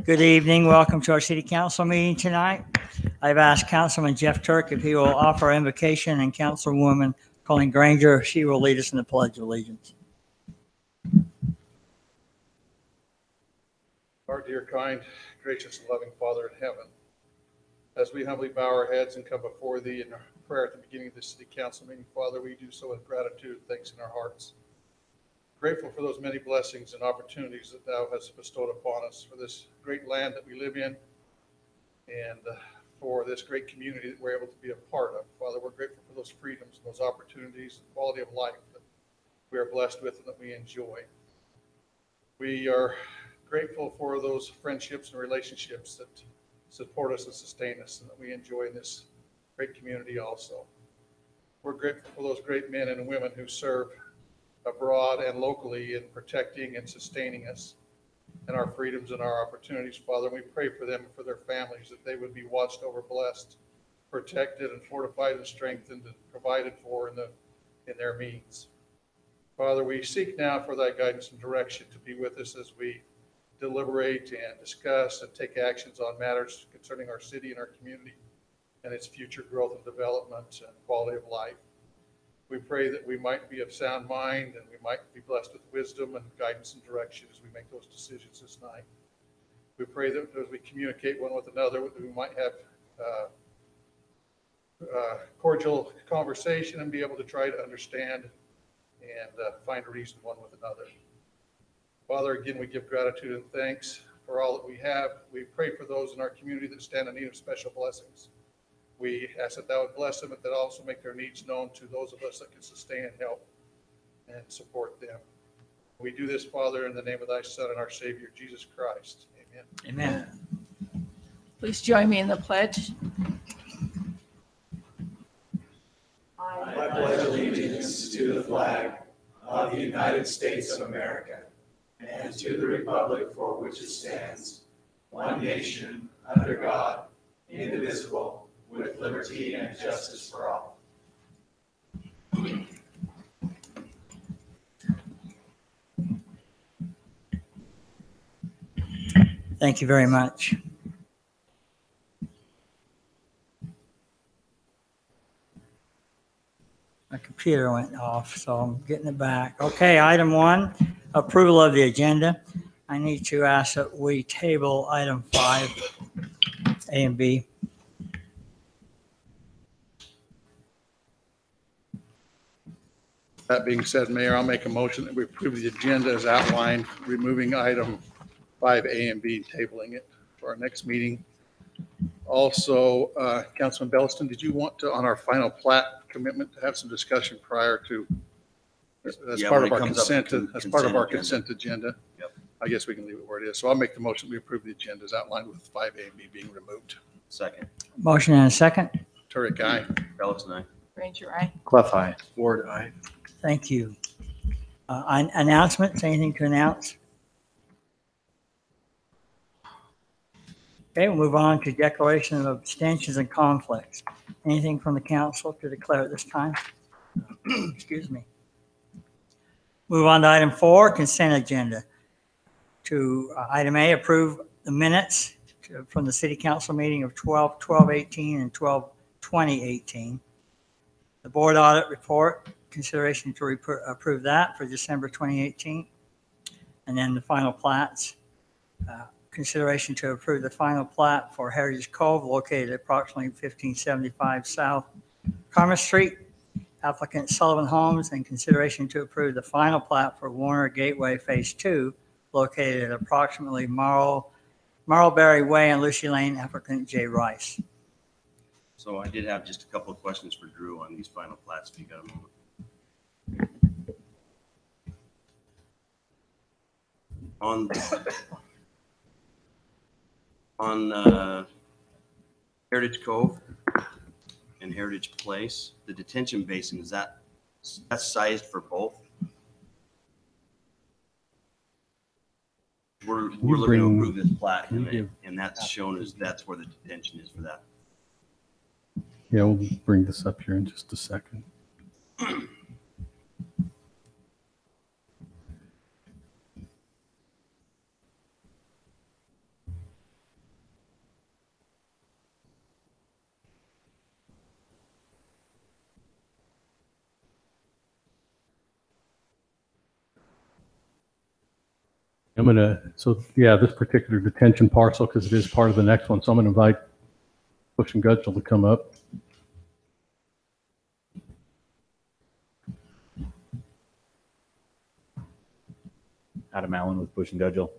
Good evening. Welcome to our city council meeting tonight. I've asked Councilman Jeff Turk if he will offer invocation, and Councilwoman Colleen Granger, if she will lead us in the Pledge of Allegiance. Our dear, kind, gracious, and loving Father in heaven, as we humbly bow our heads and come before Thee in prayer at the beginning of this city council meeting, Father, we do so with gratitude and thanks in our hearts. Grateful for those many blessings and opportunities that Thou hast bestowed upon us, for this great land that we live in, and for this great community that we're able to be a part of. Father, we're grateful for those freedoms and those opportunities and quality of life that we are blessed with and that we enjoy. We are grateful for those friendships and relationships that support us and sustain us and that we enjoy in this great community also. We're grateful for those great men and women who serve abroad and locally in protecting and sustaining us and our freedoms and our opportunities, Father. We pray for them and for their families, that they would be watched over, blessed, protected, and fortified and strengthened and provided for in their means. Father, we seek now for Thy guidance and direction to be with us as we deliberate and discuss and take actions on matters concerning our city and our community and its future growth and development and quality of life. We pray that we might be of sound mind and we might be blessed with wisdom and guidance and direction as we make those decisions this night. We pray that as we communicate one with another, we might have cordial conversation and be able to try to understand and find a reason one with another. Father, again, we give gratitude and thanks for all that we have. We pray for those in our community that stand in need of special blessings. We ask that Thou would bless them, but that also make their needs known to those of us that can sustain and help and support them. We do this, Father, in the name of Thy Son and our Savior, Jesus Christ. Amen. Amen. Please join me in the pledge. I pledge allegiance to the flag of the United States of America and to the republic for which it stands, one nation, under God, indivisible, with liberty and justice for all. Thank you very much. My computer went off, so I'm getting it back. Okay, item 1, approval of the agenda. I need to ask that we table item 5, A and B. That being said, Mayor, I'll make a motion that we approve the agenda as outlined, removing item 5A and B, tabling it for our next meeting. Also, Councilman Belliston, did you want to, on our final plat commitment, to have some discussion prior to, as part of our consent agenda? Yep. I guess we can leave it where it is. So I'll make the motion we approve the agenda as outlined with 5A and B being removed. Second. Motion and a second. Turek, aye. Belliston, aye. Ranger, aye. Clef, aye. Ward, aye. Thank you. Announcements, anything to announce? Okay, we'll move on to declaration of abstentions and conflicts. Anything from the council to declare at this time? Excuse me. Move on to item 4, consent agenda. To item A, approve the minutes from the city council meeting of 12/12/18 and 12/20/18. The board audit report, consideration to approve that for December 2018. And then the final plats. Consideration to approve the final plat for Heritage Cove located at approximately 1575 South Commerce Street. Applicant Sullivan Homes, and consideration to approve the final plat for Warner Gateway Phase 2 located at approximately Marlberry Way and Lucy Lane. Applicant Jay Rice. So I did have just a couple of questions for Drew on these final plats, if you got a moment. On Heritage Cove and Heritage Place, the detention basin, that's sized for both? We're looking to approve this plat, and that's shown as that's where the detention is for that. Yeah, we'll bring this up here in just a second. So yeah, this particular detention parcel, because it is part of the next one, so I'm gonna invite Bush and Gudgel to come up. Adam Allen with Bush and Gudgel.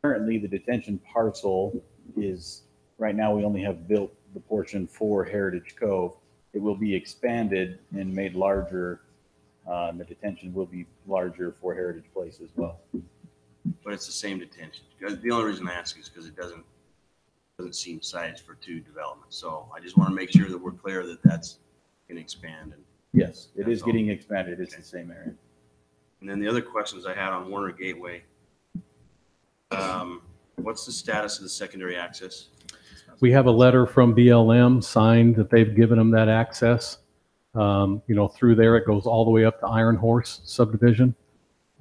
Currently, the detention parcel is, right now, we only have built the portion for Heritage Cove. It will be expanded and made larger. The detention will be larger for Heritage Place as well. But it's the same detention. The only reason I ask is because it doesn't seem sized for two developments. So I just want to make sure that we're clear that that's going to expand. And Yes, it is That's all. getting expanded. It's the same area. then the other questions I had on Warner Gateway. What's the status of the secondary access? We have a letter from BLM signed that they've given them that access. Through there, it goes all the way up to Iron Horse subdivision.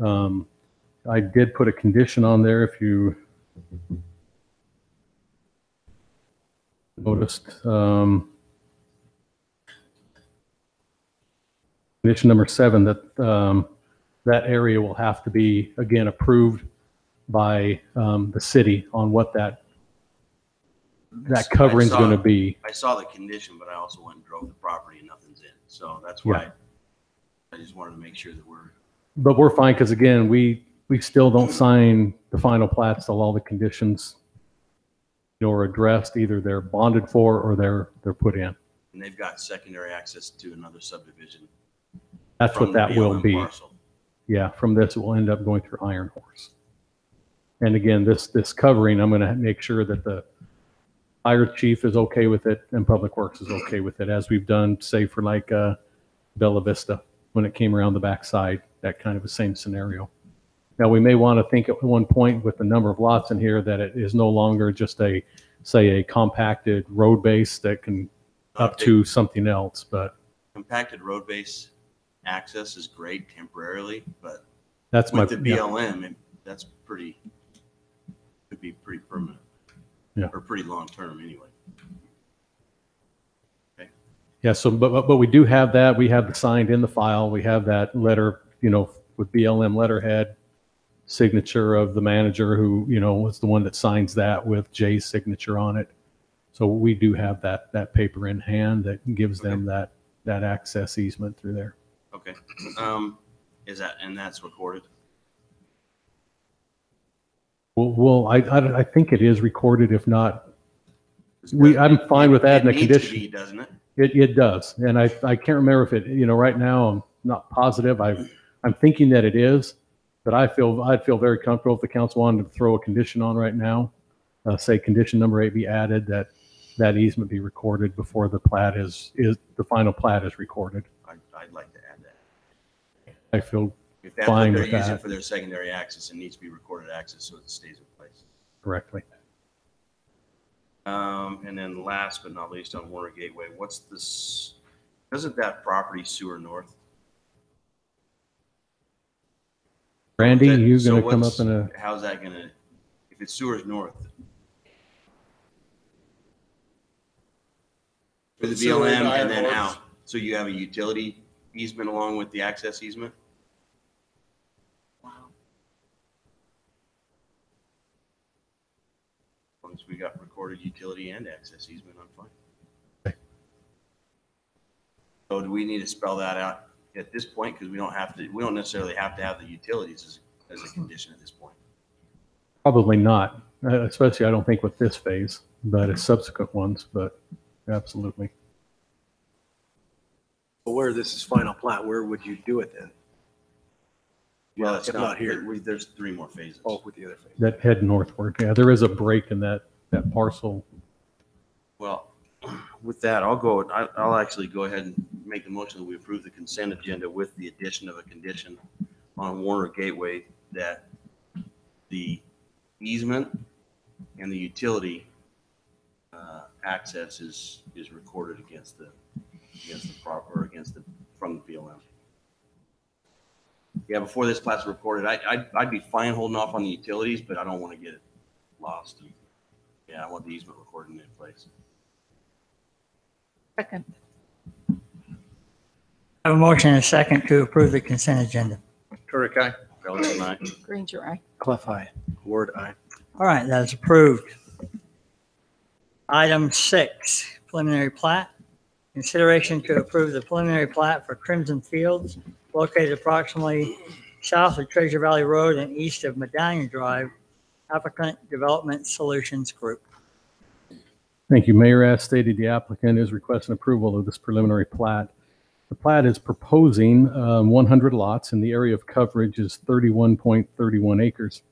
I did put a condition on there if you noticed. Condition number 7, that that area will have to be, again, approved by the city on what that covering's going to be. I saw the condition, but I also went and drove the property and nothing's in. So that's why I just wanted to make sure that But we're fine because, again, we still don't sign the final plats till all the conditions are addressed. Either they're bonded for or they're put in. and they've got secondary access to another subdivision. That's from what the that will BLM be. parcel. Yeah, from this, it will end up going through Iron Horse. And again, this covering, I'm going to make sure that the fire chief is okay with it and Public Works is okay with it, as we've done, say, for like Bella Vista, when it came around the backside, that kind of a same scenario. Now, we may want to think at one point with the number of lots in here that it is no longer just a compacted road base that can up to something else, but Compacted road base access is great temporarily, but that's my, with the BLM, that's could be pretty permanent. Yeah. Or pretty long term anyway. yeah. So, but we do have that. We have the signed in the file. We have that letter, with BLM letterhead, signature of the manager who, was the one that signs that with Jay's signature on it. So we do have that paper in hand that gives them that access easement through there. Okay. And that's recorded? Well, I think it is recorded. If not, It I'm fine with adding a needs to condition. be, doesn't it? It does. And I can't remember if it, right now I'm not positive. I'm thinking that it is, but I'd feel very comfortable if the council wanted to throw a condition on right now. Say condition number 8 be added, that easement be recorded before the plat the final plat is recorded. I'd like to add that. I feel If that's Fine what they're with using that. for their secondary access, it needs to be recorded access so it stays in place. correctly. And then last but not least on Warner Gateway, what's this, doesn't that property sewer north? Randy, you're So going to come what's- up in a, How's that gonna, if it's sewers north? For the Sewer in BLM Iron and then Horse. out, so you have a utility easement along with the access easement? As long as we got recorded utility and access easement, I'm fine. Okay. So do we need to spell that out at this point? Because we don't necessarily have to have the utilities as a condition at this point. probably not, especially I don't think with this phase, but it's subsequent ones, but absolutely. Well, where this is final plat, where would you do it then? Well, it's If not here. There's 3 more phases. Oh, with the other phase. That head northward. Yeah, there is a break in that parcel. Well, with that, I'll actually go ahead and make the motion that we approve the consent agenda with the addition of a condition on Warner Gateway that the easement and the utility access is recorded against the from the BLM. Yeah, before this plat's recorded, I'd be fine holding off on the utilities, but I don't want to get it lost. Yeah, I want the easement recorded in place. Second. I have a motion and a second to approve the consent agenda. Turek, aye. Ellington, aye. Granger, aye. Clef eye. Ward eye. All right, that is approved. Item 6, preliminary plat. Consideration to approve the preliminary plat for Crimson Fields located approximately south of Treasure Valley Road and east of Medallion Drive, applicant Development Solutions Group. Thank you, Mayor. As stated, the applicant is requesting approval of this preliminary plat. The plat is proposing 100 lots, and the area of coverage is 31.31 acres.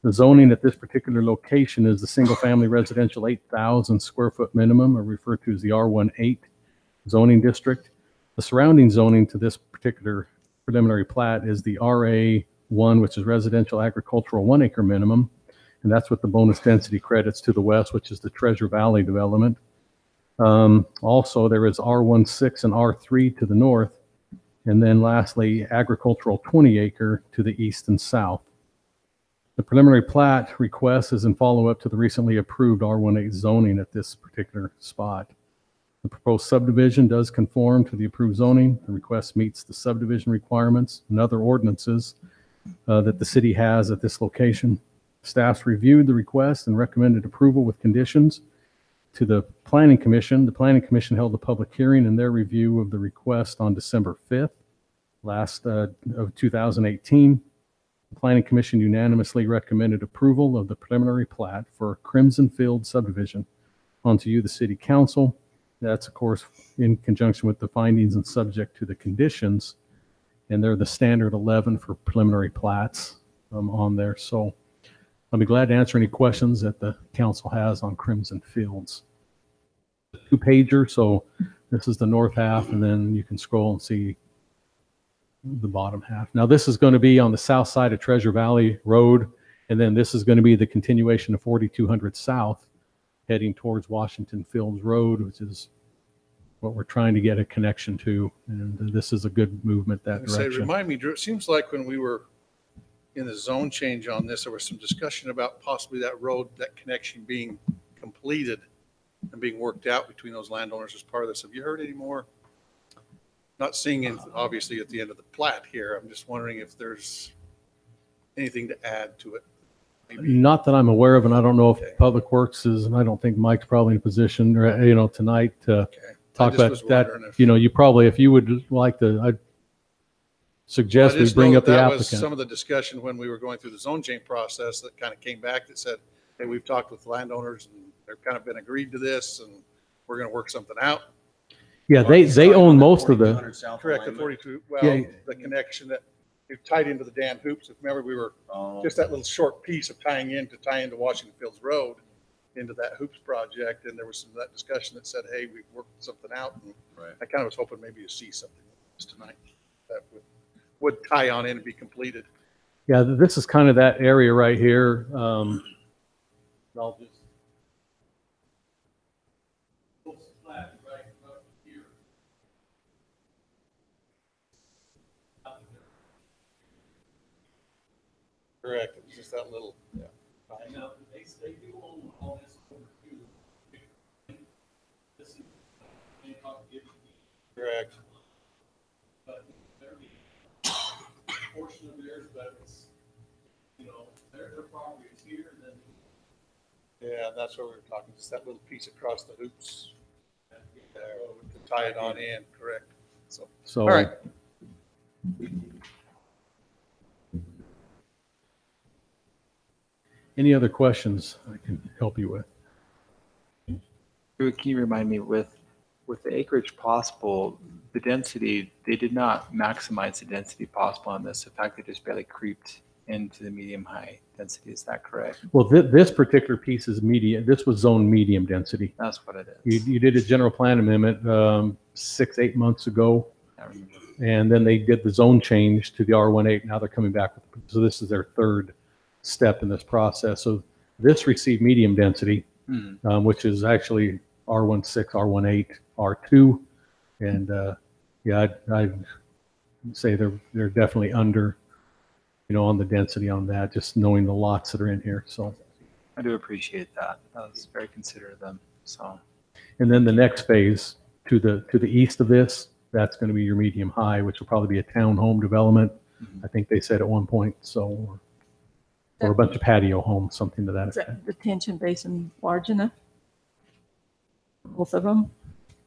The zoning at this particular location is the single-family residential 8,000 square foot minimum, or referred to as the R18 zoning district. The surrounding zoning to this particular preliminary plat is the RA1, which is residential agricultural 1 acre minimum, and that's with the bonus density credits to the west, which is the Treasure Valley development. Also, there is R16 and R3 to the north, and then lastly, agricultural 20 acre to the east and south. The preliminary plat request is in follow-up to the recently approved R18 zoning at this particular spot. The proposed subdivision does conform to the approved zoning. The request meets the subdivision requirements and other ordinances that the city has at this location. Staff's reviewed the request and recommended approval with conditions to the Planning Commission. The Planning Commission held a public hearing in their review of the request on December 5th, of 2018. The Planning Commission unanimously recommended approval of the preliminary plat for Crimson Field subdivision onto you, the City Council. That's, of course, in conjunction with the findings and subject to the conditions, and they're the standard 11 for preliminary plats on there. So I'll be glad to answer any questions that the council has on Crimson Fields. 2-pager, so this is the north half, and then you can scroll and see the bottom half. Now, this is going to be on the south side of Treasure Valley Road, and then this is going to be the continuation of 4200 South, heading towards Washington Fields Road, which is what we're trying to get a connection to, and this is a good movement that direction. Remind me, Drew, it seems like when we were in the zone change on this, there was some discussion about possibly that road, that connection being completed and being worked out between those landowners as part of this. Have you heard any more? Not seeing it, obviously, at the end of the plat here. I'm just wondering if there's anything to add to it. Maybe. Not that I'm aware of, and I don't know Okay. if Public Works is, and I don't think Mike's probably in a position, or, tonight to Okay. talk I just about was that. wondering if- You probably, if you would like to, I'd suggest I we just bring know up the that was applicant. some of the discussion when we were going through the zone change process that kind of came back that said, hey, we've talked with landowners and they've kind of been agreed to this and we're going to work something out. Yeah, they own most of the, 4200 South Correct, the alignment. 42, well, Yeah. the connection that we've tied into the Dan hoops. If remember, we were Oh, just that little short piece of tie into Washington Fields Road into that hoops project. And there was some of that discussion that said, hey, we've worked something out. And right. I kind of was hoping maybe to see something tonight that would tie on in and be completed. yeah, this is kind of that area right here. I'll just. Correct. It was just that little, yeah. They do own all this over too. This is Correct. but a portion of theirs, but it's, their property is here, and then. Yeah, that's what we were talking, just that little piece across the hoops there to tie it on in, correct. So, So. all right. Any other questions I can help you with? Can you remind me with the acreage possible, the density, they did not maximize the density possible on this. In fact, they just barely creeped into the medium high density. Is that correct? Well, this particular piece is medium. This was zone medium density. That's what it You, is. you did a general plan amendment 6-8 months ago, I remember. and then they did the zone change to the R18. Now they're coming back with, so this is their third step in this process. So this received medium density, which is actually R16, R18, R2, and yeah, I'd say they're definitely under, on the density on that, just knowing the lots that are in here. So, I do appreciate that. That was very considerate of them. So, and then the next phase to the east of this, that's going to be your medium high, which will probably be a townhome development I think they said at one point, so, or a bunch of patio homes, something to that Is effect. that detention basin large enough? Both of them?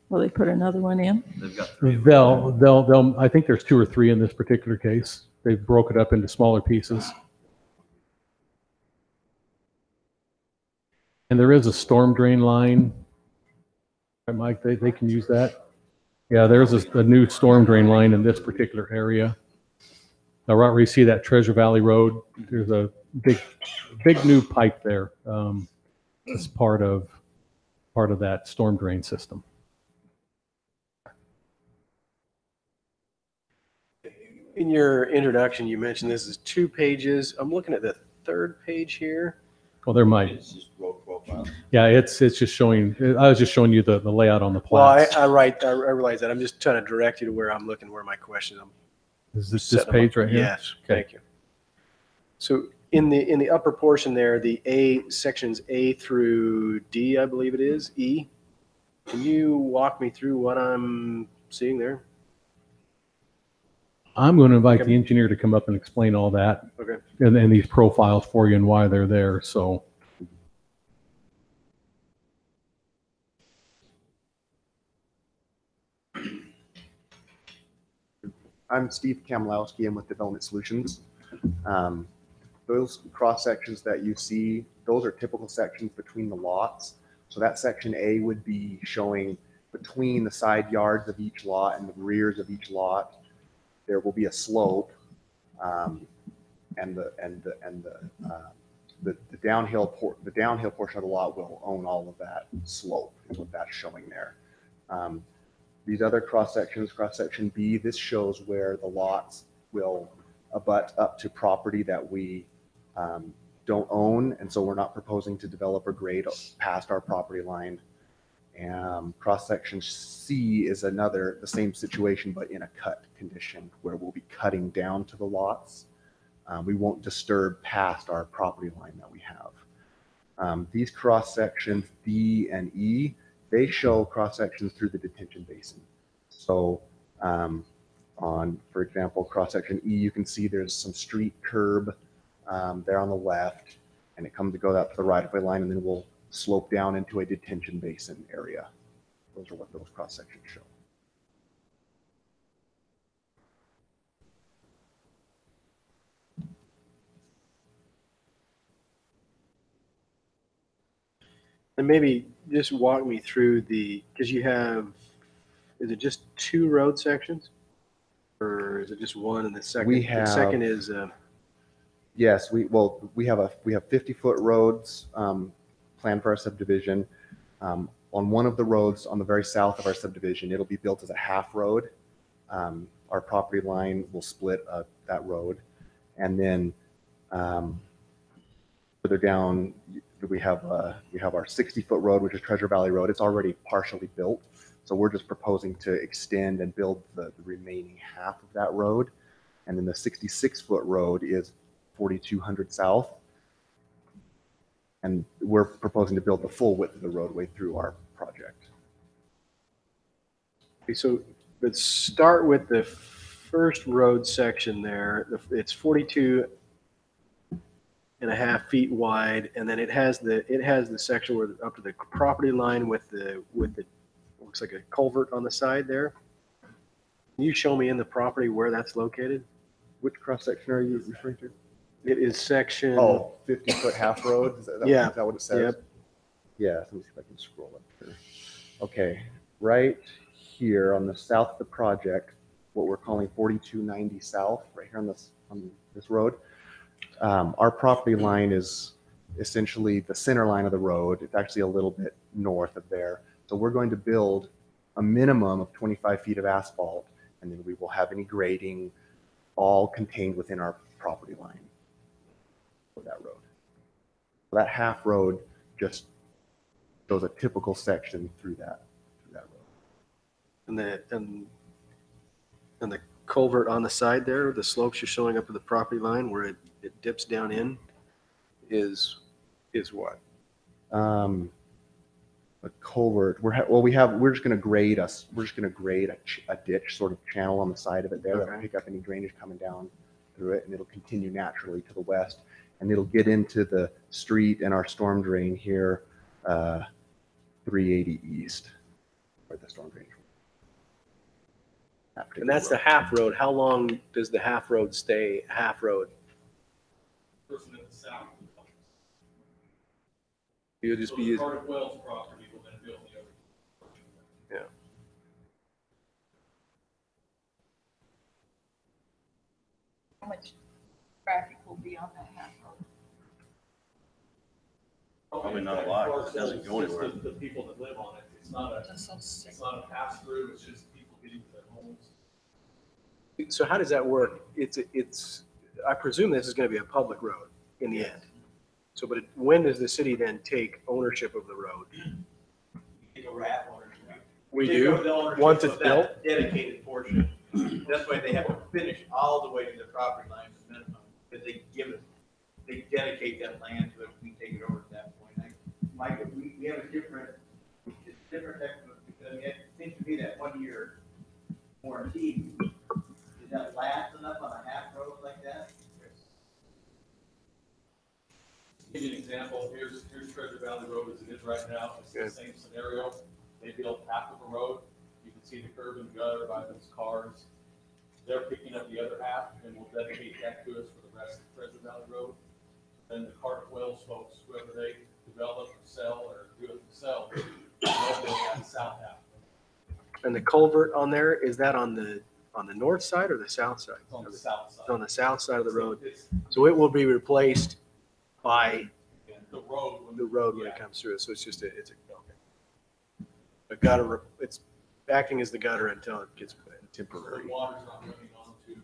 Will they put another one in? They've got three. of them. They'll, I think there's 2 or 3 in this particular case. They broke it up into smaller pieces. And there is a storm drain line. Right, Mike, they can use that. Yeah, there's a new storm drain line in this particular area. Now, right where you see that Treasure Valley Road, there's a big new pipe there. It's part of that storm drain system. In your introduction, you mentioned this is 2 pages. I'm looking at the 3rd page here. Well, there might. It's just road profile. Yeah, it's just showing. I was just showing you the layout on the Well, plats. I realize that. I'm just trying to direct you to where I'm looking, where my question. Is this setting them page up. right here? Yes, Okay. thank you. So in the upper portion there, the A sections A through D, I believe it is, E. Can you walk me through what I'm seeing there? I'm going to invite Okay. the engineer to come up and explain all that Okay. and these profiles for you and why they're there. So I'm Steve Kamlowski. I'm with Development Solutions. Those cross sections that you see, those are typical sections between the lots. So that section A would be showing between the side yards of each lot and the rears of each lot. There will be a slope, and the downhill portion of the lot will own all of that slope. Is what that's showing there. These other cross sections, cross section B, this shows where the lots will abut up to property that we don't own, and so we're not proposing to develop or grade past our property line. Cross section C is the same situation, but in a cut condition where we'll be cutting down to the lots. We won't disturb past our property line that we have. These cross sections D and E, they show cross sections through the detention basin. So for example, cross section E, you can see there's some street curb there on the left, and it comes to go out to the right of way line, and then we'll slope down into a detention basin area. Those are what those cross sections show. And maybe just walk me through because you have, is it just 2 road sections? Or is it just one and the second? We The have- second is, Yes, we have 50-foot roads planned for our subdivision. On one of the roads on the very south of our subdivision, it'll be built as a half road. Our property line will split that road, and then further down we have our 60-foot road, which is Treasure Valley Road. It's already partially built, so we're just proposing to extend and build the remaining half of that road. And then the 66-foot road is 4200 South, and we're proposing to build the full width of the roadway through our project. so let's start with the first road section there. It's 42 and a half feet wide, and then it has the section where up to the property line with the looks like a culvert on the side there. Can you show me in the property where that's located? Which cross section are you referring to? It is section. Oh, 50-foot half road. Is that, Yeah. Is that what it says? Yep. Yeah. Let me see if I can scroll up here. Okay, right here on the south of the project, what we're calling 4290 South, right here on this road. Our property line is essentially the center line of the road. It's actually a little bit north of there. So we're going to build a minimum of 25 feet of asphalt, and then we will have any grading all contained within our property line for that road. So that half road just shows a typical section through that road. And the culvert on the side there, the slopes you're showing up to the property line where it dips down in is what? A culvert. We're just going to grade a ditch sort of channel on the side of it there that will Okay. pick up any drainage coming down through it, and it'll continue naturally to the west, and it'll get into the street and our storm drain here, 380 east, where the storm drain. And that's the half road. How long does the half road stay half road? Person in the south. You'll just be using. Cardiff Wells property will then build the other. Yeah. How much traffic will be on that half road? Probably not a lot, 'cause it doesn't go It's just anywhere. The people that live on it. It's not a pass through, it's just people getting to their homes. So how does that work? I presume this is going to be a public road in the end. So, but when does the city then take ownership of the road? Take over half ownership. We Take do, over the ownership once of it's that dedicated portion. That's why they have to finish all the way to the property line as minimum, because they dedicate that land to it, we take it over at that point. Mike, we have a different, it's different, because it seems to be that 1 year warranty. Does that last enough on a half road like that? Give you an example, here's Treasure Valley Road as it is right now, it's the same scenario. They built half of a road, you can see the curb and gutter by those cars. They're picking up the other half, and we'll dedicate that to us for the rest of Treasure Valley Road. Then the Cardiff Wells folks, whoever they develop or sell or do it themselves, they'll build that south half. And the culvert on there, is that on the north side or the south side? It's on the south side. It's on the south side of the road. It's So it will be replaced by the road. the road when it comes through. So it's just it's a gutter, it's acting as the gutter until it gets put in The temporary. water's not running onto.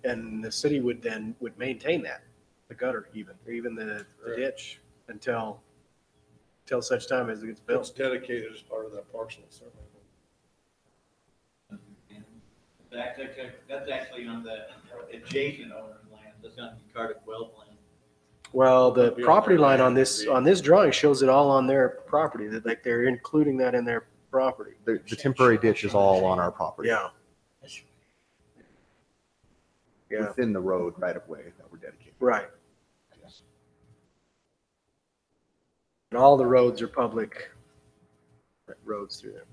And the city would maintain that, the gutter even, or even the ditch until such time as it gets It's built. dedicated as part of that parcel, certainly. That's actually on the adjacent owner's land, that's not the Cardiff Wells land. Well, the property line on this drawing shows it all on their property, that like they're including that in their property. The temporary ditch is all on our property. Yeah. Yeah, Within the road right of way that we're dedicated. right. And all the roads are public roads through there.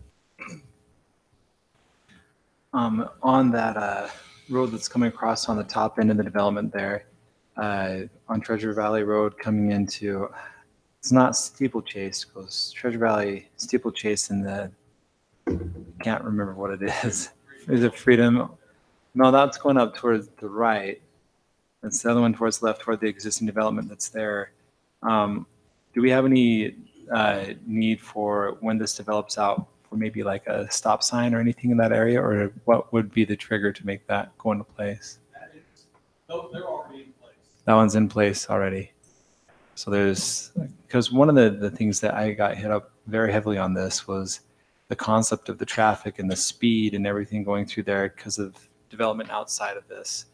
On that road that's coming across on the top end of the development there, on Treasure Valley Road coming into, it's not Steeplechase, it goes Treasure Valley Steeplechase and can't remember what it is. Is it Freedom? No, that's going up towards the right. That's the other one towards the left, toward the existing development that's there. Do we have any need for when this develops out for maybe like a stop sign or anything in that area, or what would be the trigger to make that go into place? They're already in place. That one's in place already. So there's, because one of the things that I got hit up very heavily on this was the concept of the traffic and the speed and everything going through there because of development outside of this.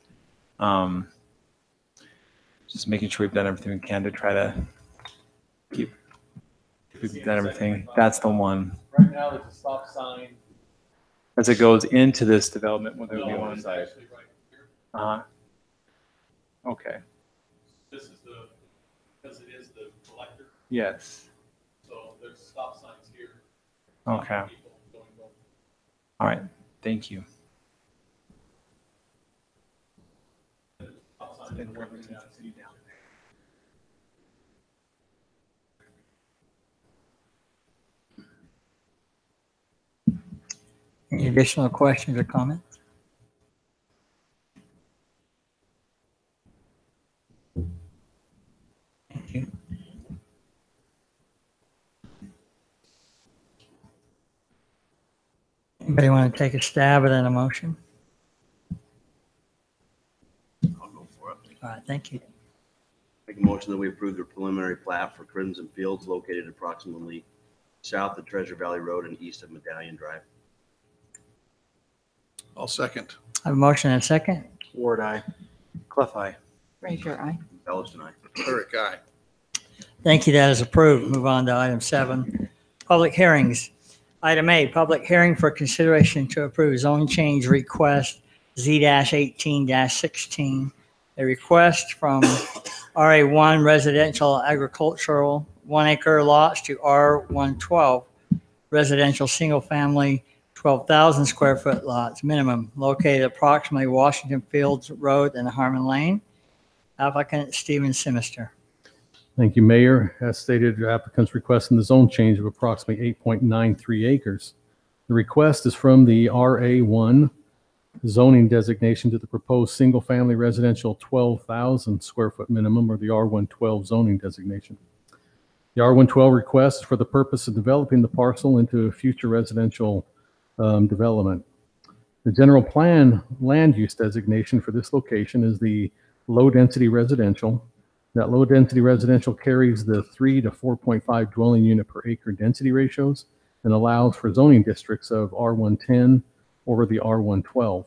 Just making sure we've done everything we can to try to keep, we've done everything. That's the one. Right now, there's a stop sign. As it goes into this development, will there be No, one? it's actually right here. Okay. This is because it is the collector, Yes. so there's stop signs here. Okay. People going both. All right. Thank you. Stop signs and working down, see down. Any additional questions or comments? Thank you. Anybody want to take a stab at an emotion? I'll go for it. All right, thank you. Make a motion that we approve the preliminary plat for Crimson Fields located approximately south of Treasure Valley Road and east of Medallion Drive. I'll second. I have a motion and a second. Ward eye. Clef eye. Fraser, aye. Bellis and I. Eric, aye. Thank you. That is approved. Move on to item 7, public hearings. Item A, public hearing for consideration to approve zone change request Z-18-16. A request from RA1 residential agricultural 1 acre lots to R112 residential single family 12,000 square foot lots minimum located approximately Washington Fields Road and Harmon Lane. Applicant Stephen Simister. Thank you, Mayor. As stated, applicants requesting the zone change of approximately 8.93 acres. The request is from the RA1 zoning designation to the proposed single-family residential 12,000 square foot minimum, or the R112 zoning designation. The R112 request is for the purpose of developing the parcel into a future residential development. The general plan land use designation for this location is the low-density residential. That low-density residential carries the 3 to 4.5 dwelling unit per acre density ratios and allows for zoning districts of R110 or the R112.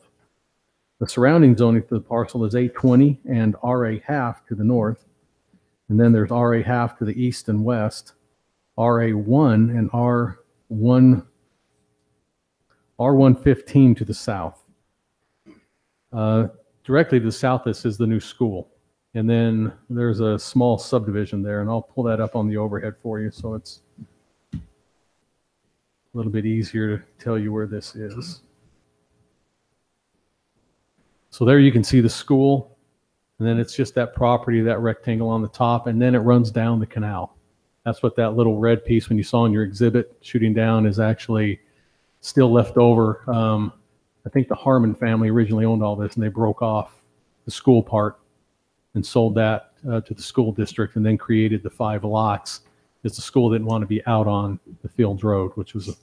The surrounding zoning to the parcel is A20 and RA half to the north. And then there's RA half to the east and west, RA1 and R115 to the south. Directly to the south, this is the new school. And then there's a small subdivision there, and I'll pull that up on the overhead for you so it's a little bit easier to tell you where this is. So there you can see the school, and then it's just that property, that rectangle on the top, and then it runs down the canal. That's what that little red piece when you saw in your exhibit shooting down is actually still left over. I think the Harmon family originally owned all this, and they broke off the school part and sold that to the school district, and then created the 5 lots because the school didn't want to be out on the Fields Road, which was a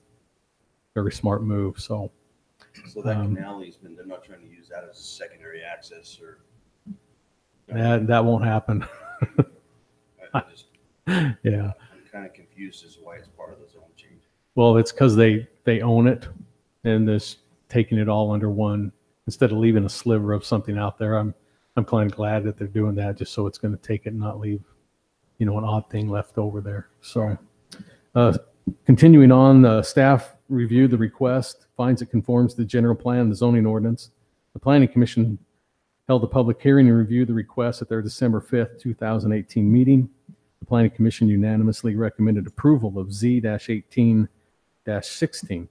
very smart move. So that canal easement, they're not trying to use that as a secondary access or? that won't happen. Yeah. I'm kind of confused as to why it's part of the zone change. Well, it's because they own it, and this taking it all under one instead of leaving a sliver of something out there. I'm kind of glad that they're doing that, just so it's going to take it and not leave, an odd thing left over there. So, continuing on, staff reviewed the request, finds it conforms to the general plan and the zoning ordinance. The Planning Commission held a public hearing and reviewed the request at their December 5th, 2018 meeting. The Planning Commission unanimously recommended approval of Z-18-16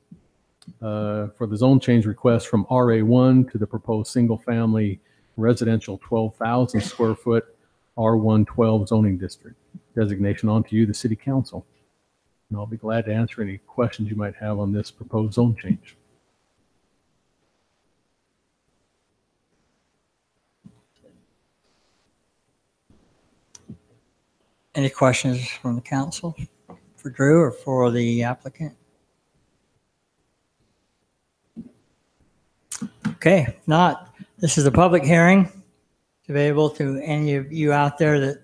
for the zone change request from RA1 to the proposed single-family residential 12,000 square foot R112 zoning district designation onto you, the City Council. And I'll be glad to answer any questions you might have on this proposed zone change. Any questions from the council for Drew or for the applicant? Okay, if not, this is a public hearing. It's available to any of you out there that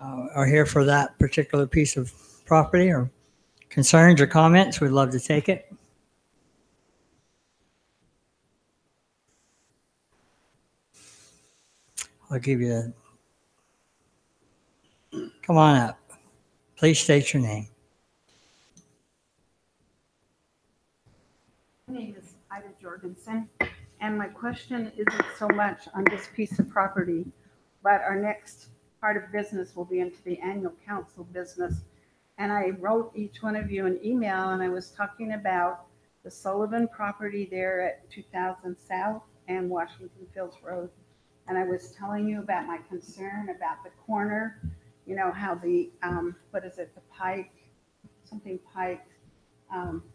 are here for that particular piece of property or concerns or comments. We'd love to take it. I'll give you come on up. Please state your name. My name is Ida Jorgensen, and my question isn't so much on this piece of property, but our next part of business will be into the annual council business. And I wrote each one of you an email, and I was talking about the Sullivan property there at 2000 South and Washington Fields Road. And I was telling you about my concern about the corner, how the, the Pike, something Pike,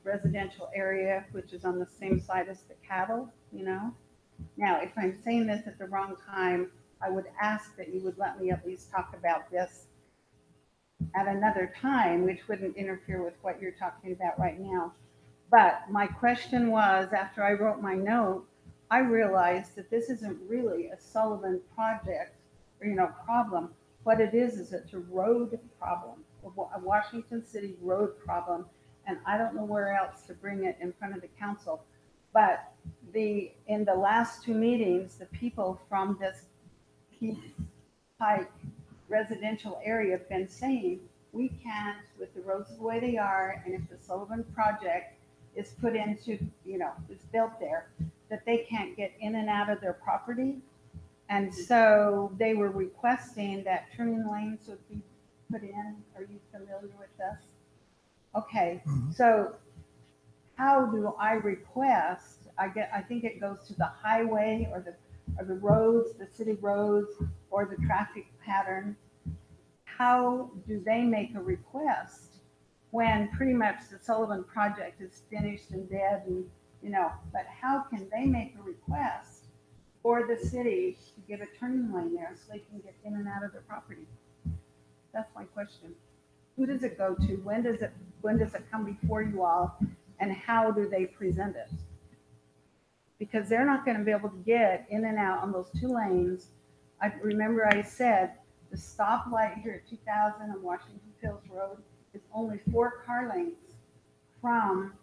residential area, which is on the same side as the cattle, Now, if I'm saying this at the wrong time, I would ask that you would let me at least talk about this at another time, which wouldn't interfere with what you're talking about right now. But my question was, after I wrote my note, I realized that this isn't really a Sullivan project or, problem. What it is it's a road problem, a Washington City road problem. And I don't know where else to bring it in front of the council. But in the last 2 meetings, the people from this Pike residential area have been saying we can't, with the roads the way they are, and if the Sullivan project is put into, is built there, that they can't get in and out of their property. And so they were requesting that turning lanes would be put in. Are you familiar with this? Okay, so how do I request? I think it goes to the highway or the roads, the city roads, or the traffic pattern. How do they make a request when pretty much the Sullivan project is finished and dead and, but how can they make a request for the city to give a turning lane there so they can get in and out of their property? That's my question. Who does it go to? When does it come before you all? And how do they present it? Because they're not going to be able to get in and out on those 2 lanes. I remember I said the stoplight here at 2000 and Washington Hills Road is only 4 car lengths from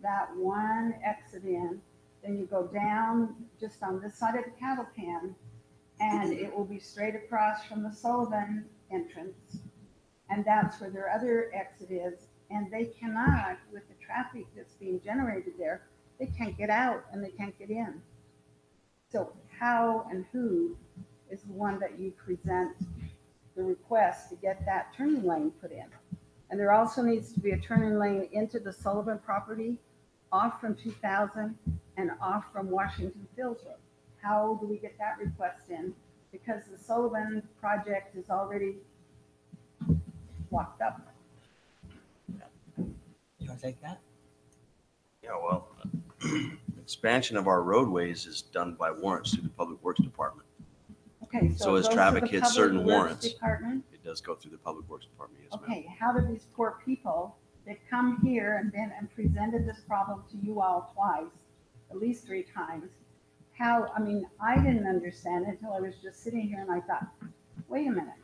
that one exit in. Then you go down just on this side of the cattle pen, and it will be straight across from the Sullivan entrance. And that's where their other exit is. And they cannot, with the traffic that's being generated there, they can't get out and they can't get in. So how and who is the one that you present the request to get that turning lane put in? And there also needs to be a turning lane into the Sullivan property, off from 2000 and off from Washington Hills Road. How do we get that request in? Because the Sullivan project is already locked up. You want to take that? Yeah, well, expansion of our roadways is done by warrants through the Public Works Department. Okay, So it as goes to traffic the hits Public certain Works warrants, Department? it does go through the Public Works Department, yes, ma'am. Okay, how do these poor people that come here and presented this problem to you all twice, at least 3 times? I didn't understand it until I was just sitting here and I thought, wait a minute,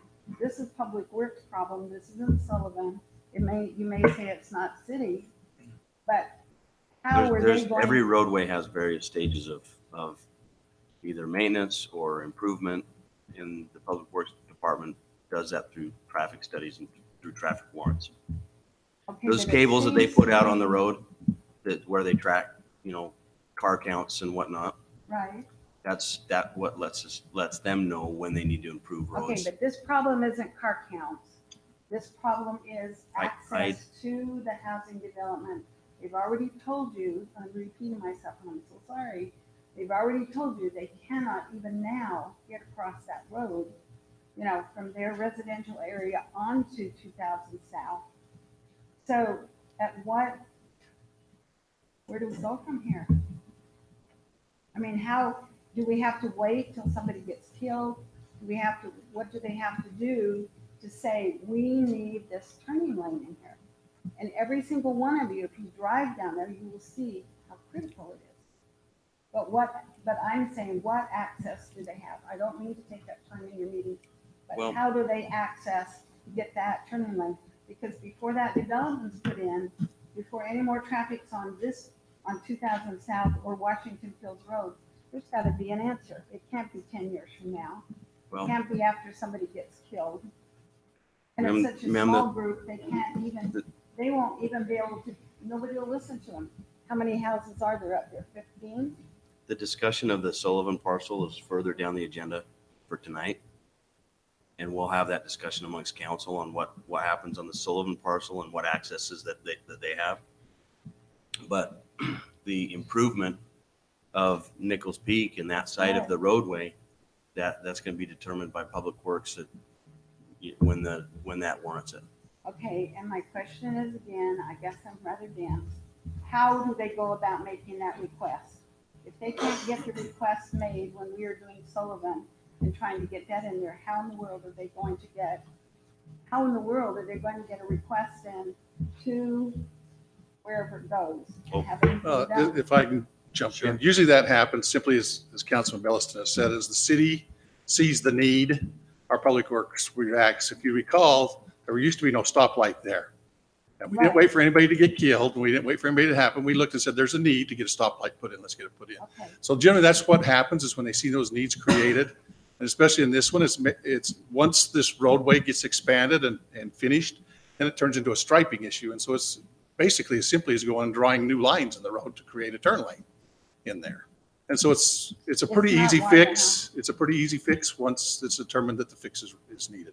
this is Public Works problem, this isn't Sullivan. You may say it's not city, but how were they going? Every roadway has various stages of either maintenance or improvement, and the Public Works Department does that through traffic studies and through traffic warrants. Okay, Those but it cables that they seems put to out me- on the road, where they track, car counts and whatnot, Right. that's what lets them know when they need to improve Okay, roads. but this problem isn't car counts. This problem is I- access to the housing development. They've already told you, I'm repeating myself and I'm so sorry. They've already told you they cannot even now get across that road, from their residential area onto 2000 South. So where do we go from here? How do we have to wait till somebody gets killed? What do they have to do to say, we need this turning lane in here? And every single one of you, if you drive down there, you will see how critical it is. But I'm saying, what access do they have? I don't mean to take that time in your meeting, but Well- how do they access to get that turning lane? Because before that development's put in, before any more traffic's on 2000 South or Washington Fields Road, there's got to be an answer. It can't be 10 years from now. It Well, can't be after somebody gets killed. And Ma'am- it's such a ma'am, small group, they won't even be able to, nobody will listen to them. How many houses are there up there? 15? the discussion of the Sullivan parcel is further down the agenda for tonight. And we'll have that discussion amongst council on what happens on the Sullivan parcel and what accesses that they have. But the improvement of Nichols Peak and that side of the roadway, that's going to be determined by Public Works when that warrants it. Okay, and my question is again, I guess I'm rather dense. How do they go about making that request? If they can't get the request made when we are doing Sullivan and trying to get that in there, how in the world are they going to get a request in to wherever it goes? and have it done? If I can jump in, usually that happens simply as Councilman Belliston has said, as the city sees the need, our Public Works reacts. If you recall, there used to be no stoplight there. And we didn't wait for anybody to get killed, and we didn't wait for anybody to happen. We looked and said, there's a need to get a stoplight put in. Let's get it put in. Okay. So generally, that's what happens is when they see those needs created, and especially in this one, it's once this roadway gets expanded and finished, then it turns into a striping issue. And so it's basically as simply as going and drawing new lines in the road to create a turn lane in there. And so it's a pretty not easy wide fix. It's a pretty easy fix once it's determined that the fix is needed.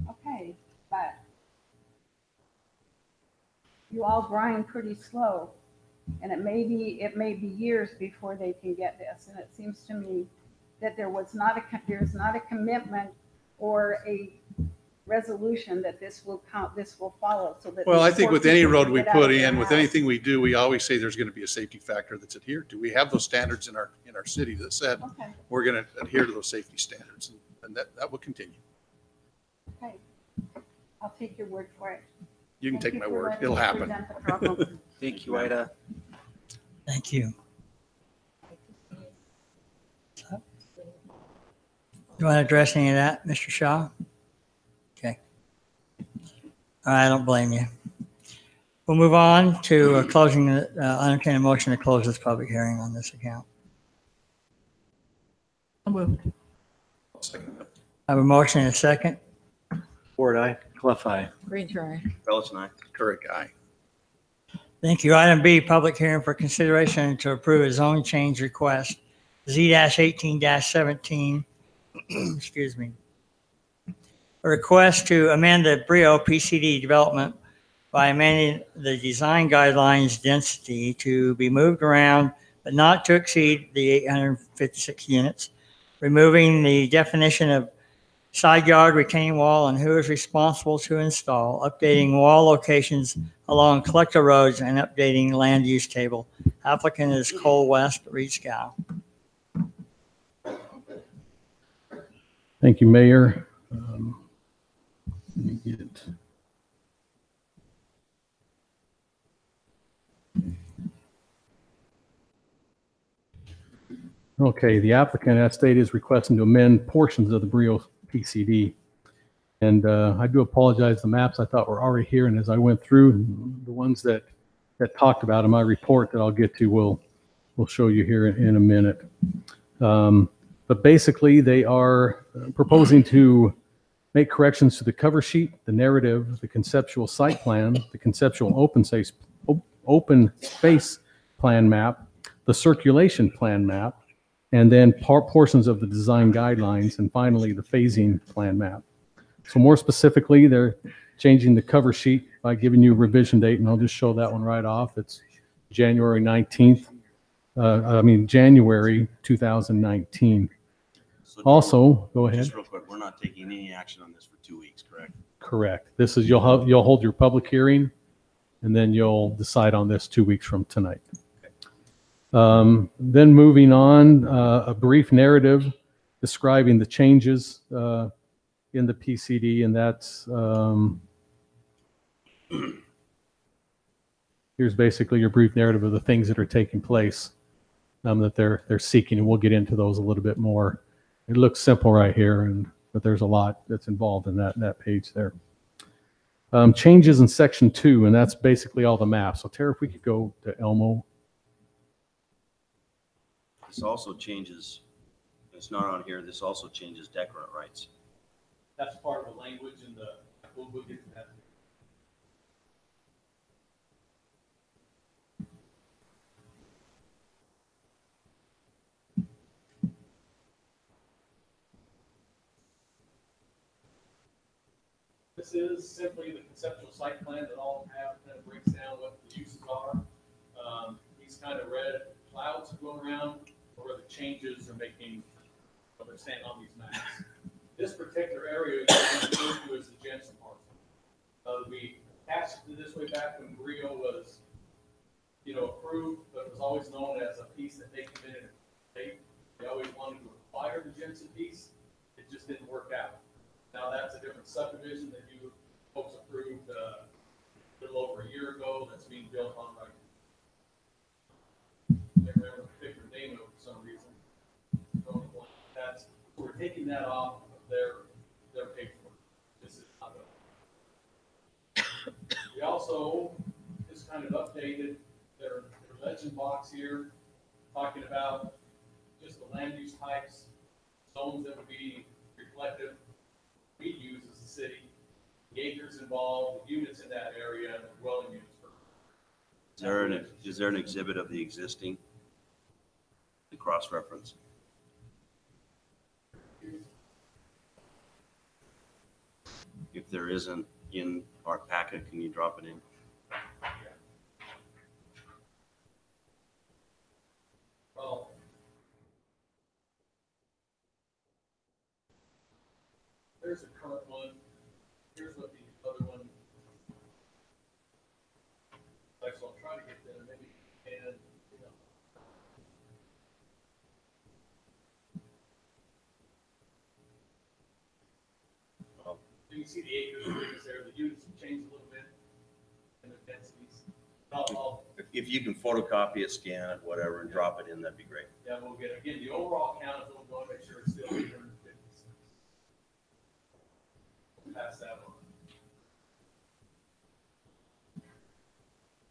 Okay, but you all grind pretty slow, and it may be years before they can get this. And it seems to me that there's not a commitment or a resolution that this will follow. So that Well, I these think poor with any people road can we get out put of their in, with house. anything we do, we always say there's going to be a safety factor that's adhered to. We have those standards in our city that said Okay, we're going to adhere to those safety standards, and that will continue. okay. I'll take your word for it. You can Thank take my for word. letting It'll me happen. present the problem. Thank you, Ida. Thank you. You want to address any of that, Mr. Shaw? Okay. I don't blame you. We'll move on to closing, entertain a motion to close this public hearing on this account. So moved. I have a motion and a second. Ward, aye. Clough, aye. Ranger, aye. Fellas and I. Correct guy. Thank you. Item B, public hearing for consideration to approve a zone change request, Z-18-17, excuse me. A request to amend the Brio PCD development by amending the design guidelines density to be moved around, but not to exceed the 856 units, removing the definition of side yard retaining wall and who is responsible to install, updating wall locations along collector roads, and updating land use table. Applicant is Cole West, Reed Scow. Thank you, Mayor. Let me get. Okay, the applicant, as stated, is requesting to amend portions of the Brio PCD. And I do apologize, the maps I thought were already here, and as I went through, the ones that talked about in my report that I'll get to, we'll show you here in a minute. But basically, they are proposing to make corrections to the cover sheet, the narrative, the conceptual site plan, the conceptual open space plan map, the circulation plan map, and then portions of the design guidelines, and finally the phasing plan map. So more specifically, they're changing the cover sheet by giving you a revision date, and I'll just show that one right off. It's January 19th, January 2019. So Also, go ahead. Just real quick, we're not taking any action on this for 2 weeks, correct? Correct. This is, you'll hold your public hearing, and then you'll decide on this 2 weeks from tonight. Then moving on, a brief narrative describing the changes in the PCD, and that's here's basically your brief narrative of the things that are taking place that they're seeking, and we'll get into those a little bit more. It looks simple right here, but there's a lot that's involved in that page there. Changes in section 2, and that's basically all the maps. So Tara, if we could go to Elmo. This also changes, it's not on here, this also changes declarant rights. That's part of the language in the, we'll get to that. This is simply the conceptual site plan that all have, kind of breaks down what the uses are. These kind of red clouds going around are where the changes are making, what they're saying on these maps. This particular area is referred to as the Jensen parcel. We attached it to this way back when Brio was, approved, but it was always known as a piece that they committed to state. They always wanted to acquire the Jensen piece. It just didn't work out. Now that's a different subdivision that you folks approved a little over a year ago that's being built on right. I can't remember the particular name of it for some reason. That's, we're taking that off of their paperwork. This is not the. We also just kind of updated their legend box here, talking about just the land use types, zones that would be reflective. We use as a city, the acres involved, the units in that area and dwelling units. Is there an exhibit of the existing? The cross-reference? If there isn't in our packet, can you drop it in? Well, there's a current one. Here's what the other one. Like, so I'm trying to get there, maybe, and, you know. You can see the acres there, the units have changed a little bit, and the densities. If you can photocopy it, scan it, whatever, and drop it in, that'd be great. Yeah, we'll get, again, the overall count is, we'll go and make sure it's still 856. Pass that on.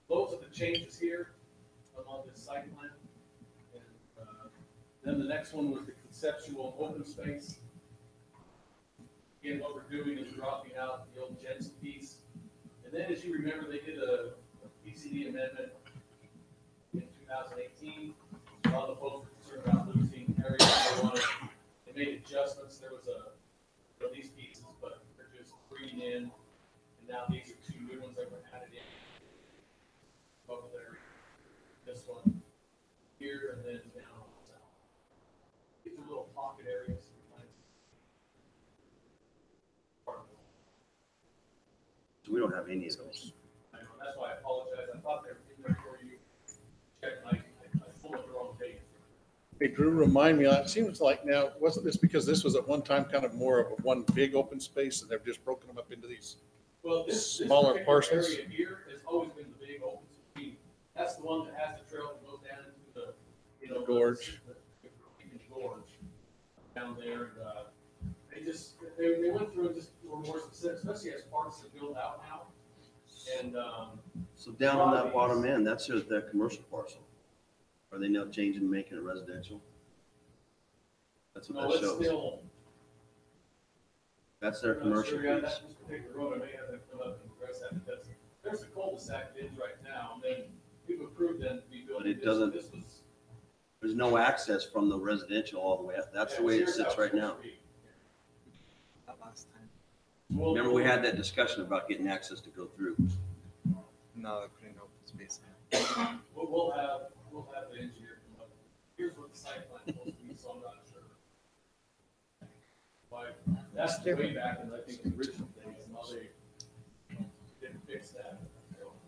Those are the changes here on this site plan. And then the next one was the conceptual open space. Again, what we're doing is dropping out the old Jensen piece. And then, as you remember, they did a PCD amendment in 2018. A lot of the folks were concerned about losing areas. They made adjustments. There was these pieces, but they're just bringing in. And now these are two new ones that were added in. Over there, this one here, and then down south. These are little pocket areas. So we don't have any of those. I know, that's why I apologize. I thought they were in there for you. Check, I pulled up the wrong page. Hey, Drew, remind me, it seems like now, wasn't this because this was at one time kind of more of a one big open space and they've just broken them up into these smaller parcels? This area here has always been the big open space. That's the one that has the trail that goes down into the, you know, gorge. The gorge down there. And they went through and just were more specific, especially as parts are built out now. And So down on that bottom end, that's that commercial parcel. Are they now changing, making it residential? That's what that shows. Still, That's their commercial Yeah, piece. that's this particular road, I may have to come up and address that because there's a cul-de-sac that is right now, and then we've approved them to be built. But it doesn't- This was. There's no access from the residential all the way up. That's the way it sits right now. That last time. Remember, we had that discussion about getting access to go through. No, they're putting open space We'll have the engineer come up. Here's what the site plan supposed to be, so I'm not sure. Why, that's way back in, I think, the original days, and now they didn't fix that.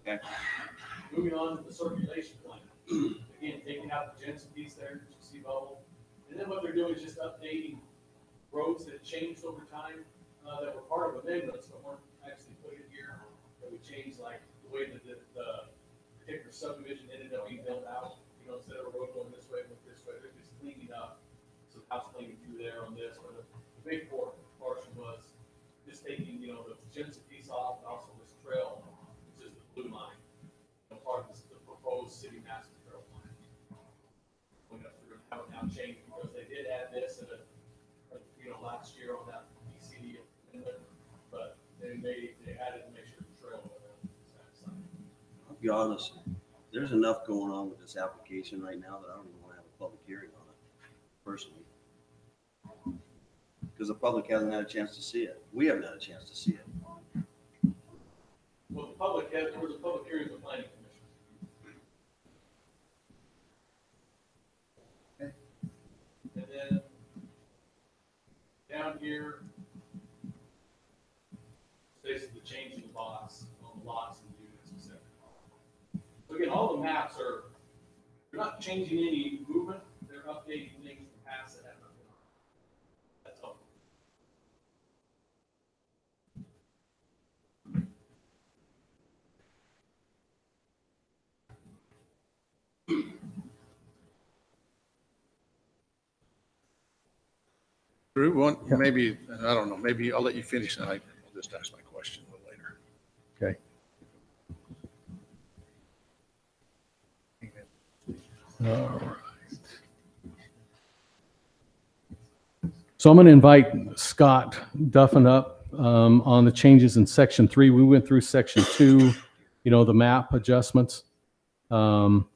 Okay. Moving on to the circulation plan. Again, taking out the Jensen piece there, you see bubble. And then what they're doing is just updating roads that changed over time, that were part of amendments, but weren't actually put in here. That we changed, like, the way that the particular subdivision ended up being built out. You know, instead of a road going this way, went this way, they're just cleaning up. So house cleaning through there on this, but the big portion was just taking, you know, the Jensen piece off, and also this trail, which is the blue line. You know, part of this, the proposed city master trail plan. Went up through and have it now changed because they did add this at you know, last year on that PCD amendment, but they added to make sure the trail went around that side. I'll be honest, there's enough going on with this application right now that I don't even want to have a public hearing on it, personally. Because the public hasn't had a chance to see it. We haven't had a chance to see it. Well, there was a public hearing with the planning commission. And then down here, basically changing the box on the lots and units, etc. So again, all the maps they're not changing any movement, they're updating things from past that have not been on. That's all. Drew, maybe, I don't know, maybe I'll let you finish and I'll just ask my question a little later. Okay. All right. So I'm going to invite Scott Duffin up on the changes in section 3. We went through section 2, the map adjustments. I'm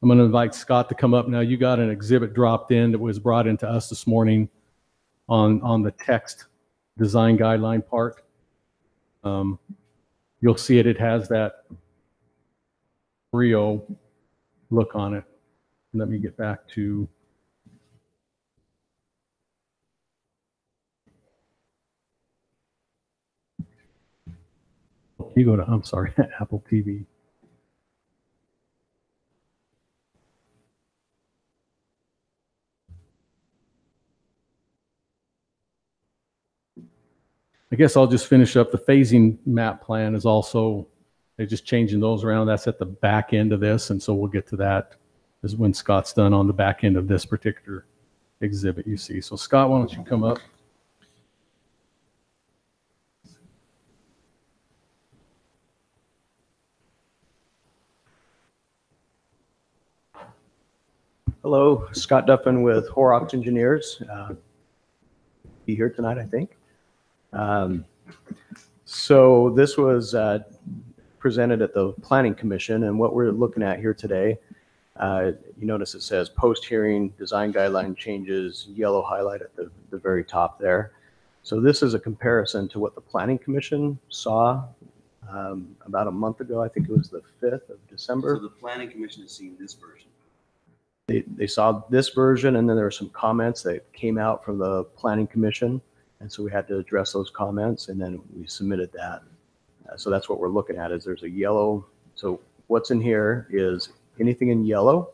going to invite Scott to come up now. You got an exhibit dropped in that was brought into us this morning on the text design guideline part. You'll see it. It has that Rio look on it. Let me get back to. You go to, I'm sorry, Apple TV. I guess I'll just finish up. The phasing map plan is also, they're just changing those around. That's at the back end of this. And so we'll get to that is when Scott's done on the back end of this particular exhibit you see. So Scott, why don't you come up? Hello, Scott Duffin with Horrocks Engineers. Be here tonight, I think. So this was presented at the Planning Commission, and what we're looking at here today, you notice it says post-hearing design guideline changes, yellow highlight at the very top there. So this is a comparison to what the Planning Commission saw about a month ago. I think it was the 5th of December. So the Planning Commission has seen this version. They saw this version, and then there were some comments that came out from the Planning Commission. And so we had to address those comments, and then we submitted that. So that's what we're looking at is there's a yellow. So what's in here is anything in yellow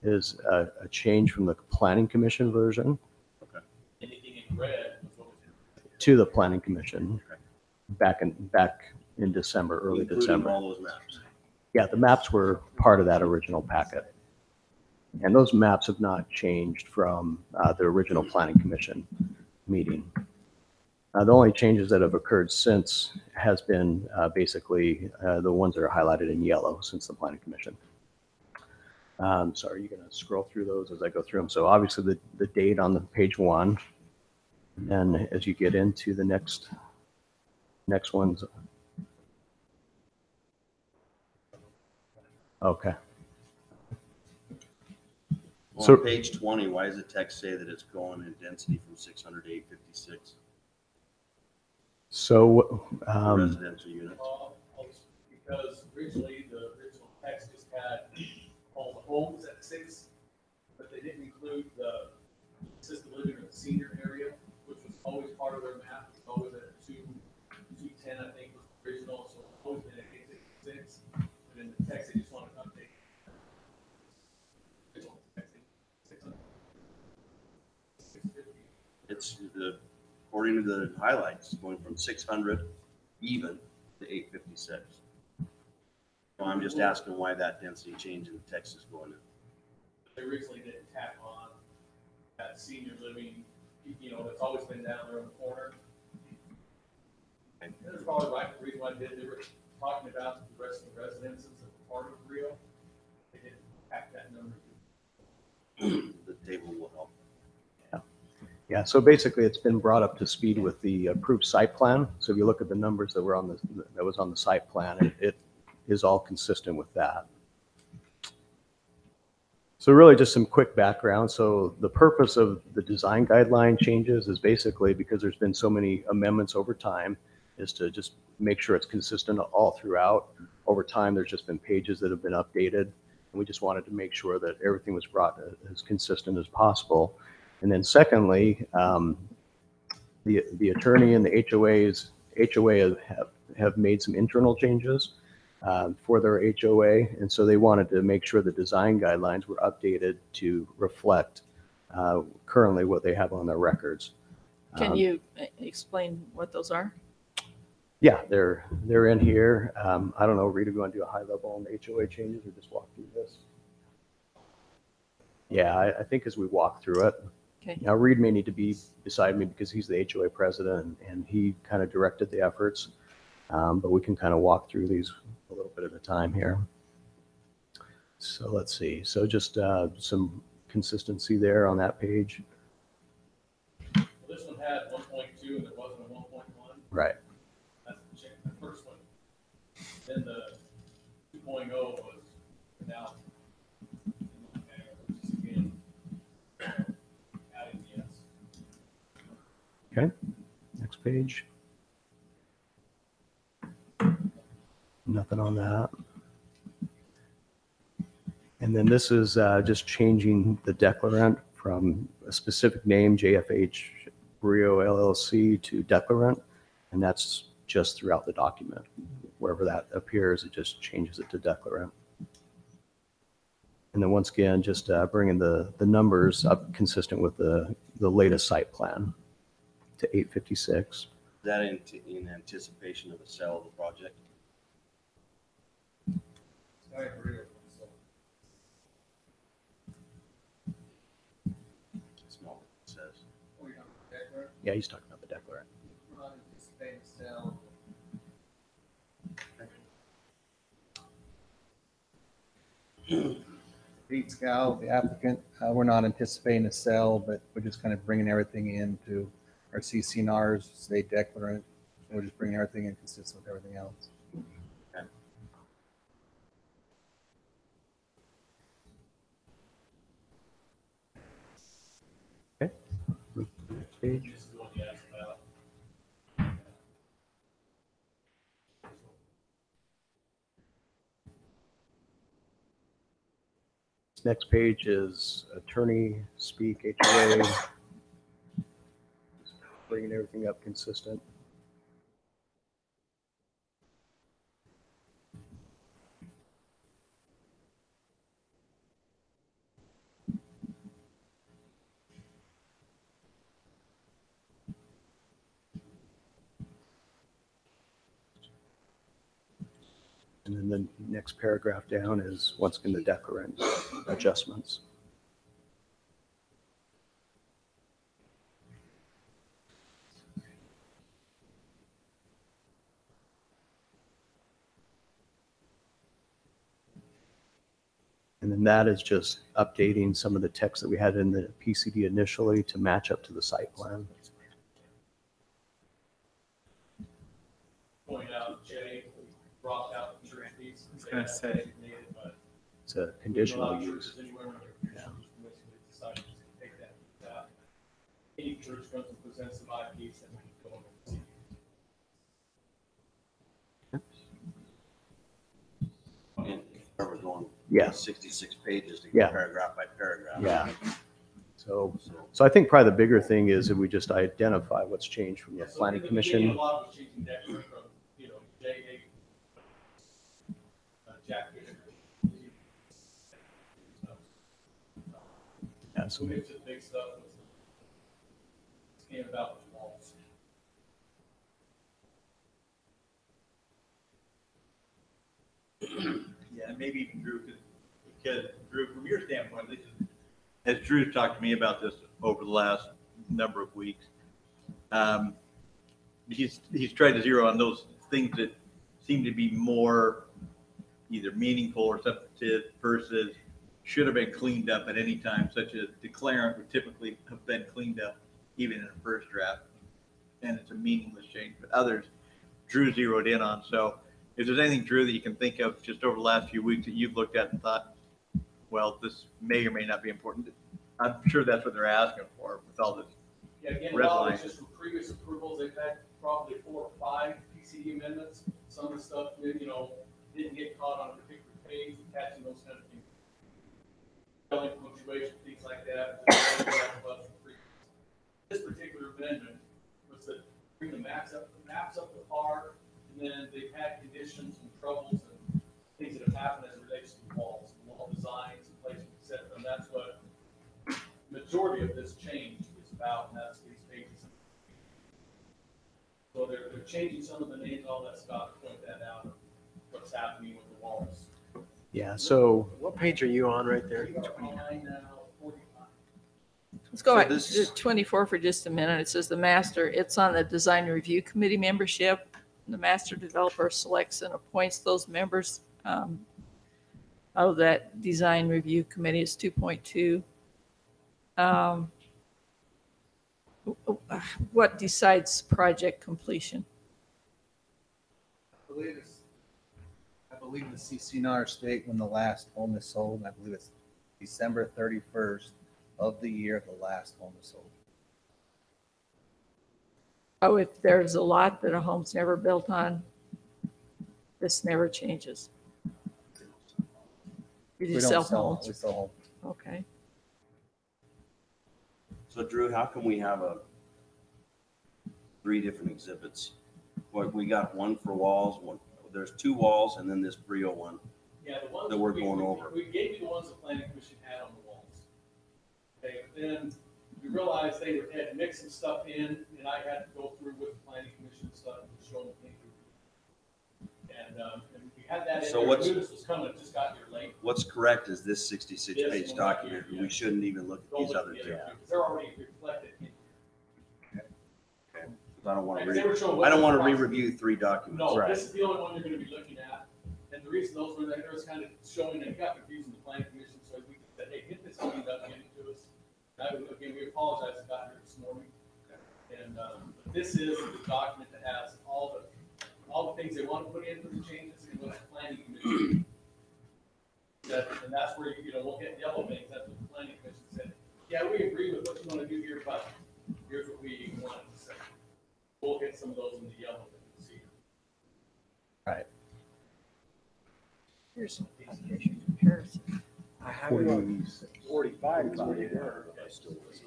is a change from the Planning Commission version. Okay. Anything in red to the Planning Commission back in December, early Including December. all those maps. Yeah, the maps were part of that original packet. And those maps have not changed from the original Planning Commission meeting. The only changes that have occurred since has been basically the ones that are highlighted in yellow since the Planning Commission. So are you going to scroll through those as I go through them? So obviously the date on the page 1, and then as you get into the next ones. Okay. On So- page 20, why does the text say that it's going in density from 600 to 856 So residential units? Because originally the original text just had all the homes at 6, but they didn't include the assisted living or the senior area, which was always part of their map. It's always at 210, I think, was the original, so it's always been at 866. But in the text, they just wanted to update. Original text, 600, 650. It's according to the highlights, going from 600 even to 856. So I'm just asking why that density change in the text is going in. They originally didn't tap on that senior living, that's always been down there in the corner. And that's probably right, the reason why they were talking about the rest of the residences that were part of Rio. They didn't tap that number. The table will help. yeah, so basically it's been brought up to speed with the approved site plan. So if you look at the numbers that were on the site plan, it is all consistent with that. So really just some quick background. So the purpose of the design guideline changes is basically because there's been so many amendments over time is to just make sure it's consistent all throughout. Over time, there's just been pages that have been updated. And we just wanted to make sure that everything was brought as consistent as possible. And then secondly, the attorney and the HOA have made some internal changes for their HOA. And so they wanted to make sure the design guidelines were updated to reflect currently what they have on their records. Can you explain what those are? Yeah, they're in here. I don't know, Rita, do you want to do a high level on the HOA changes or just walk through this? Yeah, I think as we walk through it. Okay. Now Reed may need to be beside me because he's the HOA president and he kind of directed the efforts. But we can kind of walk through these a little bit at a time here. So let's see. So just some consistency there on that page. Well, this one had 1.2 and there wasn't a 1.1. Right. That's the change, the first one. Then the 2.0 was now, which is again, adding yes. Okay, next page. Nothing on that. And then this is just changing the declarant from a specific name, JFH Brio LLC, to declarant. And that's just throughout the document. Wherever that appears, it just changes it to declarant. And then once again, just bringing the numbers up consistent with the latest site plan to 856. Is that in anticipation of the sale of the project? I agree with you. So It's not what it says. we're on the declarant. Yeah, he's talking about the declarant. We're not anticipating sale. Pete Scow, the applicant, we're not anticipating a sale, but we're just kind of bringing everything into our CCNRs, state declarant. We're just bringing everything in consistent with everything else. Next page. This is the one you asked about. This next page is attorney speak HOA. Bringing everything up consistent. And then the next paragraph down is once again the declarant adjustments. And then that is just updating some of the text that we had in the PCD initially to match up to the site plan. Point out, Jay, brought out the church piece. I was gonna say. It's a conditional use. Yeah. Decided to take that out. Any church comes and presents some IPs that we can go over and see. And we're going Yeah. 66 pages to Yeah. go paragraph by paragraph. Yeah. So I think probably the bigger thing is that we just identify what's changed from the So planning in the beginning, commission. A lot was changing that from, J.A. Jack Fisher. Yeah, so We just big stuff was came about with walls. Yeah, and maybe even Drew, because Drew, from your standpoint, this is, as Drew's talked to me about this over the last number of weeks, he's tried to zero on those things that seem to be more either meaningful or substantive versus should have been cleaned up at any time, such as declarant would typically have been cleaned up even in a first draft, and it's a meaningless change. But others, Drew zeroed in on. So if there's anything, Drew, that you can think of just over the last few weeks that you've looked at and thought, well, this may or may not be important, I'm sure that's what they're asking for with all this. Yeah, again, a red lot of line. it's just from previous approvals, they've had probably 4 or 5 PCD amendments. Some of the stuff, didn't get caught on a particular page, catching those kind of things. Spelling, punctuation, things like that. This particular amendment was to bring the maps up to par, and then they've had conditions and troubles and things that have happened as it relates to walls, wall designs and placement, et cetera. And that's what majority of this change is about, and that's these pages. So they're changing some of the names, all that stuff, to point that out, of what's happening with the walls. Yeah, so What page are you on right there? Line now, 45. Let's go So back this- to 24 for just a minute. It says the master, it's on the design review committee membership. The master developer selects and appoints those members. Out of that design review committee is 2.2. What decides project completion? I believe the CCNR state when the last home is sold, I believe it's December 31st of the year the last home is sold. Oh, if there's a lot that a home's never built on, this never changes. You We just don't sell homes. We sell homes. Okay. So Drew, how can we have three different exhibits? What, we got one for walls, there's 2 walls, and then this Brio one. Yeah, the ones that we're going over. We gave you the ones the planning commission had on the walls. Okay, but then we realized they had mixed some stuff in, and I had to go through with the planning commission stuff and show them. And we had that in So there. what's- I knew this was coming, it just got here late. What's correct is this 66-page Yes, document. yeah. We shouldn't even look at these other 2. Because they're already reflected in. I don't want Like, they were showing to what the price- re-review 3 documents. No, this is the only one you're gonna be looking at. And the reason those were there was kind of showing that it got confusing the planning commission, so we said, hey, hit this cleaned up, get it to us. Again, we apologize, it got here this morning. And, but this is the document that has all the things they want to put in for the changes and what the planning commission. And that's where, we'll get yellow things, that's what the planning commission said. Yeah, we agree with what you want to do here, but here's what we wanted to say. We'll get some of those in the yellow that you see. Right. Here's some comparison. I have 45 But there are comparisons.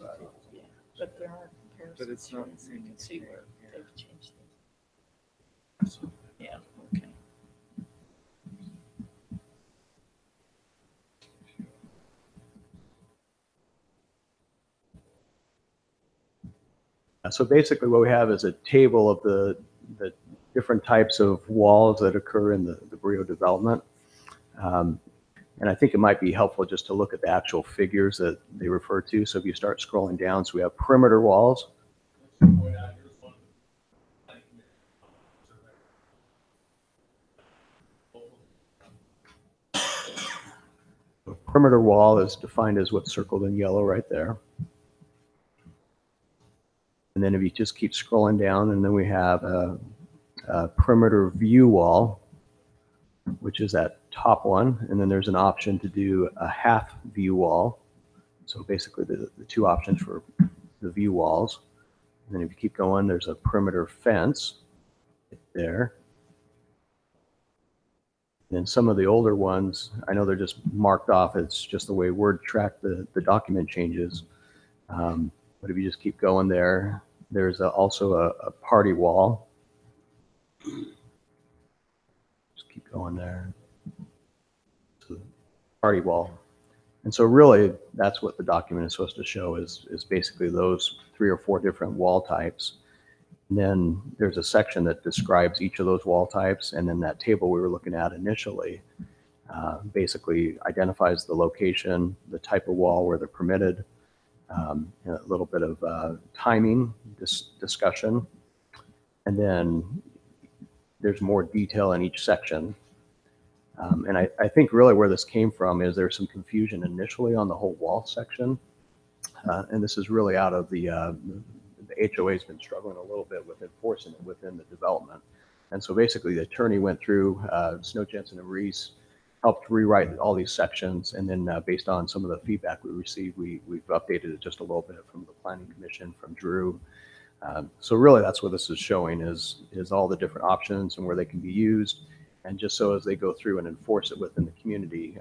But it's not- so you can see where they've changed things. Yeah, okay. So basically what we have is a table of the different types of walls that occur in the Brio development. And I think it might be helpful just to look at the actual figures that they refer to. So if you start scrolling down, so we have perimeter walls. A perimeter wall is defined as what's circled in yellow right there. And then if you just keep scrolling down, and then we have a perimeter view wall, which is that top one. And then there's an option to do a half view wall. So basically the 2 options for the view walls. And then if you keep going, there's a perimeter fence there. And then some of the older ones, I know they're just marked off. It's just the way Word tracked the document changes. But if you just keep going there, there's also a party wall. Just keep going there. So party wall. And so really that's what the document is supposed to show is basically those 3 or 4 different wall types. And then there's a section that describes each of those wall types. And then that table we were looking at initially basically identifies the location, the type of wall where they're permitted, and a little bit of timing discussion. And then there's more detail in each section. And I think really where this came from is there's some confusion initially on the whole wall section. And this is really out of the HOA has been struggling a little bit with enforcing it within the development. And so basically the attorney went through, Snow Jensen and Reese helped rewrite all these sections. And then based on some of the feedback we received, we've updated it just a little bit from the Planning Commission, from Drew. So really that's what this is showing is all the different options and where they can be used. And just so as they go through and enforce it within the community,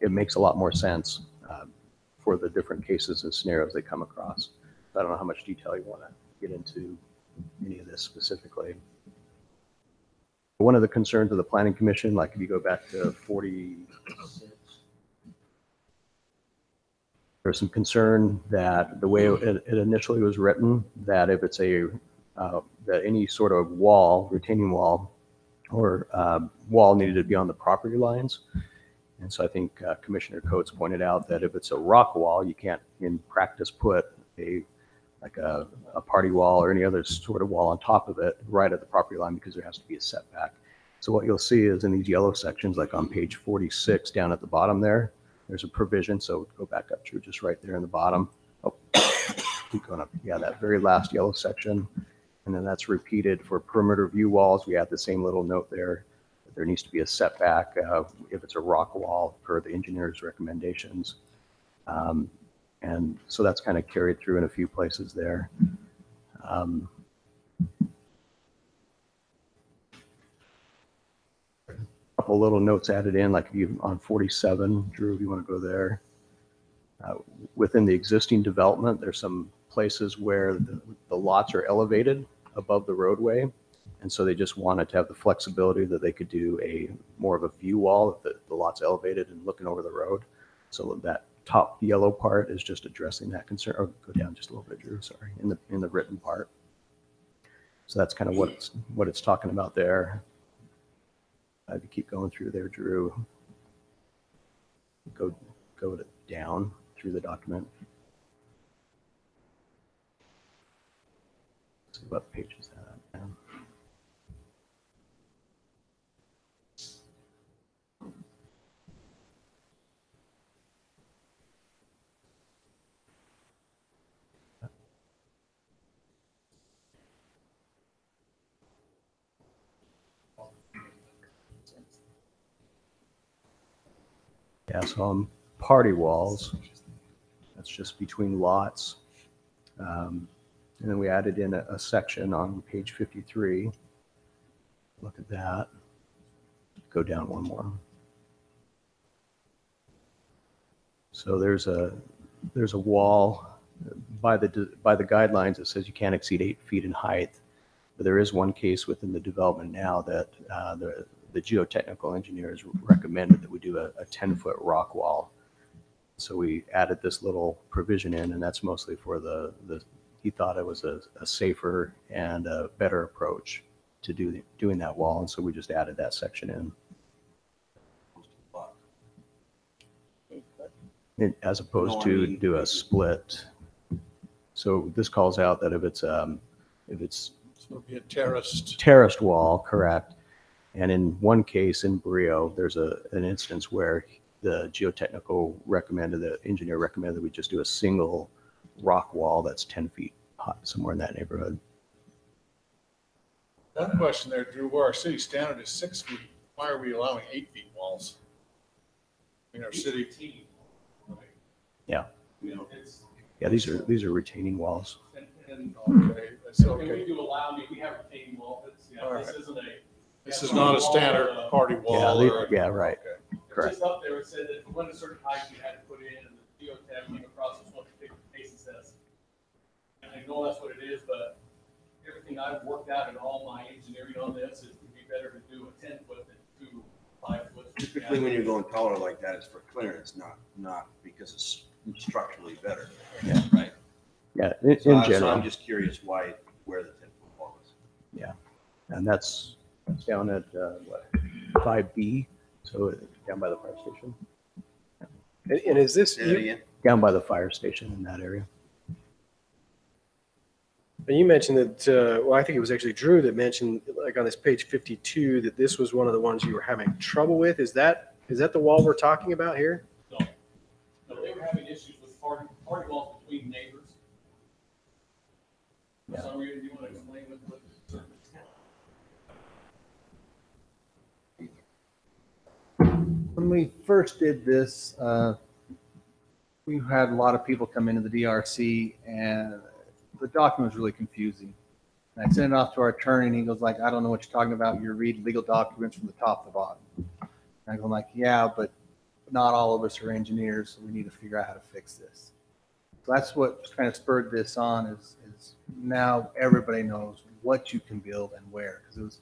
it makes a lot more sense for the different cases and scenarios they come across. I don't know how much detail you want to get into any of this specifically. One of the concerns of the Planning Commission, like if you go back to 46, there's some concern that the way it initially was written, that if it's that any sort of wall, retaining wall, or wall needed to be on the property lines. And so I think Commissioner Coates pointed out that if it's a rock wall, you can't in practice put a party wall or any other sort of wall on top of it right at the property line because there has to be a setback. So what you'll see is in these yellow sections, like on page 46 down at the bottom there's a provision. So go back up to just right there in the bottom. Oh, keep going up. Yeah, that very last yellow section. And then that's repeated for perimeter view walls. We add the same little note there. There needs to be a setback if it's a rock wall per the engineer's recommendations. And so that's kind of carried through in a few places there. Couple little notes added in, like you on 47, Drew, if you want to go there. Within the existing development, there's some places where the lots are elevated above the roadway. And so they just wanted to have the flexibility that they could do more of a view wall if the lot's elevated and looking over the road. So that top yellow part is just addressing that concern. Or go down just a little bit, Drew, sorry, in the written part. So that's kind of what it's talking about there. If you keep going through there, Drew, go down through the document. Let's see what page is that at. Yeah, so on party walls, that's just between lots. And then we added in a section on page 53. Look at that. Go down one more. So there's a wall by the guidelines. It says you can't exceed 8 feet in height. But there is one case within the development now that the geotechnical engineers recommended that we do a 10-foot rock wall. So we added this little provision in, and that's mostly for he thought it was a safer and a better approach to doing that wall. And so we just added that section in. As opposed to do a split. So this calls out that if it's So it'll be a terraced wall, correct. And in one case in Brio, there's an instance where the engineer recommended that we just do a single rock wall that's 10 feet high, somewhere in that neighborhood. That question there, Drew, where our city standard is 6 feet, why are we allowing 8 feet walls? In our city. Yeah. You know, it's. Yeah, these are retaining walls. And Okay, that's and we okay. do allow, we have retaining wall, it's, All this right. isn't a. This is not a standard party wall. Yeah, right. Okay. It's Correct. just up there, it said that when a certain height you had to put in, and the geotech came across this one particular case and says, and I know that's what it is, but everything I've worked out in all my engineering on this, it would be better to do a 10-foot than 2 5-foot. Typically, when you're going taller like that, it's for clearance, not because it's structurally better. Yeah. Right. Yeah, in So general. I'm just curious where the 10-foot wall is. Yeah, and that's down at 5B, so down by the fire station. And is this, Say that again? Down by the fire station in that area. and you mentioned that, well, I think it was actually Drew that mentioned, like on this page 52, that this was one of the ones you were having trouble with. Is that the wall we're talking about here? No, they were having issues with party walls between neighbors. For some reason, you want to explain what the certain. When we first did this, we had a lot of people come into the DRC, and the document was really confusing. And I sent it off to our attorney, and he goes like, I don't know what you're talking about. You read legal documents from the top to bottom. And I go like, yeah, but not all of us are engineers, so we need to figure out how to fix this. So that's what kind of spurred this on is now everybody knows what you can build and where. Because it was,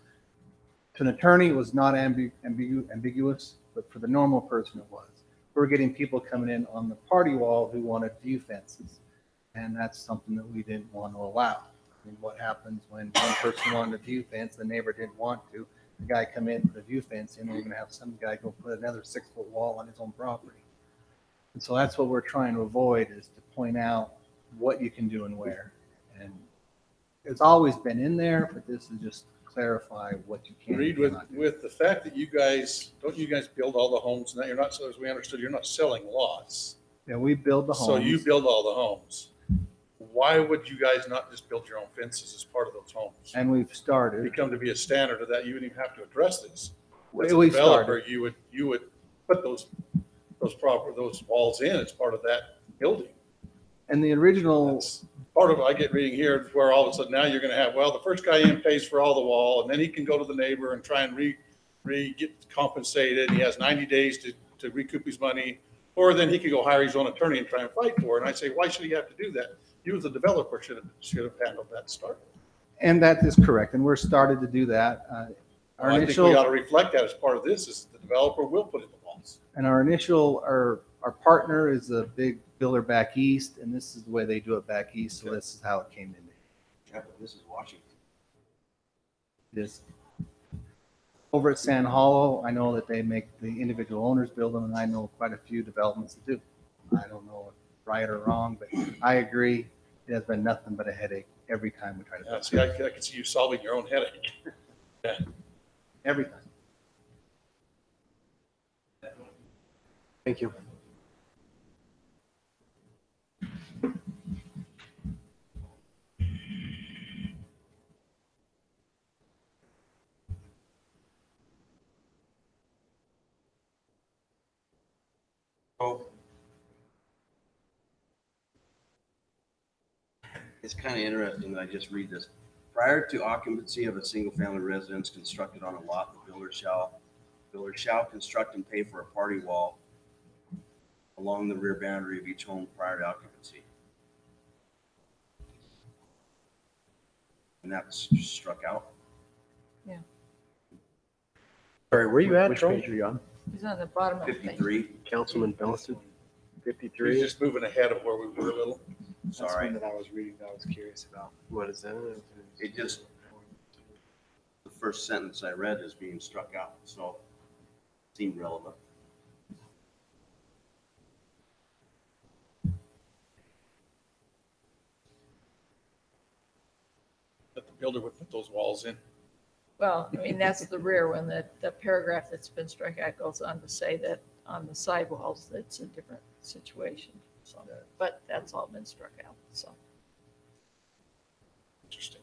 to an attorney, it was not ambiguous, but for the normal person, it was. We're getting people coming in on the party wall who wanted view fences. And that's something that we didn't want to allow. I mean, what happens when one person wanted a view fence, the neighbor didn't want to, the guy come in, put a view fence in, we're going to have some guy go put another 6-foot wall on his own property. And so that's what we're trying to avoid, is to point out what you can do and where. And it's always been in there, but this is just clarify what you can Read and cannot do. with the fact that you guys build all the homes, and you're not, so as we understood, you're not selling lots. Yeah, we build the homes. So you build all the homes. why would you guys not just build your own fences as part of those homes? And we've started. Become to be a standard of that, you wouldn't even have to address this. As a We developer, started. you would put those walls in as part of that building. And the original, That's part of, I get reading here where all of a sudden now you're gonna have, well, the first guy in pays for all the wall, and then he can go to the neighbor and try and get compensated. He has 90 days to recoup his money, or then he could go hire his own attorney and try and fight for it. And I say, why should he have to do that? You as a developer should have handled that start. and that is correct, and we're started to do that. Our I think we ought initial, to reflect that as part of this, is the developer will put in the walls. and our partner is a big builder back east, and this is the way they do it back east, so this is how it came in. Yeah, but this is Washington. This. Over at Sand Hollow, I know that they make the individual owners build them, and I know quite a few developments that do. I don't know if right or wrong, but I agree. It has been nothing but a headache every time we try to Yeah, build. see, I can see you solving your own headache. Yeah. Every time. Thank you. Oh. It's kind of interesting that I just read this. Prior to occupancy of a single-family residence constructed on a lot, the builder shall construct and pay for a party wall along the rear boundary of each home prior to occupancy. And that's struck out. Sorry, where you at, Which Troy? page are you on? He's on the bottom of the thing. 53, Councilman Belliston, He's 53. just moving ahead of where we were a little. sorry. That I was reading that I was curious about. What is that? It just, the first sentence I read is being struck out, so it seemed relevant. That the builder would put those walls in. Well, I mean, that's the rear one. The paragraph that's been struck out goes on to say that on the sidewalls, it's a different situation. So, but that's all been struck out, so. Interesting.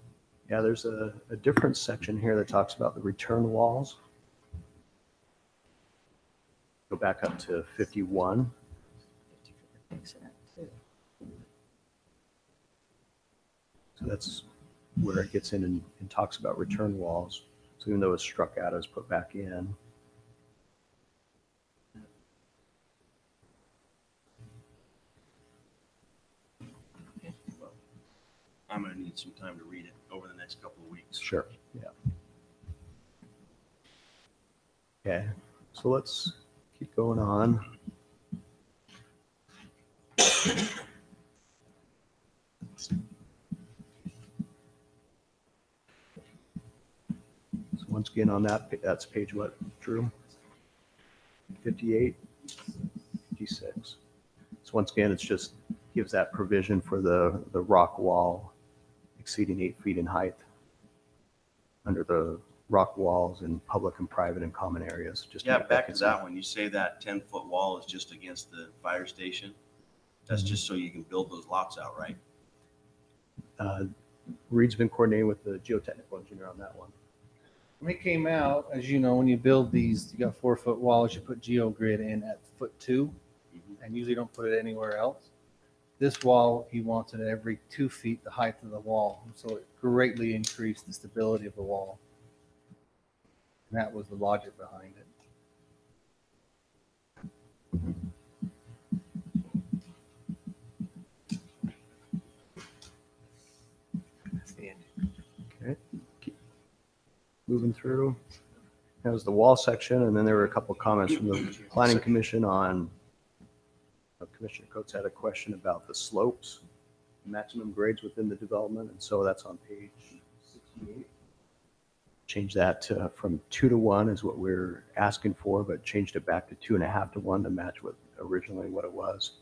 Yeah, there's a different section here that talks about the return walls. Go back up to 51. So that's where it gets in and talks about return walls. So even though it's struck out, it's put back in. I'm gonna need some time to read it over the next couple of weeks. Sure, yeah. Okay, so let's keep going on. So once again on that, that's page what, Drew? 58, 56. So once again, it's just gives that provision for the rock wall exceeding 8 feet in height under the rock walls in public and private and common areas. Just to Yeah, make back to consistent. that one, you say that 10-foot wall is just against the fire station. That's just so you can build those lots out, right? Reed's been coordinating with the geotechnical engineer on that one. When it came out, as you know, when you build these, you got 4-foot walls, you put GeoGrid in at foot 2, and usually don't put it anywhere else. This wall, he wants it at every 2 feet the height of the wall, so it greatly increased the stability of the wall. And that was the logic behind it. Okay. Keep moving through. That was the wall section, and then there were a couple comments from the planning commission on, Commissioner Coates had a question about the slopes, maximum grades within the development, and so that's on page 68. Change that to, from 2 to 1 is what we're asking for, but changed it back to 2.5 to 1 to match what originally what it was.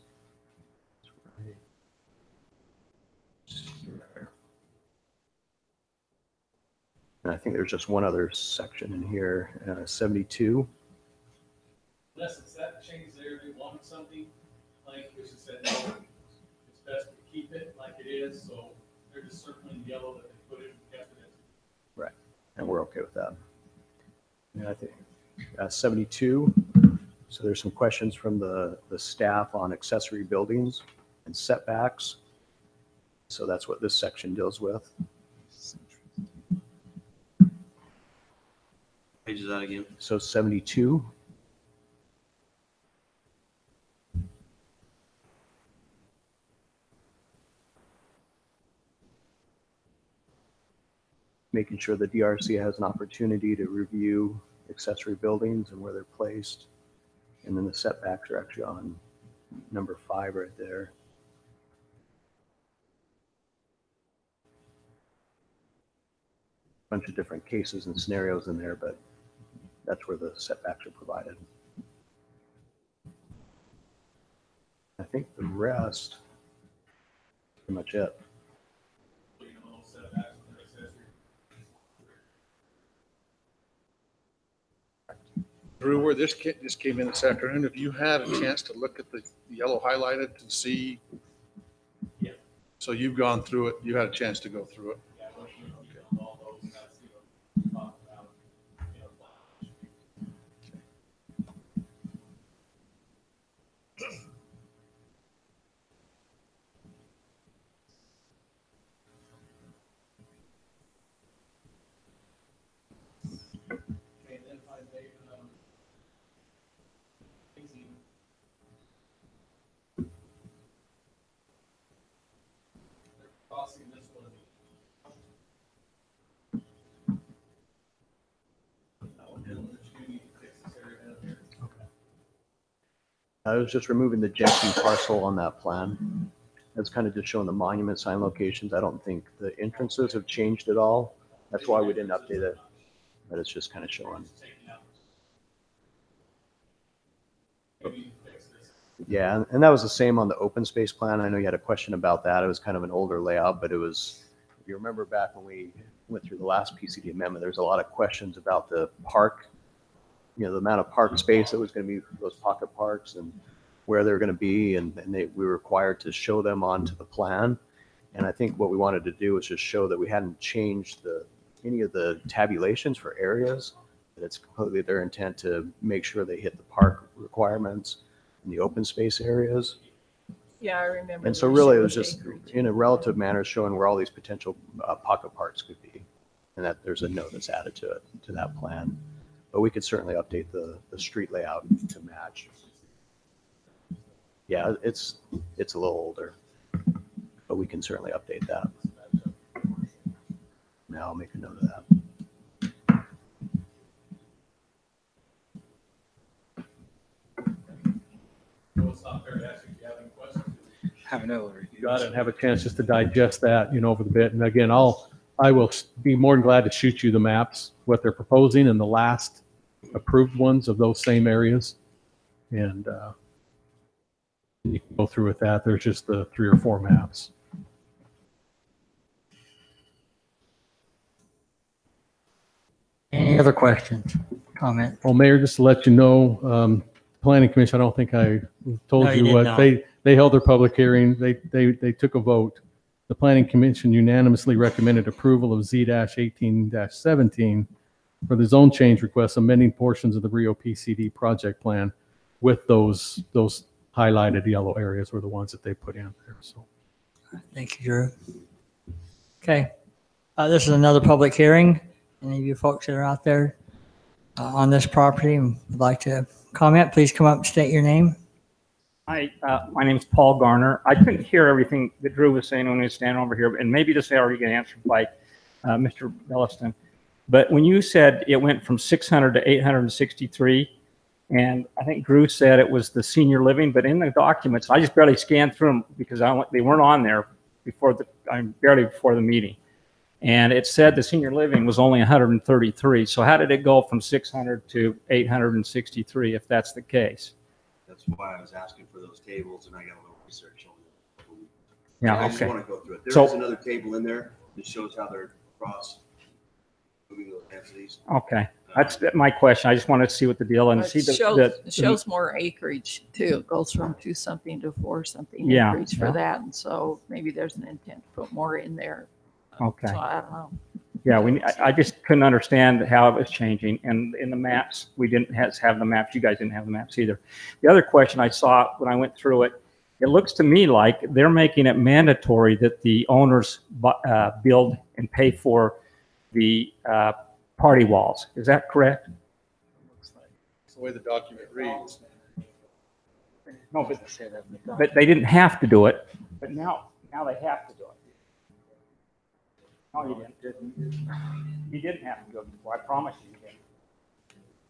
And I think there's just one other section in here, 72. Unless it's that change there, they wanted something, planning commission said, no, it's best we keep it like it is, so they're just circling yellow that they put it, kept it. Right. And we're okay with that. And I think 72. So there's some questions from the staff on accessory buildings and setbacks. So that's what this section deals with. Page is that again? So 72. Making sure the DRC has an opportunity to review accessory buildings and where they're placed. And then the setbacks are actually on number 5 right there. Bunch of different cases and scenarios in there, but that's where the setbacks are provided. I think the rest is pretty much it. Drew, where this just came in this afternoon, have you had a chance to look at the yellow highlighted to see? Yeah. So you've gone through it, you had a chance to go through it. Yeah, all those, that's, talk about, Okay, then if I may, they're crossing this one. I was just removing the Jensen parcel on that plan. That's kind of just showing the monument sign locations. I don't think the entrances have changed at all. That's why we didn't update it, but it's just kind of showing. Yeah, and that was the same on the open space plan. I know you had a question about that. It was kind of an older layout, but it was, if you remember back when we went through the last PCD amendment, there was a lot of questions about the park, you know, the amount of park space that was going to be those pocket parks and where they're going to be. And we were required to show them onto the plan. And I think what we wanted to do was just show that we hadn't changed any of the tabulations for areas, that it's completely their intent to make sure they hit the park requirements in the open space areas. Yeah, I remember. And so really it was just in a relative manner showing where all these potential pocket parks could be, and that there's a note that's added to that plan. But we could certainly update the street layout to match. Yeah, it's a little older, but we can certainly update that. Now I'll make a note of that. Have an overview. Got it, and have a chance just to digest that, you know, over the bit. And again, I will be more than glad to shoot you the maps, what they're proposing and the last approved ones of those same areas. And you can go through with that. There's just the 3 or 4 maps. Any other questions, comments? Well, Mayor, just to let you know, Planning Commission, I don't think I told No, you you did what not. they held their public hearing. They took a vote. The Planning Commission unanimously recommended approval of Z-18-17 for the zone change request, amending portions of the Rio PCD project plan with those highlighted yellow areas were the ones that they put in there. So, Thank you, Drew. Okay, this is another public hearing. Any of you folks that are out there on this property and would like to comment, please come up and state your name. Hi, my name is Paul Garner. I couldn't hear everything that Drew was saying when he was standing over here, and maybe this already got answered by Mr. Belliston. But when you said it went from 600 to 863, and I think Drew said it was the senior living, but in the documents, I just barely scanned through them because they weren't on there barely before the meeting. And it said the senior living was only 133. So how did it go from 600 to 863 if that's the case? That's why I was asking for those tables, and I got a little research on it. Yeah, I just okay. want to go through it. So- There is another table in there that shows how they're moving those densities. Okay. That's my question. I just wanted to see what the deal and see It shows more acreage too. It goes from 2 something to 4 something Yeah. acreage for that. And so maybe there's an intent to put more in there. Okay. So I don't know. Yeah, I just couldn't understand how it was changing. And in the maps, we didn't have the maps. You guys didn't have the maps either. The other question I saw when I went through it, it looks to me like they're making it mandatory that the owners build and pay for the party walls. Is that correct? It's the way the document reads. No, but they didn't have to do it. But now they have to do it. No, you didn't. You didn't have to do it before. I promise you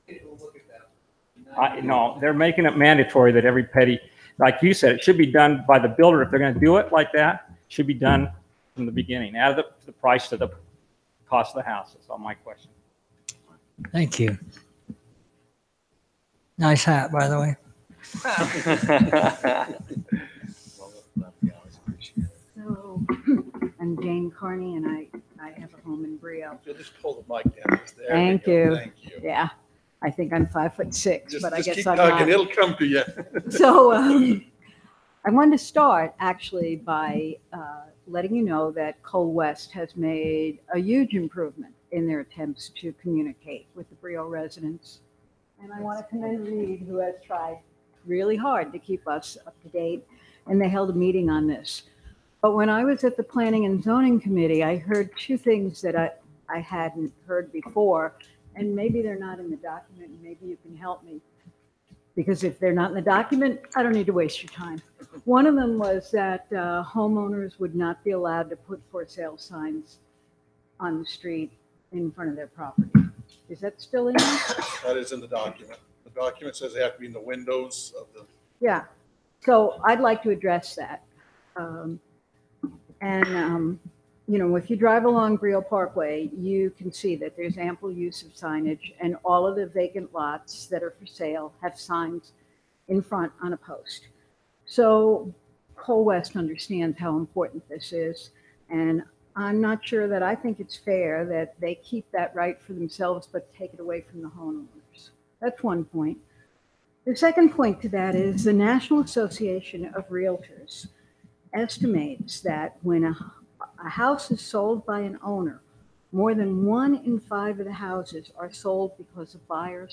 didn't. No, they're making it mandatory that every petty, like you said, it should be done by the builder. If they're going to do it like that, it should be done from the beginning, out of the price to the cost of the house. That's all my question. Thank you. Nice hat, by the way. So, I'm Jane Carney, and I have a home in Brio. Just pull the mic down. Just there we Thank go. you. Thank you. Yeah, I think I'm 5'6", but I Just guess keep I'm talking. not. It'll come to you. So I wanted to start actually by letting you know that Coal West has made a huge improvement in their attempts to communicate with the Brio residents. And I want to commend Reed, who has tried really hard to keep us up to date. And they held a meeting on this. But when I was at the Planning and Zoning Committee, I heard 2 things that I hadn't heard before. And maybe they're not in the document, and maybe you can help me. Because if they're not in the document, I don't need to waste your time. One of them was that homeowners would not be allowed to put for sale signs on the street in front of their property. Is that still in there? That is in the document. The document says they have to be in the windows of the. Yeah. So I'd like to address that. You know, if you drive along Brio Parkway, you can see that there's ample use of signage, and all of the vacant lots that are for sale have signs in front on a post. So Coal West understands how important this is, and I'm not sure that I think it's fair that they keep that right for themselves but take it away from the homeowners. That's one point. The second point to that is the National Association of Realtors estimates that when a house is sold by an owner, more than 1 in 5 of the houses are sold because a buyer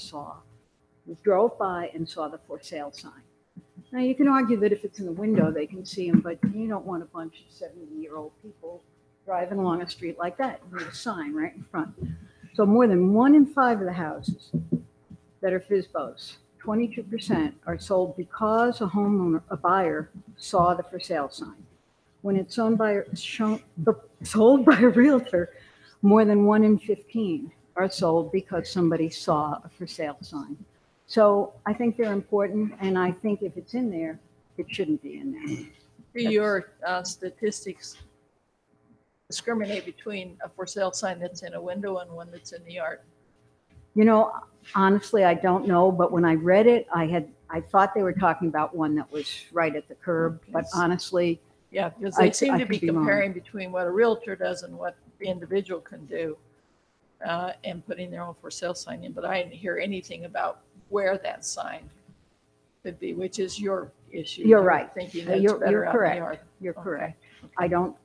drove by and saw the for sale sign. Now, you can argue that if it's in the window, they can see them, but you don't want a bunch of 70-year-old people driving along a street like that. You need a sign right in front. So more than 1 in 5 of the houses that are FSBOs, 22%, are sold because a buyer saw the for sale sign. When it's sold by a realtor, more than 1 in 15 are sold because somebody saw a for sale sign. So I think they're important, and I think if it's in there, it shouldn't be in there. Do your statistics discriminate between a for sale sign that's in a window and one that's in the yard? You know, honestly, I don't know, but when I read it, I thought they were talking about one that was right at the curb, but honestly, yeah, because they seem I to be could be wrong. comparing between what a realtor does and what the individual can do, and putting their own for sale sign in. But I didn't hear anything about where that sign could be, which is your issue. You're right. Thinking that's You're better out in the correct. yard. You're Okay. correct. I don't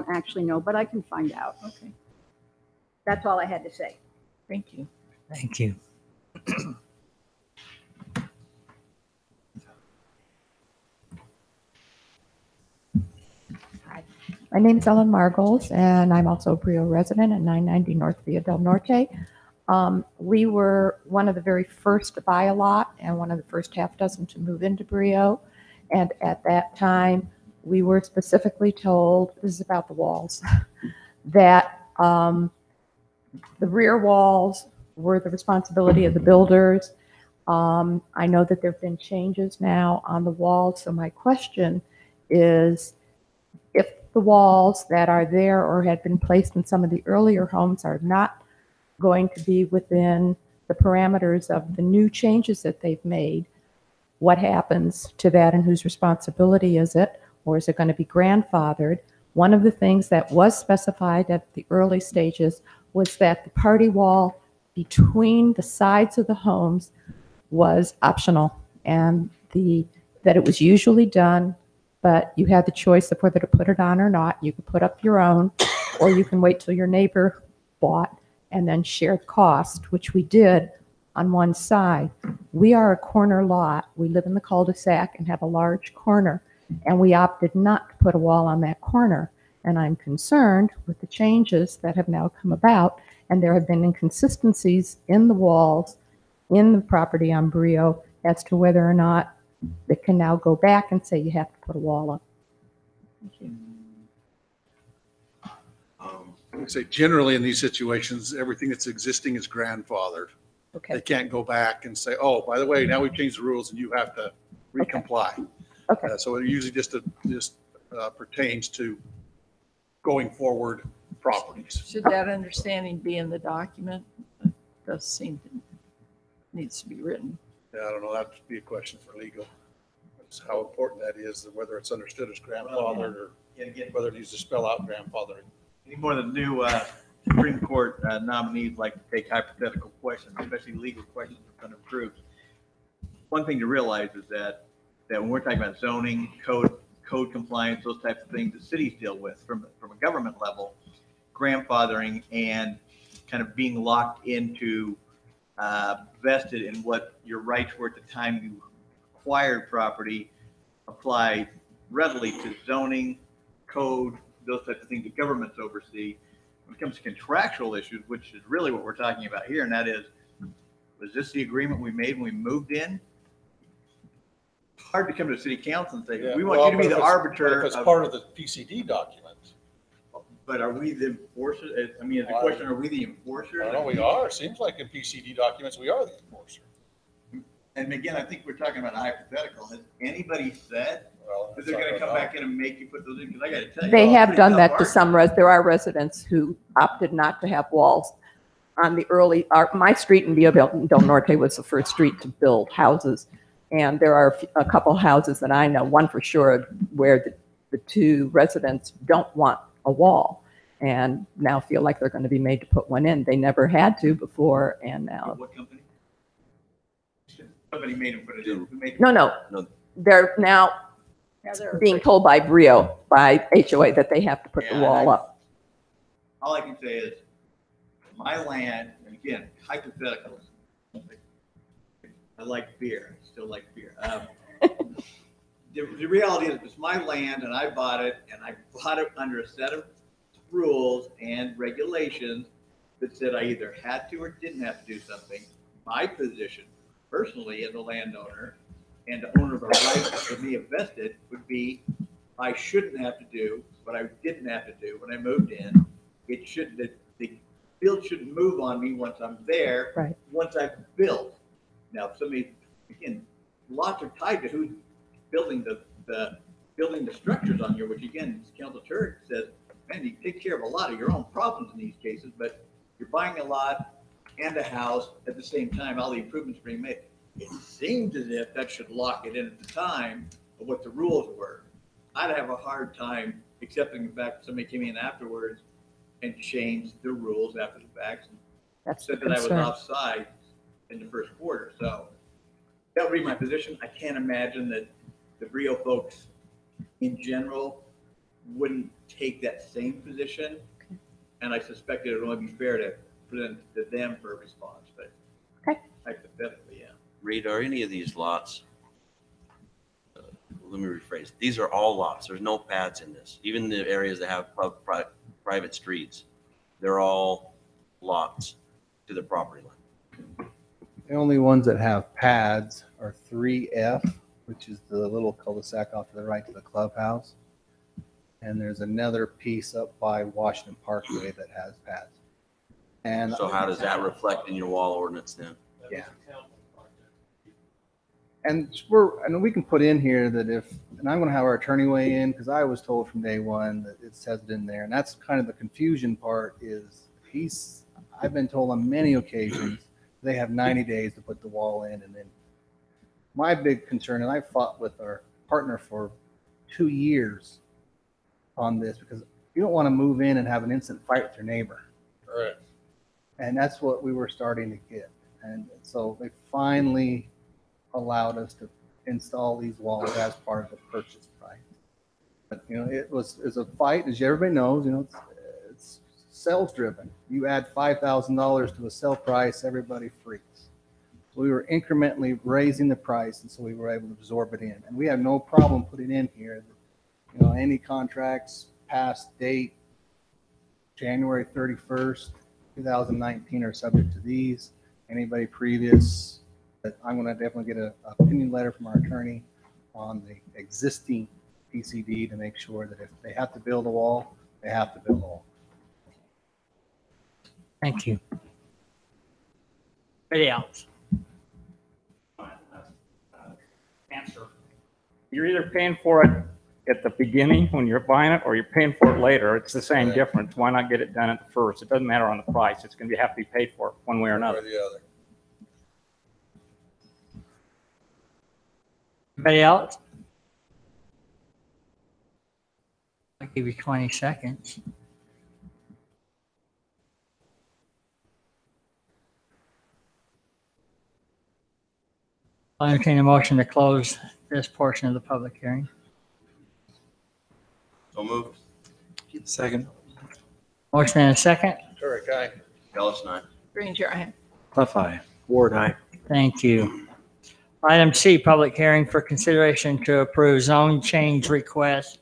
actually know, but I can find out. Okay, That's all I had to say. thank you. Thank you. My name is Ellen Margolis, and I'm also a Brio resident at 990 North Via del Norte. We were one of the very first to buy a lot and one of the first half dozen to move into Brio. And at that time, we were specifically told, this is about the walls, that the rear walls were the responsibility of the builders. I know that there have been changes now on the walls, so my question is, if the walls that are there or had been placed in some of the earlier homes are not going to be within the parameters of the new changes that they've made, what happens to that and whose responsibility is it? Or is it going to be grandfathered? One of the things that was specified at the early stages was that the party wall between the sides of the homes was optional, and that it was usually done, but you had the choice of whether to put it on or not. You could put up your own, or you can wait till your neighbor bought and then share the cost, which we did on one side. We are a corner lot. We live in the cul-de-sac and have a large corner, and we opted not to put a wall on that corner. And I'm concerned with the changes that have now come about, and there have been inconsistencies in the walls in the property on Brio as to whether or not they can now go back and say you have to put a wall up. I would say generally in these situations, everything that's existing is grandfathered. Okay. They can't go back and say, oh, by the way, now we've changed the rules and you have to recomply. Okay. So it usually just pertains to going forward properties. Should that understanding be in the document? It does seem to needs to be written. Yeah, I don't know, that'd be a question for legal. It's how important that is, whether it's understood as grandfathered or whether it needs to spell out grandfathering. Any more of the new Supreme Court nominees like to take hypothetical questions, especially legal questions that have been approved. One thing to realize is that when we're talking about zoning, code compliance, those types of things the cities deal with from a government level, grandfathering and kind of being locked into vested in what your rights were at the time you acquired property apply readily to zoning, code, those types of things that governments oversee. When it comes to contractual issues, which is really what we're talking about here, and that is, was this the agreement we made when we moved in? Hard to come to the city council and say, we want you to be the arbiter. If it's part of the PCD document. But are we the enforcer? I mean, the question, are we the enforcer? I don't know, we are. Seems like in PCD documents, we are the enforcer. And again, I think we're talking about a hypothetical. Has anybody said that they're going to come back in and make you put those in? Because I got to tell you, They have done that to some there are residents who opted not to have walls on the my street in Villa del Norte was the first street to build houses. And there are a couple houses that I know, one for sure, where the two residents don't want a wall and now feel like they're going to be made to put one in. They never had to before, and now. What company? Somebody made them put it in. Who made No. They're now being told by Brio, by HOA, that they have to put the wall up. All I can say is my land, and again, hypotheticals. I like beer. I still like beer. The reality is it's my land and I bought it, and I bought it under a set of rules and regulations that said I either had to or didn't have to do something. My position personally as a landowner and the owner of a right that me vested would be I shouldn't have to do what I didn't have to do when I moved in. It shouldn't, the field shouldn't move on me once I'm there, right. Once I've built. Now, if somebody, again, lots are tied to who's building the structures on here, which again, Council Turk says, man, you take care of a lot of your own problems in these cases, but you're buying a lot and a house at the same time, all the improvements being made. It seems as if that should lock it in at the time of what the rules were. I'd have a hard time accepting the fact that somebody came in afterwards and changed the rules after the fact and said that I was offside in the first quarter. So that would be my position. I can't imagine that the Brio folks in general wouldn't take that same position. Okay. And I suspect it would only be fair to present to them for a response, but hypothetically, yeah. Reed, are any of these lots, let me rephrase, these are all lots. There's no pads in this. Even the areas that have private streets, they're all lots to the property line. The only ones that have pads are 3F, which is the little cul-de-sac off to the right to the clubhouse. And there's another piece up by Washington Parkway that has pads. And so how does that reflect in your wall ordinance then? Yeah. And we can put in here that and I'm going to have our attorney weigh in, because I was told from day one that it says it in there. And that's kind of the confusion part is I've been told on many occasions they have 90 days to put the wall in. And then my big concern, and I fought with our partner for 2 years on this, because you don't want to move in and have an instant fight with your neighbor. Correct. And that's what we were starting to get. And so they finally allowed us to install these walls as part of the purchase price. But, you know, it was a fight, as everybody knows, you know, it's sales driven. You add $5,000 to a sale price, everybody freaks. So we were incrementally raising the price, and so we were able to absorb it in. And we have no problem putting in here, you know, any contracts past date, January 31st, 2019 are subject to these. Anybody previous, but I'm going to definitely get an opinion letter from our attorney on the existing PCD to make sure that if they have to build a wall, they have to build a wall. Thank you. Anybody else? Answer. You're either paying for it at the beginning when you're buying it, or you're paying for it later. It's the same difference. Why not get it done at the first? It doesn't matter on the price. It's going to have to be paid for one way or another. Or the other. Anybody else? I'll give you 20 seconds. I'll entertain a motion to close this portion of the public hearing. So moved. Second. Motion and a second. Turek, aye. Ellis, aye. Granger, aye. Clef eye. Ward, aye. Thank you. Item C, public hearing for consideration to approve zone change request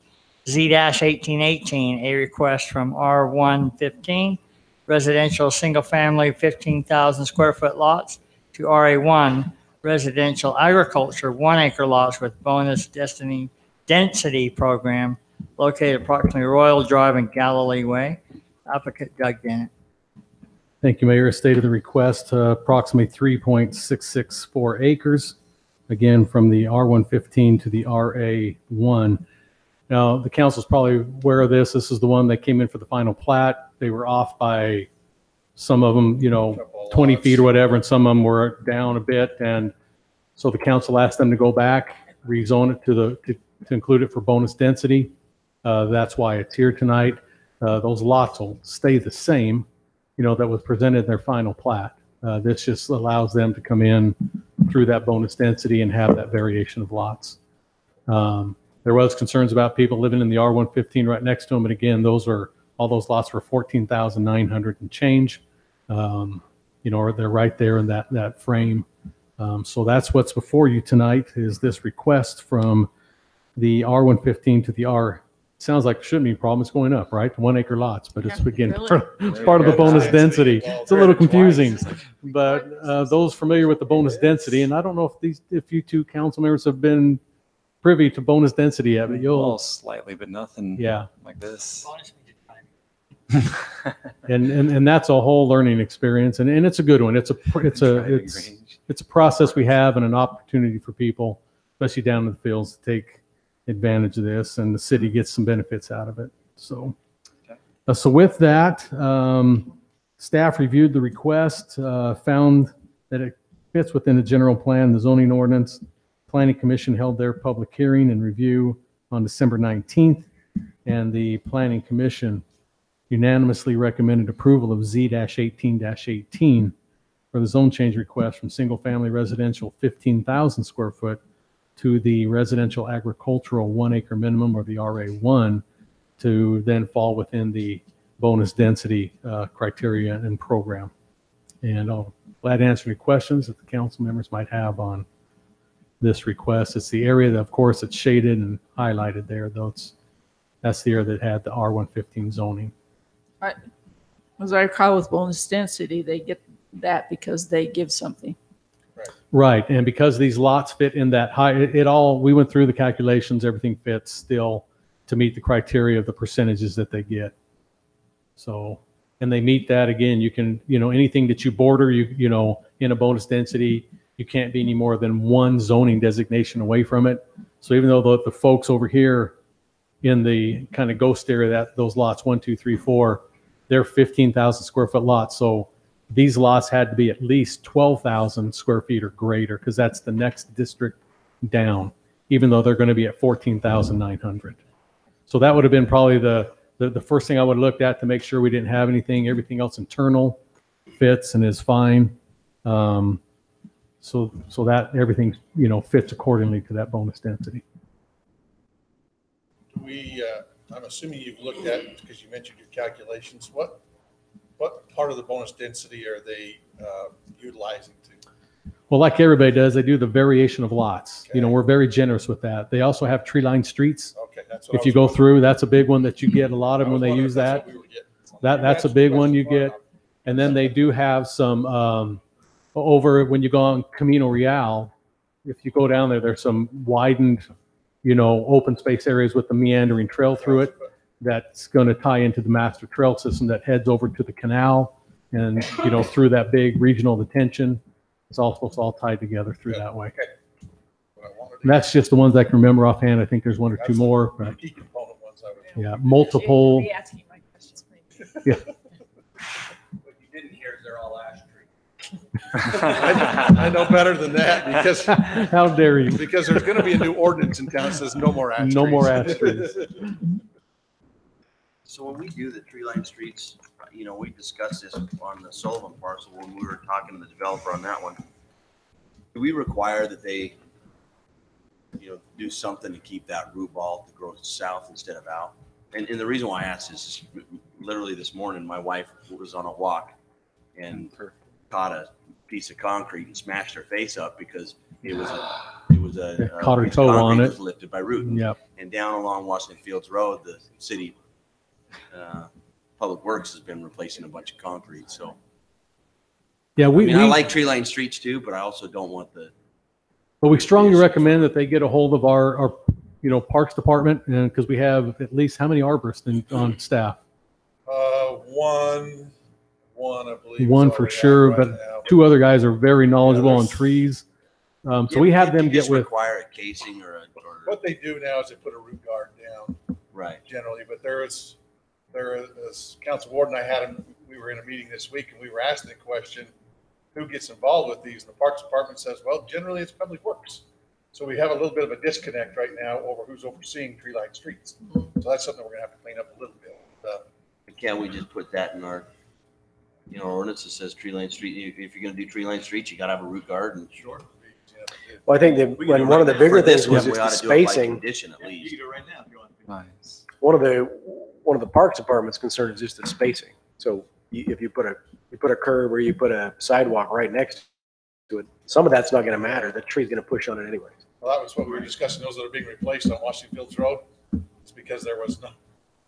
Z-1818, a request from R115 residential single-family 15,000 square foot lots to RA1 residential agriculture 1 acre lots with bonus density program located approximately Royal Drive and Galilee Way. Applicant Doug Dennett. Thank you, Mayor. Stated the request, approximately 3.664 acres, again, from the R115 to the RA1. Now, the council's probably aware of this. This is the one that came in for the final plat. They were off by some of them, you know, 20 feet or whatever, and some of them were down a bit. And so the council asked them to go back, rezone it to include it for bonus density. That's why it's here tonight. Those lots will stay the same, you know, that was presented in their final plat. This just allows them to come in through that bonus density and have that variation of lots. There was concerns about people living in the R115 right next to them, but again, all those lots were 14,900 and change. You know, they're right there in that frame. So that's what's before you tonight, is this request from the R115 to the R. Sounds like it shouldn't be a problem. It's going up, right? 1 acre lots, but it's again Really? part of the bonus density. It's a little confusing, but those familiar with the bonus density, and I don't know if you two council members have been privy to bonus density yet, but you'll Slightly, but nothing like this. and that's a whole learning experience, and it's a good one. It's a process we have and an opportunity for people, especially down in the fields, to take advantage of this, and the city gets some benefits out of it. So, so with that, staff reviewed the request, found that it fits within the general plan, the zoning ordinance. Planning Commission held their public hearing and review on December 19th, and the Planning Commission unanimously recommended approval of Z-18-18 for the zone change request from single-family residential 15,000 square foot to the residential agricultural 1 acre minimum, or the RA1, to then fall within the bonus density criteria and program. And I'll glad to answer any questions that the council members might have on this request. It's the area that, of course, it's shaded and highlighted there, though. That's the area that had the R115 zoning. Right. As I recall, with bonus density, they get that because they give something. Right, and because these lots fit in that high, we went through the calculations, everything fits still to meet the criteria of the percentages that they get. So, and they meet that. Again, you can, you know, anything that you border, you know, in a bonus density, you can't be any more than one zoning designation away from it. So even though the folks over here in the kind of ghost area, those lots 1, 2, 3, 4, they're 15,000 square foot lots. So these lots had to be at least 12,000 square feet or greater, because that's the next district down, even though they're going to be at 14,900. So that would have been probably the first thing I would have looked at to make sure we didn't have everything else internal fits and is fine. So that everything, fits accordingly to that bonus density. I'm assuming you've looked at, because you mentioned your calculations, what part of the bonus density are they utilizing to? Well, like everybody does, they do the variation of lots. We're very generous with that. They also have tree line streets. Okay, that's what If you go through, that's a big one that you get a lot of when they use that. That's a big one you get. And then they do have some over when you go on Camino Real. If you go down there, there's some widened, open space areas with the meandering trail through it. That's going to tie into the master trail system that heads over to the canal and, through that big regional detention. It's all tied together through that way. And that's just the ones I can remember offhand. I think there's one or two more. But key component ones I would. yeah, multiple. Re-asking my questions, please. Yeah. What you didn't hear is they're all ash trees. I know better than that because. How dare you? Because there's going to be a new ordinance in town that says no more ash trees. No more ash trees. So when we do the tree line streets, we discussed this on the Sullivan parcel when we were talking to the developer on that one. Do we require that they, do something to keep that root ball to grow south instead of out? And the reason why I asked this is literally this morning, my wife was on a walk and caught a piece of concrete and smashed her face up because it was a caught her piece of toe concrete on that it. was lifted by root. Yep. And down along Washington Fields Road, the city Public Works has been replacing a bunch of concrete. So Yeah, I like tree line streets too, but I also don't want the. But we strongly recommend that they get a hold of our Parks Department, and because we have at least how many arborists on staff? One, I believe. One for sure, but two other guys are very knowledgeable on trees. So we have them get with. Require a casing or What they do now is they put a root guard down. Right. Generally, but there is Council Ward and I had him. We were in a meeting this week and we were asking the question, who gets involved with these? And the Parks Department says, well, generally it's Public Works. So we have a little bit of a disconnect right now over who's overseeing tree line streets. So that's something we're gonna have to clean up a little bit. Can't we just put that in our, ordinance that says tree line street? If you're gonna do tree line streets, you gotta have a root guard and. Sure. Well, I think that one of the bigger things was we just ought the to do it by spacing. condition at least. You can do it right now if you want. Nice. One of the Parks Department's concern is just the spacing. So if you put a curb or you put a sidewalk right next to it, some of that's not going to matter. The tree's going to push on it anyways. Well, that was what we were discussing, those that are being replaced on Washington Fields Road. It's because there was no,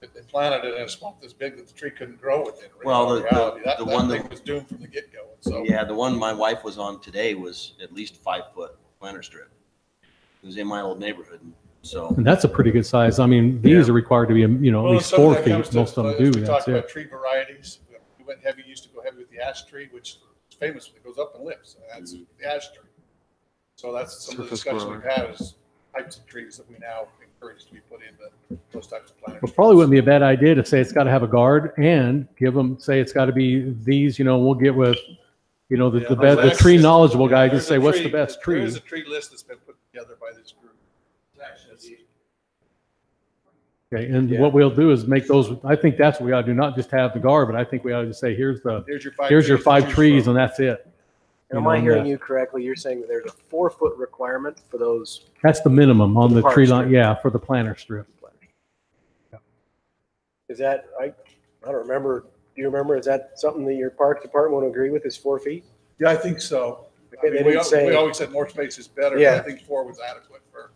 they planted it in a spot this big that the tree couldn't grow within. Well, That one thing was doomed from the get-go. So Yeah, the one my wife was on today was at least 5 foot planter strip. It was in my old neighborhood. So. And that's a pretty good size. I mean, these are required to be, at Well, least some of 4 that feet. comes to- Most of them as do. We That's talked about it. tree varieties. We went heavy, used to go heavy with the ash tree, which is famous. It goes up and lifts. And that's the ash tree. So that's some of the Surface discussion we've grower. had is types of trees that we now encourage to be put in those types of planters. Well, probably wouldn't be a bad idea to say it's got to have a guard and give them, say it's got to be these, we'll get with, the tree knowledgeable guy to say, what's the best There tree? is a tree list that's been put together by this group. Okay, and what we'll do is make those, I think that's what we ought to do, not just have the guard, but I think we ought to just say, here's your 5 trees and that's it. And am I hearing you correctly? You're saying that there's a 4-foot requirement for those? That's the minimum on the park tree line, strip. yeah, for the planter strip. Is that, I don't remember, do you remember, is that something that your Parks Department would agree with is 4 feet? Yeah, I think so. Okay, I mean, they didn't say- we always said more space is better. But Yeah. I think 4 was adequate for,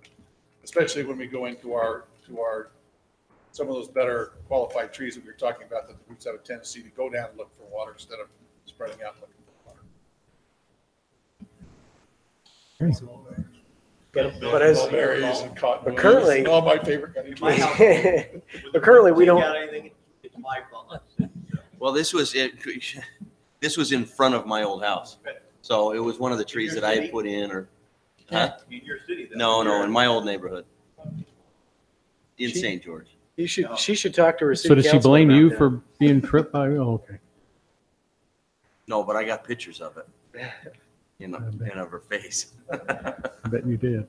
especially when we go into our some of those better qualified trees that we were talking about, that the roots have a tendency to go down and look for water instead of spreading out looking for water. But as, Mulberries and but cottonwoods, currently, all my favorite kind of but trees. currently we don't. Got anything? It's my fault. Well, this was it. This was in front of my old house. So it was one of the trees that I had put in or. Huh? In your city, then. No, in my old neighborhood. In She- St. George. She should talk to her city So does she council blame about you that. for being tripped by, okay. No, but I got pictures of it. And of her face. I bet you did.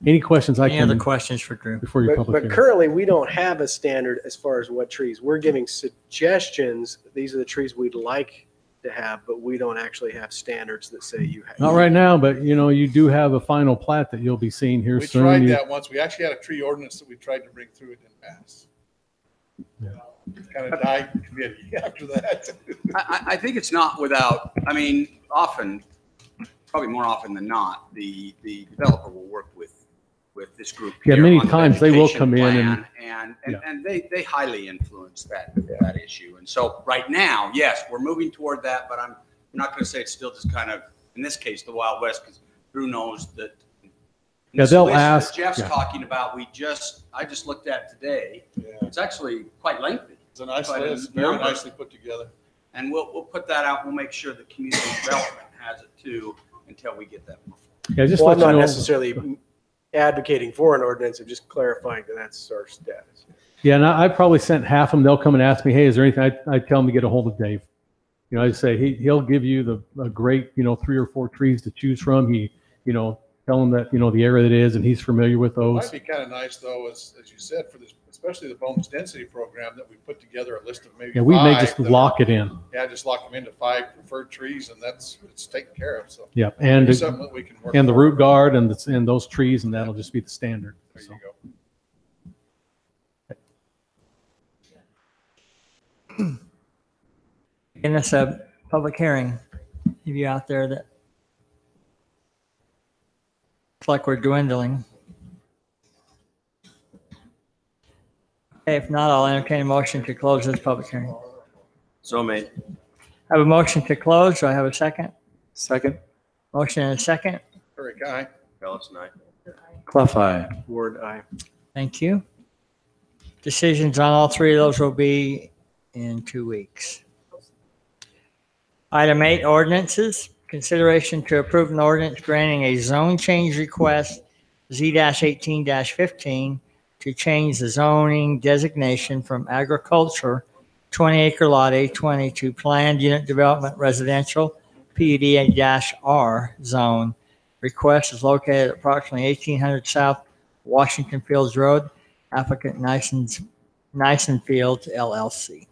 Any questions I Any other can, questions for Drew? before your public But hearing? currently, we don't have a standard as far as what trees. We're giving suggestions. These are the trees we'd like to have, but we don't actually have standards that say you have. Not right now, but you do have a final plat that you'll be seeing here We soon. tried You- that once. We actually had a tree ordinance that we tried to bring through. It didn't pass. Kind of died in committee after that. I think it's not without, I mean, often, probably more often than not, the developer will work with this group. Yeah, here many on the times they will vegetation come in plan, and- And they highly influence that issue. And so right now, yes, we're moving toward that, but I'm not going to say it's still just kind of, in this case, the Wild West, because Drew knows that. Yeah, this they'll list that ask- Jeff's yeah. talking about, I just looked at today. It's actually quite lengthy. It's a nice Quite a list, very number. nicely put together. And we'll put that out. We'll make sure the community development has it too until we get that. Yeah, just Well, let I'm you not know. necessarily advocating for an ordinance. I'm just clarifying that that's our status. Yeah, and I probably sent half of them. They'll come and ask me, hey, is there anything? I tell them to get a hold of Dave. I say he'll give you a great, 3 or 4 trees to choose from. Tell him that, the area that it is, and he's familiar with It those. might be kind of nice though, as you said, for this, especially the bonus density program, that we put together a list of maybe Yeah, we may 5 just that- lock it in. Yeah, just lock them into 5 preferred trees, and it's taken care of. So Yeah, maybe something that we can work and the forward. root guard and those trees, and that'll just be the standard. There you go. In this public hearing, if you out there that looks like we're dwindling. Okay, if not, I'll entertain a motion to close this public hearing. So made. I have a motion to close. Do I have a second? Second. Motion and a second. Very guy. Ellis and I. Clough eye. Ward, aye. Thank you. Decisions on all 3 of those will be in 2 weeks. Item 8, ordinances. Consideration to approve an ordinance granting a zone change request Z-18-15 to change the zoning designation from agriculture 20-acre lot A20 to planned unit development residential PUD-R zone. Request is located at approximately 1800 South Washington Fields Road. Applicant Nyson Fields LLC.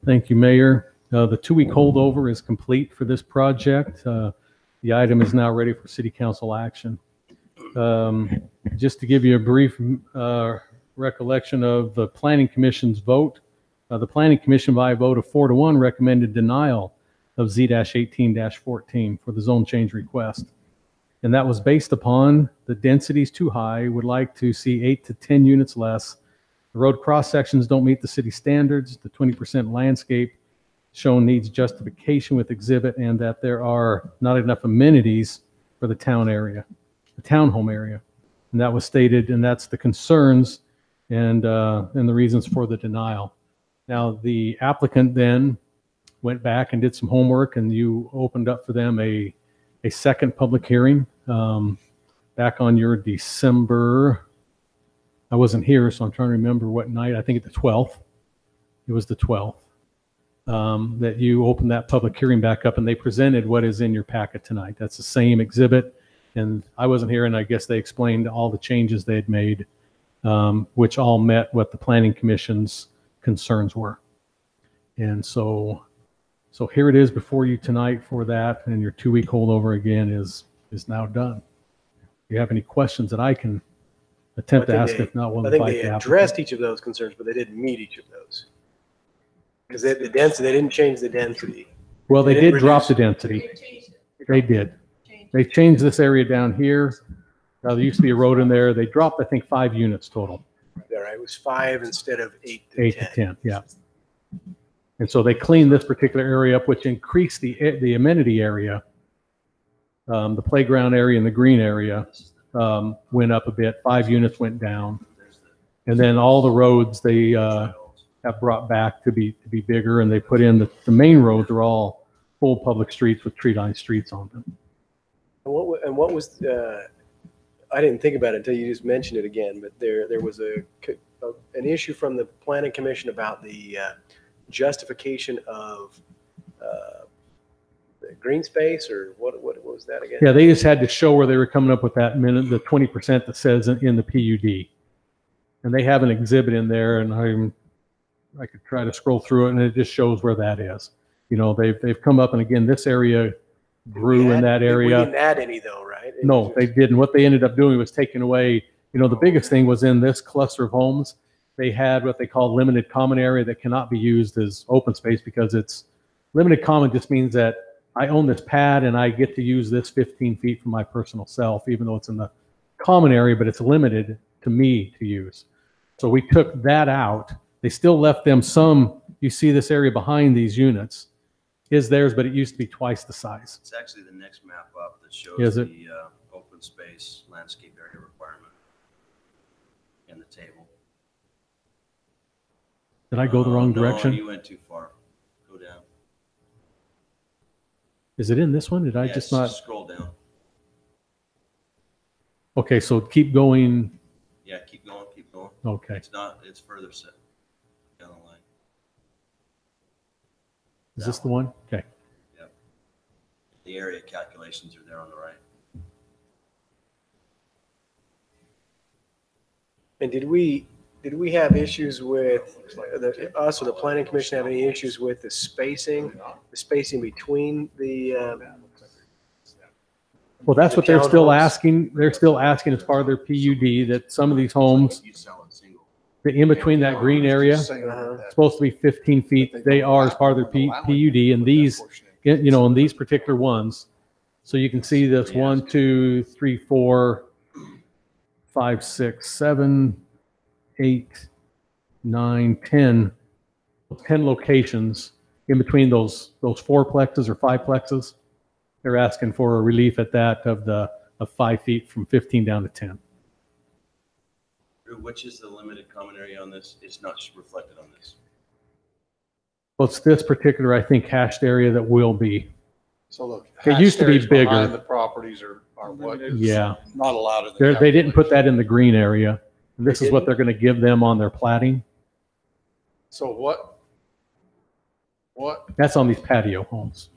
Thank you, Mayor. The 2-week holdover is complete for this project. The item is now ready for city council action. Just to give you a brief recollection of the planning commission's vote, the planning commission by a vote of 4-1 recommended denial of Z-18-14 for the zone change request. And that was based upon the density's too high, would like to see 8 to 10 units less. The road cross sections don't meet the city standards. The 20% landscape shown needs justification with exhibit, and that there are not enough amenities for the town area, the townhome area. And that was stated, and that's the concerns and the reasons for the denial. Now, the applicant then went back and did some homework, and you opened up for them a second public hearing back on your December. I wasn't here, so I'm trying to remember what night. I think it's the 12th. It was the 12th. That you opened that public hearing back up, and they presented what is in your packet tonight. That's the same exhibit, and I wasn't here, and I guess they explained all the changes they had made, which all met what the planning commission's concerns were. And so here it is before you tonight for that, and your 2-week holdover again is now done. If you have any questions that I can attempt to ask, if not, we'll I think invite they the applicant. addressed each of those concerns, but they didn't meet each of those. Because the density, they didn't change the density. Well, they didn't did drop reduce- the density. They did. They changed this area down here. There used to be a road in there. They dropped, I think, 5 units total. All right, it was 5 instead of 8 to 8 10. to 10, yeah. And so they cleaned this particular area up, which increased the amenity area. The playground area and the green area went up a bit. 5 units went down. And then all the roads they have brought back to be bigger, and they put in the main roads are all full public streets with tree-lined streets on them. And what was, I didn't think about it until you just mentioned it again, but there was an issue from the planning commission about the justification of green space or what was that again? Yeah, they just had to show where they were coming up with that minute, the 20% that says in the PUD. And they have an exhibit in there, and I could try to scroll through it, and it just shows where that is. You know, they've come up, and again, this area grew in that We area. didn't add any though, right? It No, was they didn't. What they ended up doing was taking away, you know, the biggest thing was in this cluster of homes, they had what they call limited common area that cannot be used as open space because it's limited common just means that I own this pad and I get to use this 15 feet for my personal self, even though it's in the common area, but it's limited to me to use. So we took that out. They still left them some, you see this area behind these units is theirs, but it used to be twice the size. It's actually the next map up that shows Is it? the open space landscape area requirement in the table. Did I go the wrong direction? No, you went too far. Go down. Is it in this one? Did I Yes, just not? Scroll down. Okay, so keep going. Yeah, keep going, keep going. Okay. It's not, it's further set down the line. Is this the one? Okay. Yep. The area calculations are there on the right. And did we have issues with us or the planning commission have any issues with the spacing between the? Well, that's what they're still townhomes? asking. They're still asking as part of their PUD that some of these homes, the in between that green area, it's supposed to be 15 feet. They are as part of their PUD, and these, you know, in these particular ones. So you can see this 1, 2, 3, 4, 5, 6, 7, 8, 9, 10 locations in between those fourplexes or fiveplexes. They're asking for a relief at that of 5 feet from 15 down to 10. Drew, which is the limited common area on this? It's not reflected on this. Well, it's this particular, I think, hashed area that will be. So look. It used to be hatched areas behind bigger. The properties are what is Yeah. not allowed in the They didn't put calculation. that in the green area. And this is what they're going to give them on their plating. So what, That's on these patio homes.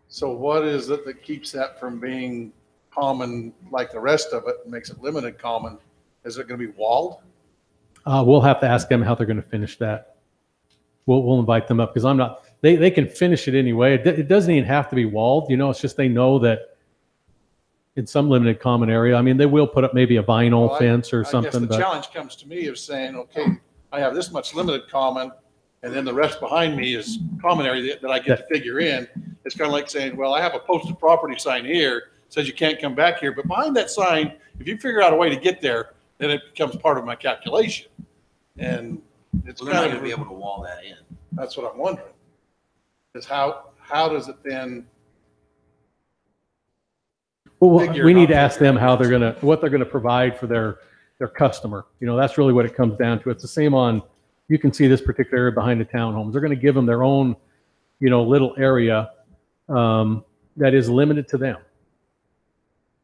so what is it that keeps that from being common like the rest of it and makes it limited common? Is it going to be walled? We'll have to ask them how they're going to finish that. We'll invite them up because I'm not, they can finish it anyway. It doesn't even have to be walled, you know, it's just they know that in some limited common area, I mean, they will put up maybe a vinyl Well, fence or I guess something, the but challenge comes to me of saying, okay, I have this much limited common, and then the rest behind me is common area that I get to figure in. It's kind of like saying, well, I have a posted property sign here, says you can't come back here, but behind that sign, if you figure out a way to get there, then it becomes part of my calculation. And it's Well, they're not kind going to of, be able to wall that in. that's what I'm wondering. Is how does it then, well, figure we need to out ask them how they're going to, what they're going to provide for their customer. You know, that's really what it comes down to. It's the same on, you can see this particular area behind the townhomes. They're going to give them their own, you know, little area that is limited to them.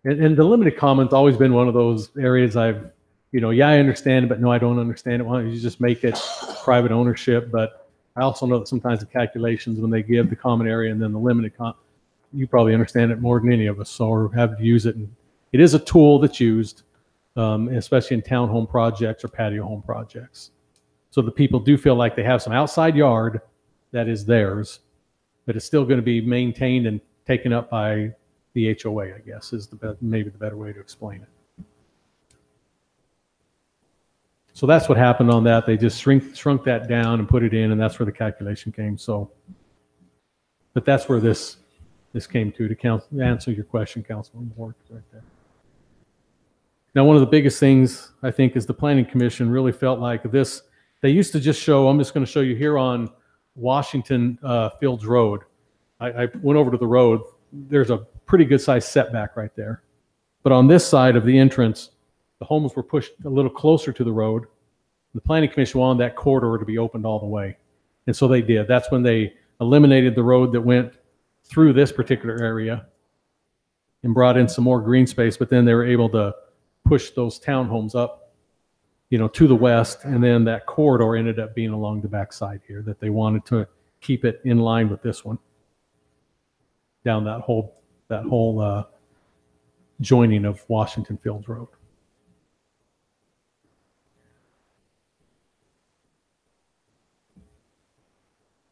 And the limited common's always been one of those areas I've, you know, yeah, I understand it, but no, I don't understand it. Why don't you just make it private ownership? But I also know that sometimes the calculations when they give the common area and then the limited you probably understand it more than any of us, so or have to use it. And it is a tool that's used, especially in townhome projects or patio home projects. So the people do feel like they have some outside yard that is theirs, but it's still going to be maintained and taken up by the HOA, I guess, is maybe the better way to explain it. So that's what happened on that. They just shrunk that down and put it in, and that's where the calculation came. So, but that's where this came to answer your question, Councilman Ward, right there. Now, one of the biggest things I think is the Planning Commission really felt like this. They used to just show. I'm just going to show you here on Washington Fields Road. I went over to the road. There's a pretty good sized setback right there. But on this side of the entrance, the homes were pushed a little closer to the road. The Planning Commission wanted that corridor to be opened all the way. And so they did. That's when they eliminated the road that went through this particular area and brought in some more green space, but then they were able to push those townhomes up, you know, to the west. And then that corridor ended up being along the backside here that they wanted to keep it in line with this one. down that whole joining of Washington Fields Road.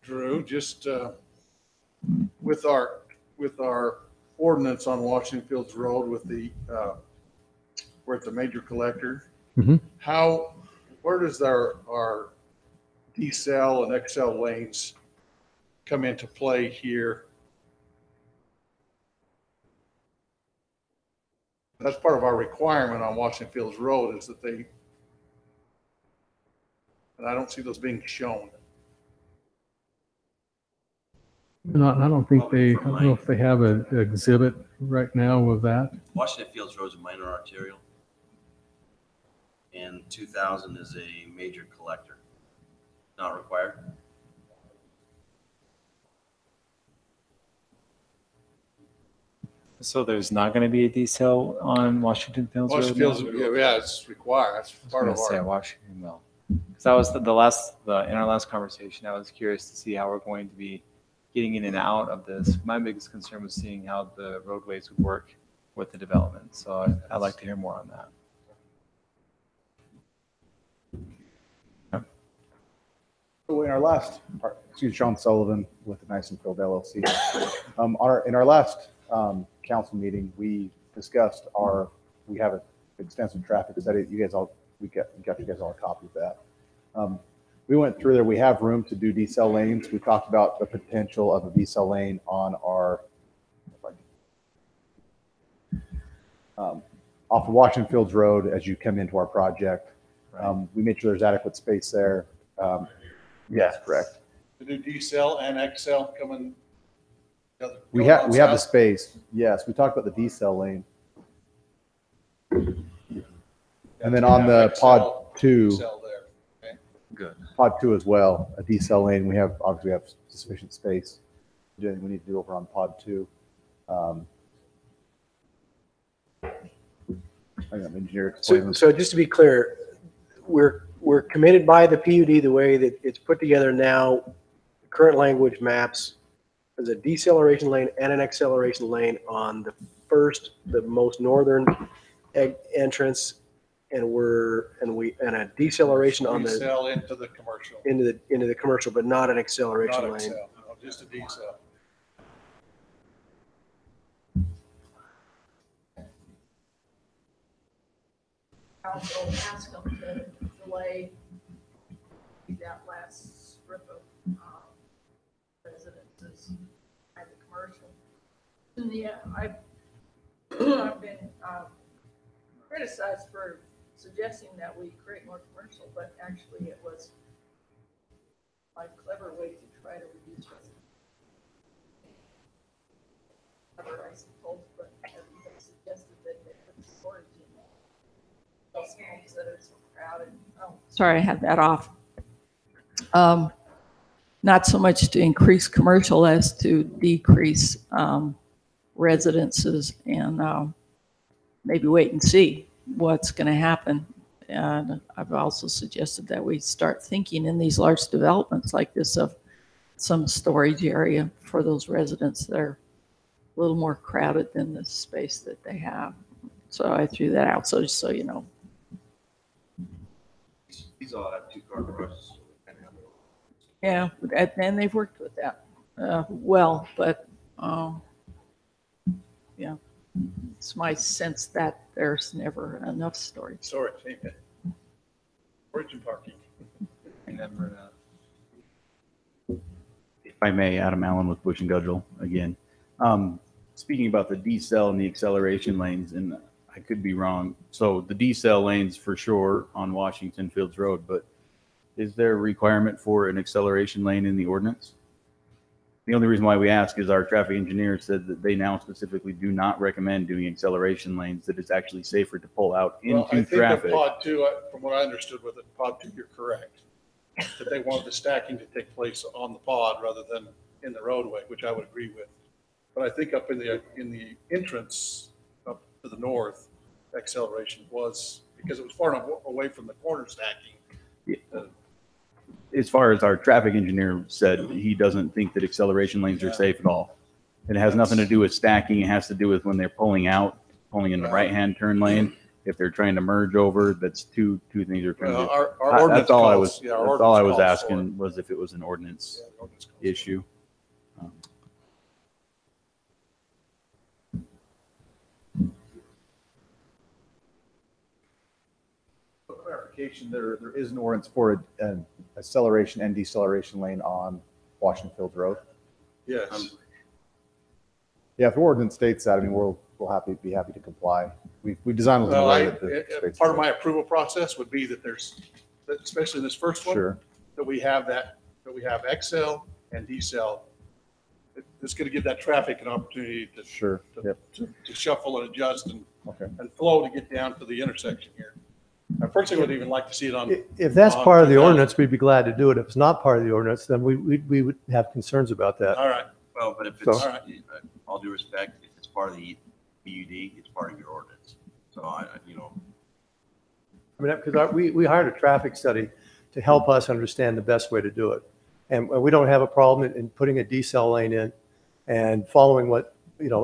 Drew, just with our ordinance on Washington Fields Road with the, we're at the major collector. Mhm. Where does our decel and XL lanes come into play here? That's part of our requirement on Washington Fields Road is that and I don't see those being shown. I don't know if they have an exhibit right now of that. Washington Fields Road is a minor arterial, and 2000 is a major collector. Not required. So there's not going to be a decel on Washington Fields Road? Washington Fields, yeah, it's required. That's part of Say our. Washington will. Because that was in our last conversation, I was curious to see how we're going to be getting in and out of this. My biggest concern was seeing how the roadways would work with the development. So I'd like to hear more on that. So in our last, Sean Sullivan with the Nice and Field LLC. In our last council meeting, we discussed we have an extensive traffic study. We got you guys all a copy of that. We went through there. We have room to do decel lanes. We talked about the potential of a decel lane on off of Washington Fields Road as you come into our project. We made sure there's adequate space there. Yes, correct. To do decel and XL coming. We have the space. Yes, we talked about the decel lane. And then on the pod 2, Good. pod 2 as well, a decel lane. We have sufficient space. We need to do over on pod 2. I got an engineer explain. So just to be clear, we're committed by the PUD the way that it's put together now. Current language maps as a deceleration lane and an acceleration lane on the most northern entrance, and a deceleration on Decel into the commercial. into the commercial, but not an acceleration Not lane. XL, no, just a decel. Also ask them to delay that last strip of residences by the commercial. And yeah, I've been criticized for suggesting that we create more commercial, but actually it was a clever way to try to reduce residents. Clever, I suppose, but everybody suggested that they put storage in those homes that are so crowded. Oh, sorry, I had that off. Not so much to increase commercial as to decrease residences, and maybe wait and see what's going to happen. And I've also suggested that we start thinking in these large developments like this of some storage area for those residents that are a little more crowded than the space that they have. So I threw that out, so just so you know. These all have 2-car garages. Yeah, and they've worked with that well, but yeah, it's my sense that there's never enough storage. Storage, amen. Storage and parking. If I may, Adam Allen with Bush and Gudgel again. Speaking about the decel and the acceleration lanes, and I could be wrong. So the decel lanes for sure on Washington Fields Road, but is there a requirement for an acceleration lane in the ordinance? The only reason why we ask is our traffic engineer said that they now specifically do not recommend doing acceleration lanes, that it's actually safer to pull out into Well, I think traffic. that pod 2, from what I understood with it, pod 2, you're correct. That they wanted the stacking to take place on the pod rather than in the roadway, which I would agree with. But I think up in the entrance up to the north, acceleration was, because it was far enough away from the corner stacking. As far as our traffic engineer said, he doesn't think that acceleration lanes are safe at all. It has nothing to do with stacking. It has to do with when they're pulling out, pulling in the right-hand turn lane. If they're trying to merge over, that's two things are trying to Well, do. our ordinance That's all I calls- was, yeah, our that's all I was ordinance calls for asking, was if it was an ordinance issue. For clarification, there is an ordinance for an acceleration and deceleration lane on Washington Field Road. Yes. Yeah, if the ordinance states that, I mean, we'll be happy to comply. We've designed it in Well, a way that the states. part of my approval process would be that there's, that especially in this first one, Sure. that we have XL and decel. It's going to give that traffic an opportunity to Sure. Yep. to shuffle and adjust Okay. and flow to get down to the intersection here. I personally would even like to see it on. If that's on part of the 2000. ordinance, we'd be glad to do it. If it's not part of the ordinance, then we would have concerns about that. All right. Well, but if So- it's, all due respect, if it's part of the PUD, it's part of your ordinance. So I mean, because we hired a traffic study to help us understand the best way to do it. And we don't have a problem in putting a decel lane in and following what,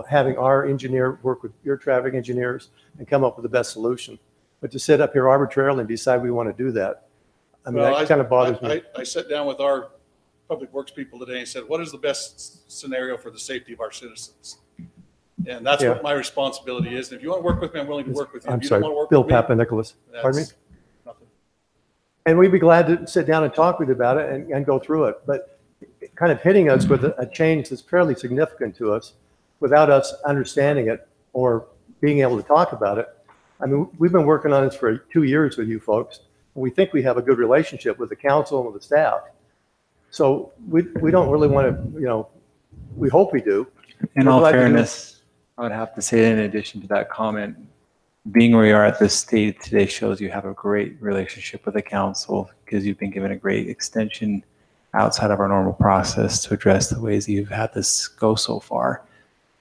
having our engineer work with your traffic engineers and come up with the best solution. But to sit up here arbitrarily and decide we want to do that, I mean, Well, that kind of bothers me. I sat down with our public works people today and said, what is the best scenario for the safety of our citizens? And that's Yeah. what my responsibility is. And if you want to work with me, I'm willing to work with you. I'm If you sorry, don't want to work Bill with me, Papanikolaou. Pardon me? that's nothing. And we'd be glad to sit down and talk with you about it and go through it. But kind of hitting us with a change that's fairly significant to us without us understanding it or being able to talk about it. I mean, we've been working on this for 2 years with you folks. And we think we have a good relationship with the council and with the staff. So we don't really want to, we hope we do. In We're all glad to do it. fairness, I would have to say, in addition to that comment, being where you are at this state today shows you have a great relationship with the council, because you've been given a great extension outside of our normal process to address the ways that you've had this go so far.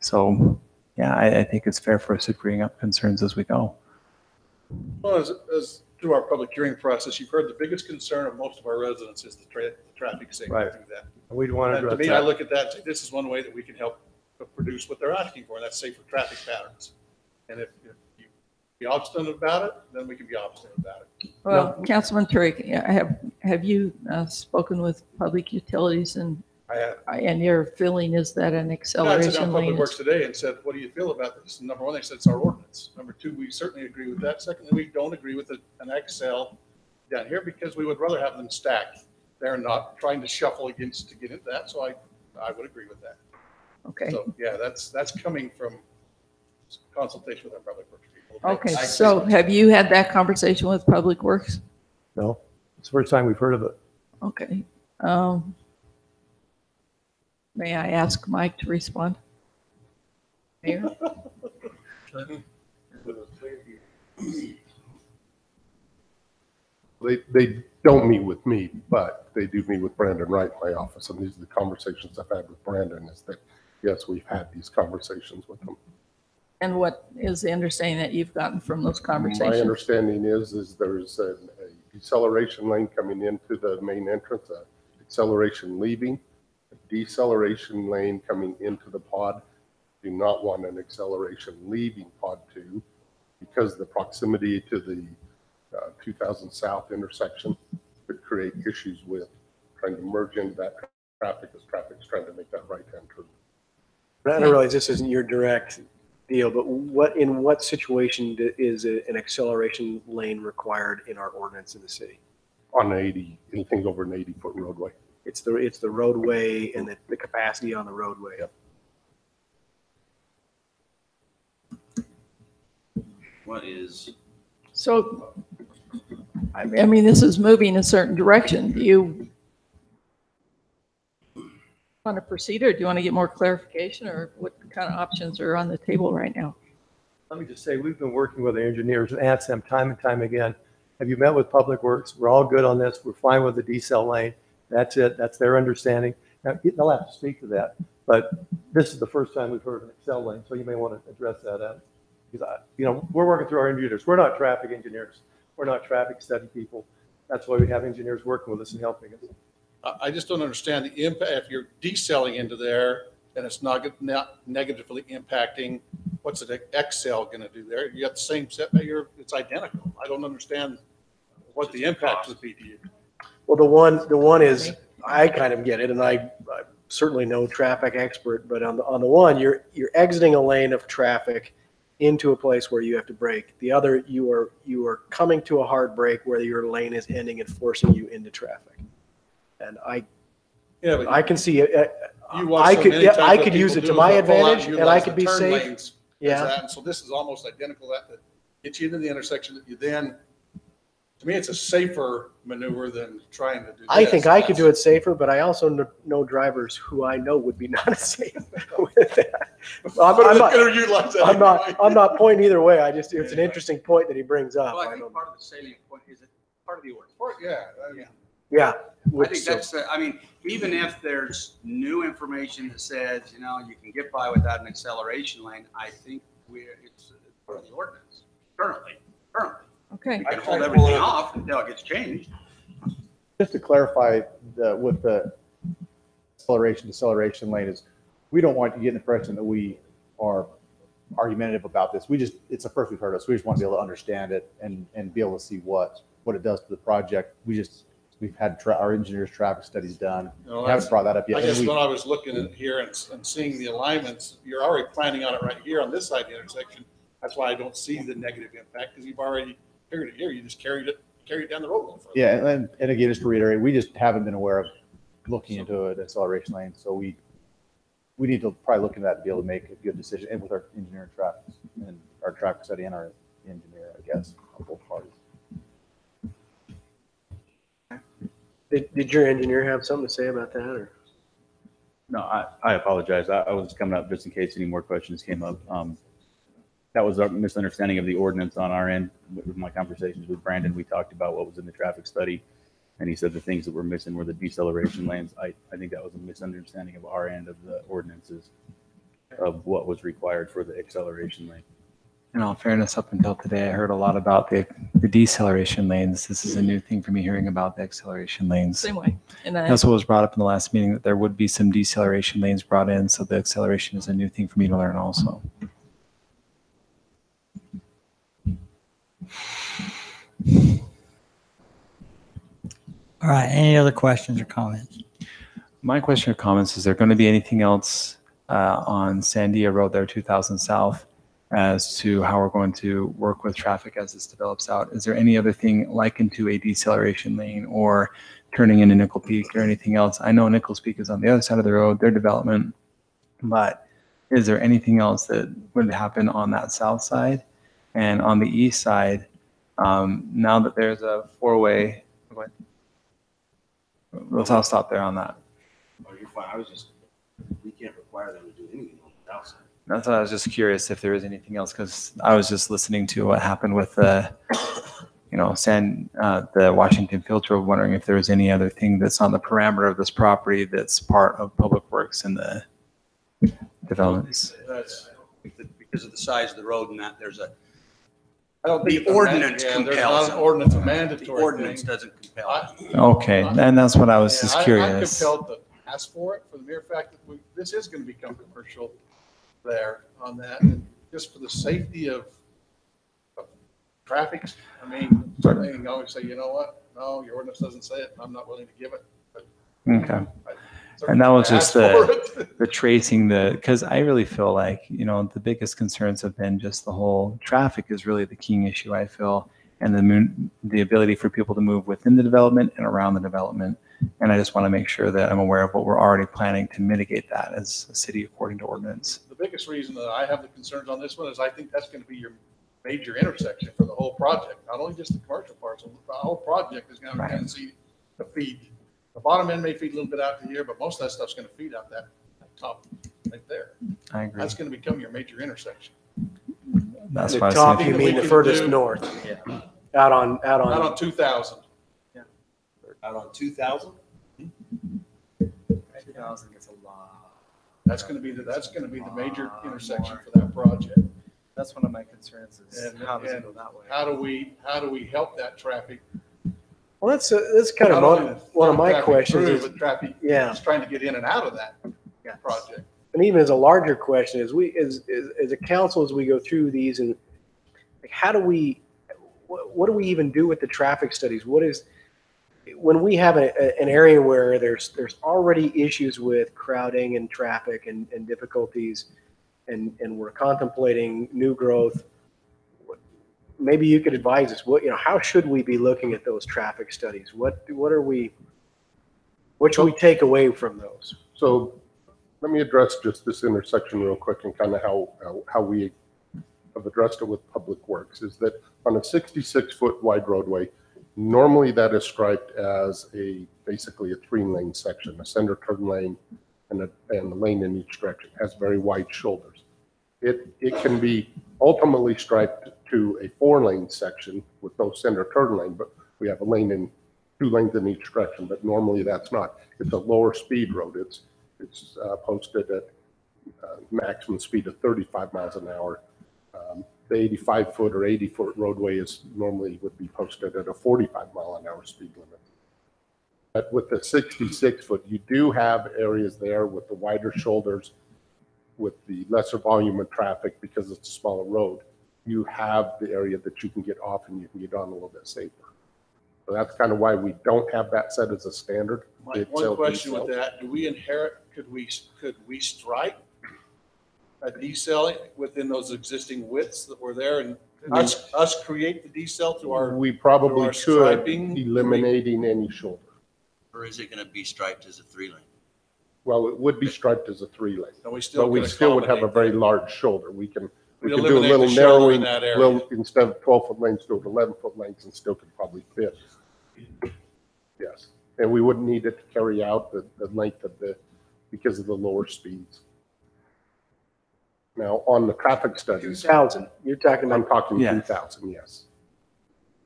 So, yeah, I think it's fair for us to bring up concerns as we go. Well, as through our public hearing process, you've heard the biggest concern of most of our residents is the traffic safety Right. through that. And we'd want to And to address me, I that. look at that and say, this is one way that we can help produce what they're asking for, and that's safer traffic patterns. And if you be obstinate about it, then we can be obstinate about it. Well, Councilman Turek, have you spoken with Public Utilities, and I have. and your feeling is that an I sat down acceleration with Public lane Works is? today and said, what do you feel about this? And number one, they said it's our ordinance. Number two, we certainly agree with that. Secondly, we don't agree with an XL down here because we would rather have them stacked. They're not trying to shuffle against to get into that, so I would agree with that. Okay. So, yeah, that's coming from consultation with our Public Works people. Okay, so have you had that conversation with Public Works? No, it's the first time we've heard of it. Okay. May I ask Mike to respond? Mayor? They don't meet with me, but they do meet with Brandon Wright in my office. And these are the conversations I've had with Brandon, is that, yes, we've had these conversations with them. And what is the understanding that you've gotten from those My conversations? understanding is there's a deceleration lane coming into the main entrance, a acceleration leaving, a deceleration lane coming into the pod. Do not want an acceleration leaving pod 2 because the proximity to the 2000 South intersection could create issues with trying to merge into that traffic as traffic's trying to make that right-hand turn. I don't realize this isn't your direct deal, but in what situation is an acceleration lane required in our ordinance in the city? On 80, anything over an 80-foot roadway. It's the roadway and the capacity on the roadway. Yep. what is, So, I mean, this is moving a certain direction. Do you want to proceed, or do you want to get more clarification, or what kind of options are on the table right now? Let me just say, we've been working with the engineers and asked them time and time again, have you met with Public Works? We're all good on this. We're fine with the decel lane. That's it. That's their understanding. Now, they'll have to speak to that, but this is the first time we've heard of an Excel lane, so you may want to address that. Because, we're working through our engineers. We're not traffic engineers. We're not traffic study people. That's why we have engineers working with us and helping us. I just don't understand the impact if you're decelling into there and it's not negatively impacting, what's it, Excel going to do there? You got the same setback, it's identical. I don't understand what the impact would be to you. Well, the one is, I kind of get it, and I'm certainly no traffic expert, but on the one, you're exiting a lane of traffic into a place where you have to brake. The other, you are coming to a hard brake where your lane is ending and forcing you into traffic. And I can see it. I could use it to my advantage, and I could be safe. Yeah. And so this is almost identical that gets you into the intersection that you then, to me, it's a safer maneuver than trying to do this. I think I could do it safer, but I also know drivers who I know would be not as safe with that. I'm not pointing either way. It's an interesting point that he brings up. Well, I think part of the salient point is it part of the ordinance. Yeah. I think that's, even if there's new information that says, you can get by without an acceleration lane, I think it's part of the ordinance currently. Okay. We can hold everything off until it gets changed. Just to clarify, with the deceleration lane is, we don't want you to get the impression that we are argumentative about this. It's the first we've heard of, so we just want to be able to understand it and be able to see what it does to the project. We've had our engineers' traffic studies done. We haven't brought that up yet. I guess when I was looking at here and seeing the alignments, you're already planning on it right here on this side of the intersection. That's why I don't see the negative impact, because you've already figured it here. You just carried it down the road a little further. Yeah, and again, just to reiterate, we just haven't been aware of looking into an acceleration lane. So we need to probably look into that to be able to make a good decision, and with our engineer and traffic, and our traffic study and our engineer, I guess, on both parties. Did your engineer have something to say about that, or? No, I apologize. I was coming up just in case any more questions came up. That was our misunderstanding of the ordinance on our end. With my conversations with Brandon, we talked about what was in the traffic study, and he said the things that were missing were the deceleration lanes. I think that was a misunderstanding of our end of the ordinances of what was required for the acceleration lane. In all fairness, up until today, I heard a lot about the deceleration lanes. This is a new thing for me, hearing about the acceleration lanes. Same way. And That's what was brought up in the last meeting, that there would be some deceleration lanes brought in. So the acceleration is a new thing for me to learn also. All right, any other questions or comments? My question or comments, is there going to be anything else on Sandia Road there, 2000 South, as to how we're going to work with traffic as this develops out? Is there any other thing likened to a deceleration lane or turning into Nickel Peak or anything else? I know Nichols Peak is on the other side of the road, their development, but is there anything else that would happen on that south side? And on the east side, now that there's a four-way, I'll stop there on that. Oh, you're fine. We can't require them to do anything on the outside. That's why I was just curious if there was anything else, because I was just listening to what happened with the, the Washington Field Road, wondering if there was any other thing that's on the parameter of this property that's part of Public Works and the developments. That's because of the size of the road and that there's a, I don't think the ordinance there's compels. not an ordinance, a The mandatory ordinance thing. doesn't compel. Okay, and that's what I was just I'm curious. compelled to ask for it for the mere fact that this is going to become commercial there on that, and just for the safety of traffic. I mean, certainly you can always say, you know what? No, your ordinance doesn't say it. I'm not willing to give it. But Okay. And that was just the tracing because I really feel like, the biggest concerns have been just the whole traffic is really the key issue, I feel, and the ability for people to move within the development and around the development. And I just want to make sure that I'm aware of what we're already planning to mitigate that as a city according to ordinance. The biggest reason that I have the concerns on this one is I think that's going to be your major intersection for the whole project, not only just the commercial parts. The whole project is going to have a tendency to feed. The bottom end may feed a little bit out to here, but most of that stuff's going to feed out that top right there. I agree. That's going to become your major intersection. That's The why I was top, saying. you mean the furthest north? Yeah. Out on. Out on 2000. Out on 2000? 2000 gets a lot. That's going to be the major intersection for that project. That's one of my concerns is And how does it go that way? how do we help that traffic? Well, that's kind of one of my questions. Is, Traffic yeah, is trying to get in and out of that project. And even as a larger question, as a council, as we go through these, and like, how do we, what do we even do with the traffic studies? What is, when we have an area where there's already issues with crowding and traffic and difficulties, and we're contemplating new growth, maybe you could advise us, how should we be looking at those traffic studies? What should we take away from those? So let me address just this intersection real quick and kind of how we have addressed it with Public Works, is that on a 66-foot wide roadway, normally that is striped as basically a 3-lane section, a center turn lane and a lane in each direction. It has very wide shoulders. It can be ultimately striped to a 4-lane section with no center turn lane, but we have a lane in 2 lanes in each direction, but normally that's not. It's a lower speed road. It's posted at maximum speed of 35 miles an hour. The 85-foot or 80-foot roadway normally would be posted at a 45-mile-an-hour speed limit. But with the 66-foot, you do have areas there with the wider shoulders, with the lesser volume of traffic because it's a smaller road. You have the area that you can get off and you can get on a little bit safer. So that's kind of why we don't have that set as a standard. One question with that, could we strike a decel within those existing widths that were there, and us create the decel to our? We probably could, striping? eliminating any shoulder. Or is it going to be striped as a 3-lane? Well, it would be striped as a 3-lane, And we still but we could still would have a accommodate very that. large shoulder. We can do a eliminate little the shoulder narrowing, in that area. instead of 12-foot lanes, do it 11-foot lanes and still could probably fit. Yes, and we wouldn't need it to carry out the length of because of the lower speeds. Now, on the traffic studies. 2,000, you're talking about. I'm talking 2,000, yes.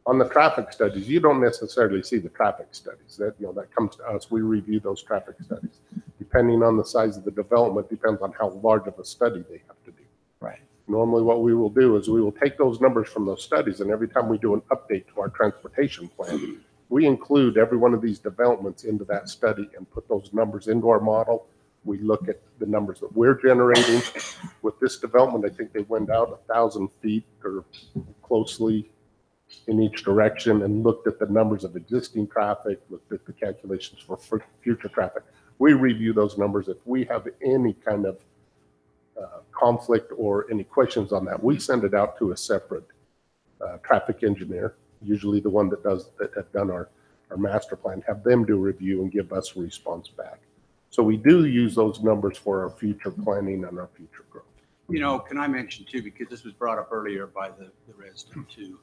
On the traffic studies, you don't necessarily see the traffic studies. That comes to us. We review those traffic studies. Depending on the size of the development, depends on how large of a study they have to do. Right. Normally what we will do is we will take those numbers from those studies, and every time we do an update to our transportation plan, we include every one of these developments into that study and put those numbers into our model. We look at the numbers that we're generating. With this development, I think they went out 1,000 feet or closely in each direction and looked at the numbers of existing traffic, looked at the calculations for future traffic. We review those numbers. If we have any kind of conflict or any questions on that, we send it out to a separate traffic engineer, usually the one that have done our master plan, have them do a review and give us a response back. So we do use those numbers for our future planning and our future growth. Can I mention too, because this was brought up earlier by the resident too.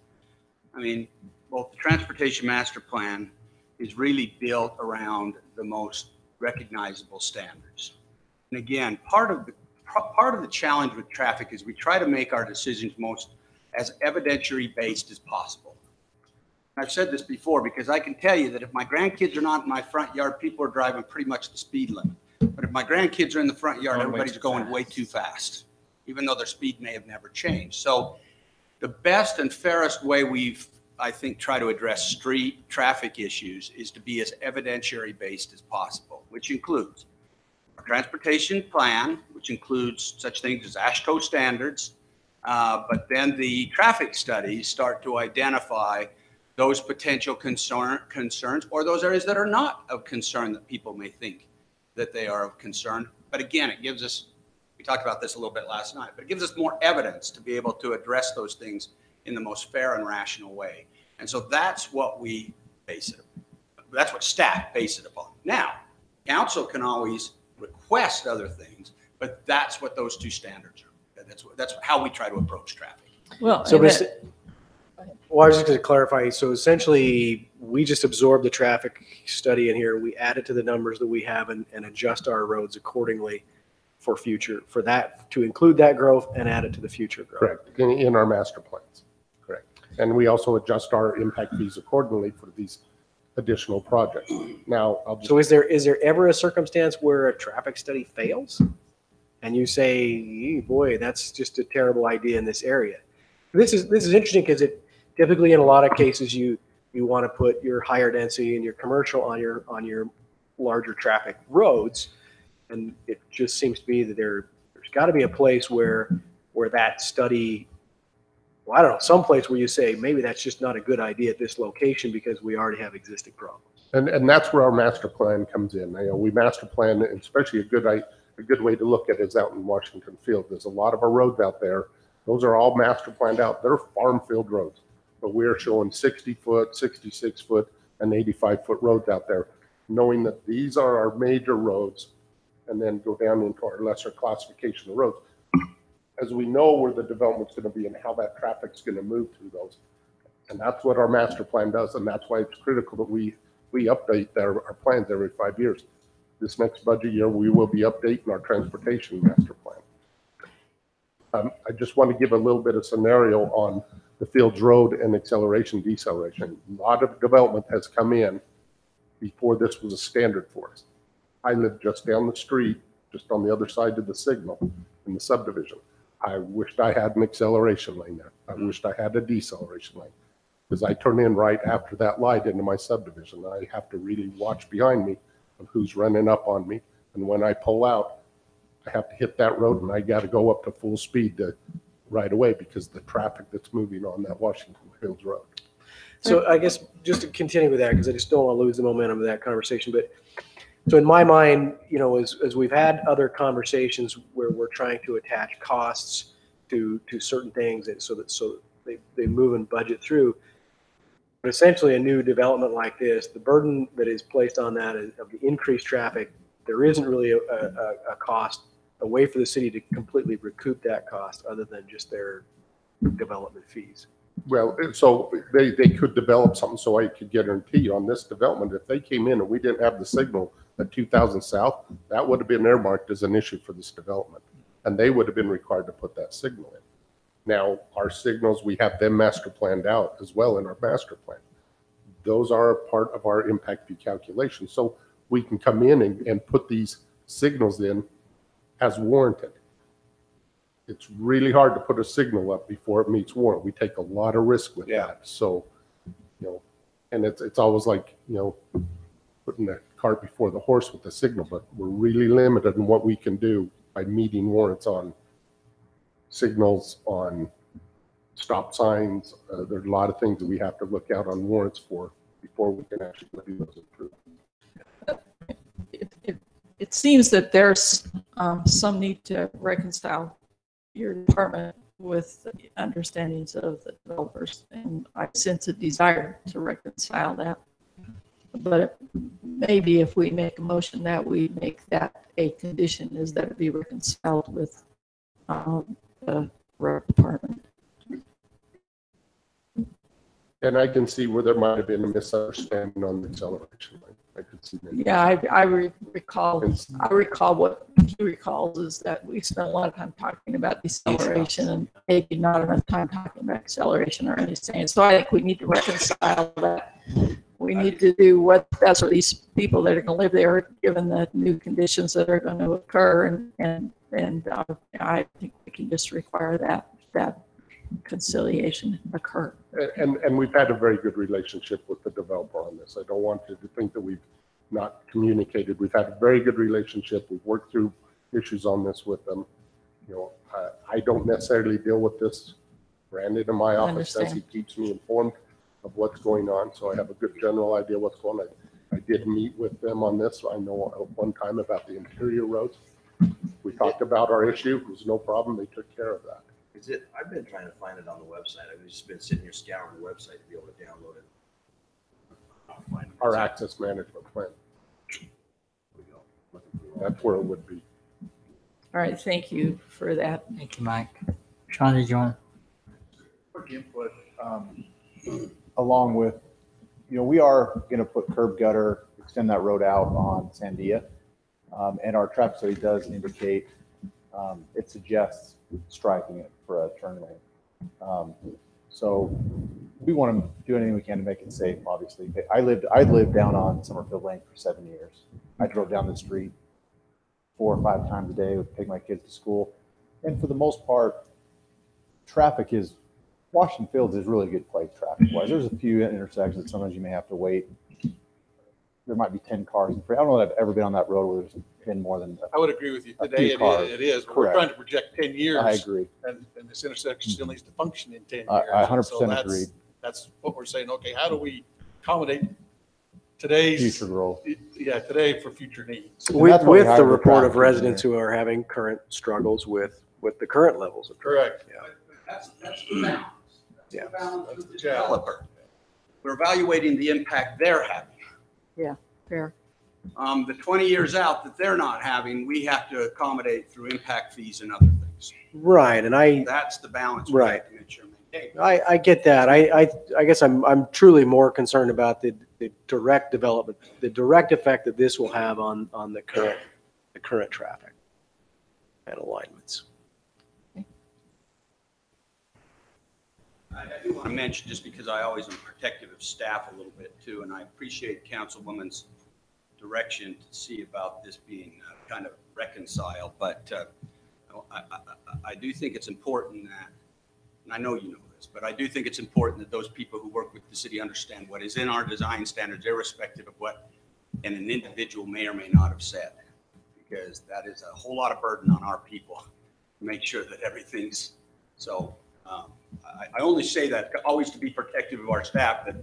I mean, both the transportation master plan is really built around the most recognizable standards. And again, part of the challenge with traffic is we try to make our decisions most as evidentiary based as possible. I've said this before because I can tell you that if my grandkids are not in my front yard, people are driving pretty much the speed limit. But if my grandkids are in the front yard, everybody's going way too fast, even though their speed may have never changed. So the best and fairest way I think, try to address street traffic issues is to be as evidentiary based as possible, which includes our transportation plan, which includes such things as AASHTO standards. But then the traffic studies start to identify those potential concerns or those areas that are not of concern that people may think that they are of concern. But again, it gives us, we talked about this a little bit last night, but it gives us more evidence to be able to address those things in the most fair and rational way. And so that's what we base it upon. That's what staff base it upon. Now, council can always request other things, but that's what those two standards are. That's how we try to approach traffic. Well, So, well, I was just going to clarify. So essentially, we just absorb the traffic study in here. We add it to the numbers that we have and adjust our roads accordingly for that, to include that growth and add it to the future growth. Correct, in our master plans, correct. And we also adjust our impact fees accordingly for these additional projects. Now, So is there ever a circumstance where a traffic study fails? And you say, boy, that's just a terrible idea in this area. This is interesting because it typically in a lot of cases you want to put your higher density and your commercial on your larger traffic roads. And it just seems to me that there's got to be a place where that study, well, I don't know, some place where you say, maybe that's just not a good idea at this location because we already have existing problems. And that's where our master plan comes in. You know, we master plan, and especially a good way to look at it is out in Washington Field. There's a lot of our roads out there. Those are all master planned out. They're farm field roads, but we're showing 60-foot, 66-foot, and 85-foot roads out there, knowing that these are our major roads, and then go down into our lesser classification of roads. As we know where the development's going to be and how that traffic's going to move through those. And that's what our master plan does, and that's why it's critical that we update our plans every 5 years. This next budget year, we will be updating our transportation master plan. I just want to give a little bit of scenario on the Fields Road and acceleration, deceleration. A lot of development has come in before this was a standard for us. I live just down the street, just on the other side of the signal in the subdivision. I wished I had an acceleration lane there. I wished I had a deceleration lane, because I turn in right after that light into my subdivision. I have to really watch behind me of who's running up on me. And when I pull out, I have to hit that road and I got to go up to full speed right away because the traffic that's moving on that Washington Fields Road. So I guess just to continue with that, because I just don't want to lose the momentum of that conversation, but so in my mind, you know, as we've had other conversations where we're trying to attach costs to certain things, and so that they move and budget through. But essentially, a new development like this, the burden that is placed on that of the increased traffic, there isn't really a cost, a way for the city to completely recoup that cost other than just their development fees. Well, so they could develop something, so I could guarantee on this development, if they came in and we didn't have the signal at 2000 South, that would have been earmarked as an issue for this development. And they would have been required to put that signal in. Now, our signals, we have them master planned out as well in our master plan. Those are a part of our impact fee calculation. So we can come in and put these signals in as warranted. It's really hard to put a signal up before it meets warrant. We take a lot of risk with that. So, you know, and it's always like, you know, putting the cart before the horse with the signal, but we're really limited in what we can do by meeting warrants on signals, on stop signs. There's a lot of things that we have to look out on warrants for before we can actually do those improvements. It seems that there's some need to reconcile your department with the understandings of the developers, and I sense a desire to reconcile that. But maybe if we make a motion that we make that a condition, is that it be reconciled with the road department. And I can see where there might have been a misunderstanding on the acceleration line. I could see that. Yeah, I recall what he recalls is that we spent a lot of time talking about deceleration and maybe not enough time talking about acceleration or anything. So I think we need to reconcile that. We need to do that's what these people that are going to live there, given the new conditions that are going to occur, and I think we can just require that conciliation occur. And we've had a very good relationship with the developer on this. I don't want you to think that we've not communicated. We've had a very good relationship. We've worked through issues on this with them. You know, I don't necessarily deal with this. Brandon in my office says he keeps me informed of what's going on, so I have a good general idea what's going on. I did meet with them on this. I know at one time about the interior roads. We talked about our issue. It was no problem. They took care of that. I've been trying to find it on the website. I've just been sitting here scouring the website to be able to download it. Our access management plan. That's where it would be. All right, thank you for that. Thank you, Mike. Sean, did you want? Quick input, along with, you know, we are going to put curb gutter, extend that road out on Sandia. And our traffic study does indicate, it suggests striking it for a turn lane. So we want to do anything we can to make it safe, obviously. I lived down on Summerfield Lane for 7 years. I drove down the street 4 or 5 times a day, would take my kids to school. And for the most part, Washington Fields is really a good place traffic-wise. There's a few intersections that sometimes you may have to wait there might be 10 cars in front. I don't know that I've ever been on that road where there's been more than I would agree with you. a Today few cars. it is. But we're Correct. trying to project 10 years. I agree. And this intersection still needs to function in 10 years. I 100% So that's- agree. That's what we're saying. Okay, how do we accommodate today's Future growth. Yeah, today for future needs. With, that's why we with the hired the report of traffic residents who are having current struggles with the current levels of. Correct. That's the balance. That's Yeah. the balance with the Yeah. developer. We're evaluating the impact they're having. Yeah, fair. The 20 years out that they're not having, we have to accommodate through impact fees and other things. Right, and That's the balance we Right. have to make sure maintained. I get that. I guess I'm truly more concerned about the direct development, the direct effect that this will have on the current traffic and alignments. I do want to mention, just because I always am protective of staff a little bit too, and I appreciate Councilwoman's direction to see about this being kind of reconciled, but I do think it's important that, and I know you know this, but I do think it's important that those people who work with the city understand what is in our design standards, irrespective of what an individual may or may not have said, because that is a whole lot of burden on our people to make sure that everything's so. I only say that always to be protective of our staff, that,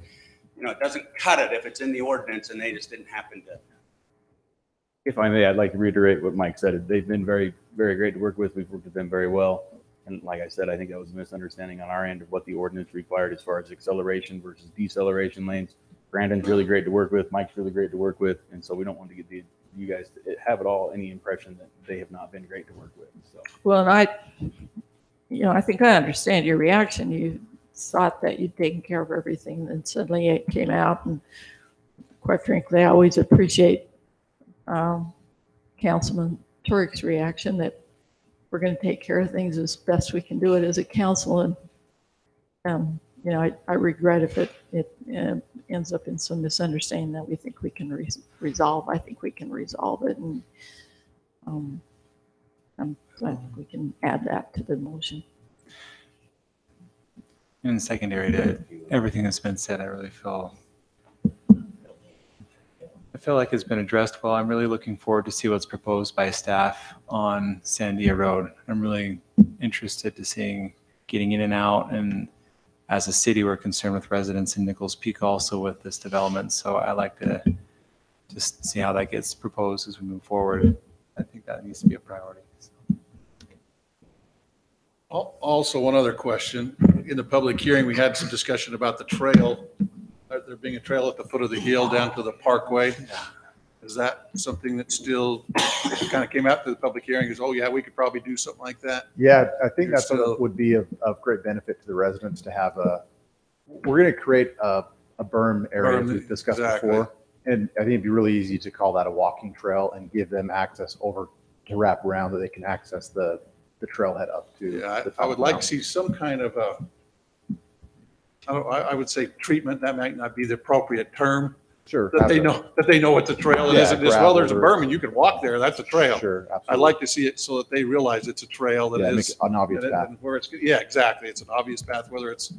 you know, it doesn't cut it if it's in the ordinance and they just didn't happen to. If I may, I'd like to reiterate what Mike said. They've been very, very great to work with. We've worked with them very well. And like I said, I think that was a misunderstanding on our end of what the ordinance required as far as acceleration versus deceleration lanes. Brandon's really great to work with. Mike's really great to work with. And so we don't want to get you guys to have at all any impression that they have not been great to work with. So. Well, and I think I understand your reaction. You thought that you'd taken care of everything, and suddenly it came out. And quite frankly, I always appreciate Councilman Turk's reaction that we're going to take care of things as best we can do it as a council. And, I regret if it ends up in some misunderstanding that we think we can resolve. I think we can resolve it. And I think we can add that to the motion. And secondary to everything that's been said, I feel like it's been addressed well. I'm really looking forward to see what's proposed by staff on Sandia Road. I'm really interested to seeing getting in and out. And as a city, we're concerned with residents in Nichols Peak also with this development. So I like to just see how that gets proposed as we move forward. I think that needs to be a priority. Also, one other question. In the public hearing, we had some discussion about the trail. There being a trail at the foot of the hill down to the parkway. Is that something that still kind of came out to the public hearing? Is, oh yeah, we could probably do something like that? Yeah, I think that's You're what would be of great benefit to the residents to have we're going to create a berm area as we've discussed before. And I think it'd be really easy to call that a walking trail and give them access over to wrap around that they can access the trailhead up to. Yeah, the top I would like to mountain. see some kind of I would say treatment. That might not be the appropriate term. Sure. That they know what the trail is. And well, there's a berm and you can walk there. That's a trail. Sure, absolutely. I'd like to see it so that they realize it's a trail that Yeah, make is it an obvious and path. where it's, yeah, exactly. It's an obvious path, whether it's,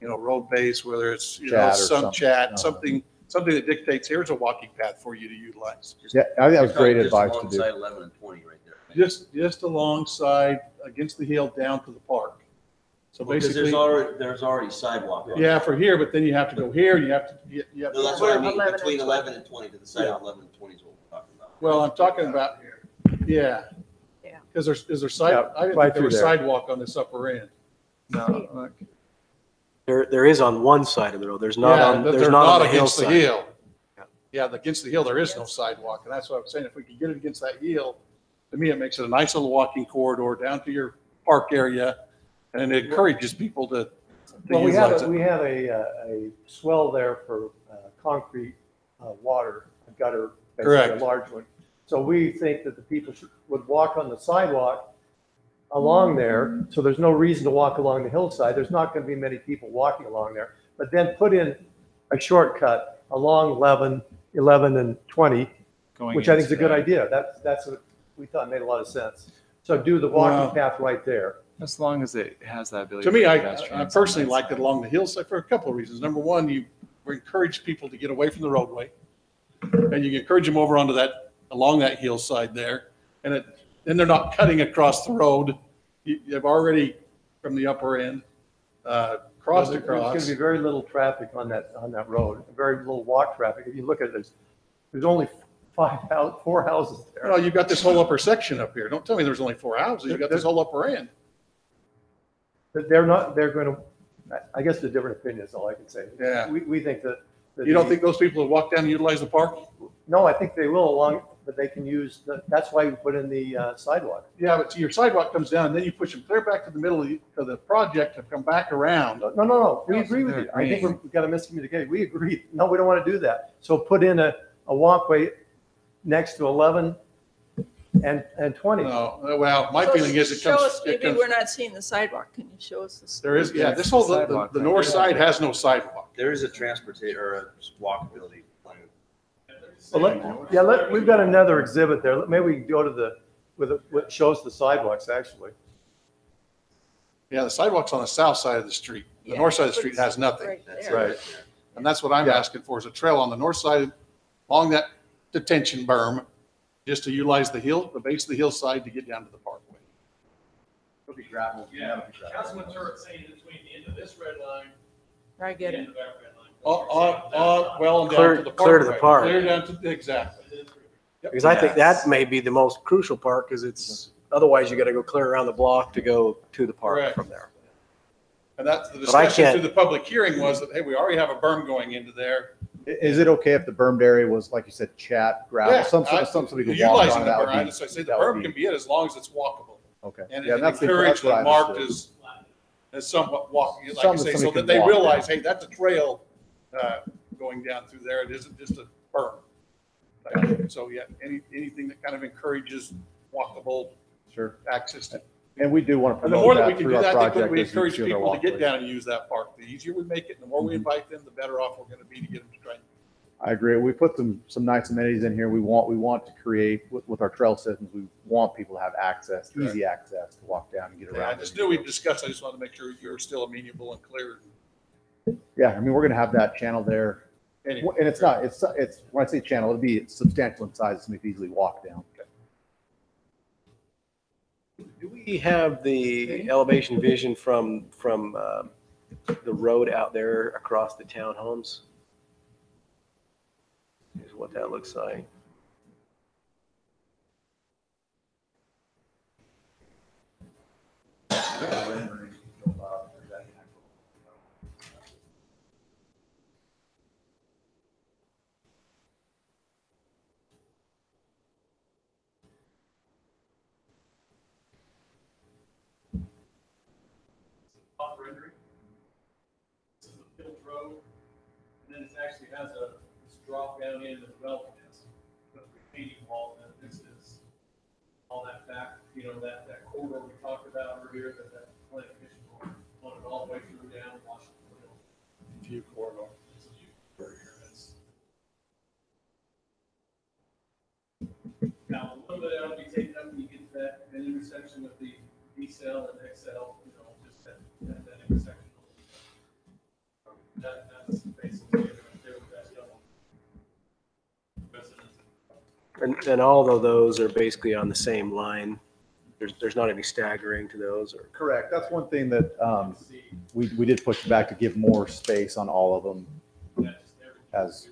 road base, whether it's, Chat or some something. chat, something that dictates, here's a walking path for you to utilize. Yeah, I think that was great Just advice to do. alongside 11 and 20 right there. Just alongside, against the hill down to the park. So Because basically, there's already sidewalk. on yeah, it. for here, but then you have to go here, you have to, you have No, that's to. what I mean, between 11 and 20, to the side Yeah. of 11 and 20 is what we're talking about. Well, I'm talking about, yeah. Yeah. Because is there side, Yeah, I didn't right think there was through there. sidewalk on this upper end. No. There is on one side of the road. There's not Yeah, on, but there's they're not on the against the hillside. hill. Yeah, against the hill, there is no sidewalk, and that's what I'm saying, if we could get it against that hill, to me, it makes it a nice little walking corridor down to your park area, and it encourages people to Well, utilize it. we have a swell there for concrete water, a gutter, basically a Correct. large one. So we think that the people would walk on the sidewalk along there, so there's no reason to walk along the hillside. There's not going to be many people walking along there. But then put in a shortcut along 11 and 20, Going which I think is a into good idea. That's what we thought made a lot of sense. So do the walking Wow. path right there. As long as it has that ability. To me, for I pedestrians personally on that liked side. it along the hillside for a couple of reasons. Number one, you encourage people to get away from the roadway. And you encourage them over onto that, along that hillside there. And then they're not cutting across the road. You've already, from the upper end, crossed There's across. going to be very little traffic on that road, very little walk traffic. If you look at it, there's only four houses there. Well, you've got this whole upper section up here. Don't tell me there's only 4 houses. You've got this whole upper end. But they're going to, I guess the different opinion is all I can say. Yeah. We think that. You don't think those people will walk down and utilize the park? No, I think they will but they can use, that's why we put in the sidewalk. Yeah, but your sidewalk comes down and then you push them clear back to the middle of the project to come back around. No. We agree with you. I think we've got a miscommunication. We agree. No, we don't want to do that. So put in a walkway next to 11 and 20. No, well, my feeling is it Show comes. us, maybe we're not seeing the sidewalk. Can you show us the? There is, yeah, this whole, the north side has no sidewalk. There is a transportation or a walkability plan. Well, we've got another exhibit there. Maybe we can go to what shows the sidewalks, actually. Yeah, the sidewalk's on the south side of the street. The north side of the street has nothing. Right. And that's what I'm asking for, is a trail on the north side along that detention berm, just to utilize the base of the hillside to get down to the parkway. It'll be gravel. Yeah, Councilman Turret saying between the end of this red line. I get and it. the end of that red line. Well, and Clear- down to the clear to parkway. the park. Clear down to, exactly. Yep. Because I think that may be the most crucial part, because it's, otherwise you got to go clear around the block to go to the park Correct. from there. And that's the But I discussion can't- through the public hearing was that, hey, we already have a berm going into there. Is it okay if the bermed area was, like you said, chat, gravel, Yeah, something somebody could walk utilizing on? the That would berm, I be- just say the that would berm be- can be it as long as it's walkable. Okay. And Yeah, it's that's encouraged what I and marked understood. as somewhat walking, like I Something say, so somebody that can they walk realize, down. hey, that's a trail going down through there. It isn't just a berm. So yeah, anything that kind of encourages walkable Sure. access to. And we do want to And the more promote that we that can through do our that, I think project. we as you encourage see their people to get walkways. down and use that park. The easier we make it, the more we Mhm. invite them, the better off we're going to be to get them to try. I agree. We put some nice amenities in here. We want to create with our trail systems. We want people to have access, easy access to walk down and get Yeah, I around. just knew we'd discuss. I just wanted to make sure you're still amenable and clear. Yeah, I mean, we're going to have that channel there. Anyway. And it's not, it's, when I say channel, it'll be substantial in size to make it easily walk down. Do we have the elevation vision from the road out there across the townhomes? Is what that looks like. Top rendering. This is the field road, and then it actually has this drop down in the development. The retaining wall, and this is all that back, that corridor we talked about earlier, that plan commission wanted all the way through down Washington Hill. View corridor. It's a view corridor, that's- Now, a little bit that'll be taken up when you get to that intersection with the D-cell and XL, just that intersection. That's basically it right there with that yellow. Residence. And all of those are basically on the same line. There's not any staggering to those, or? Correct. That's one thing that we did push back to give more space on all of them as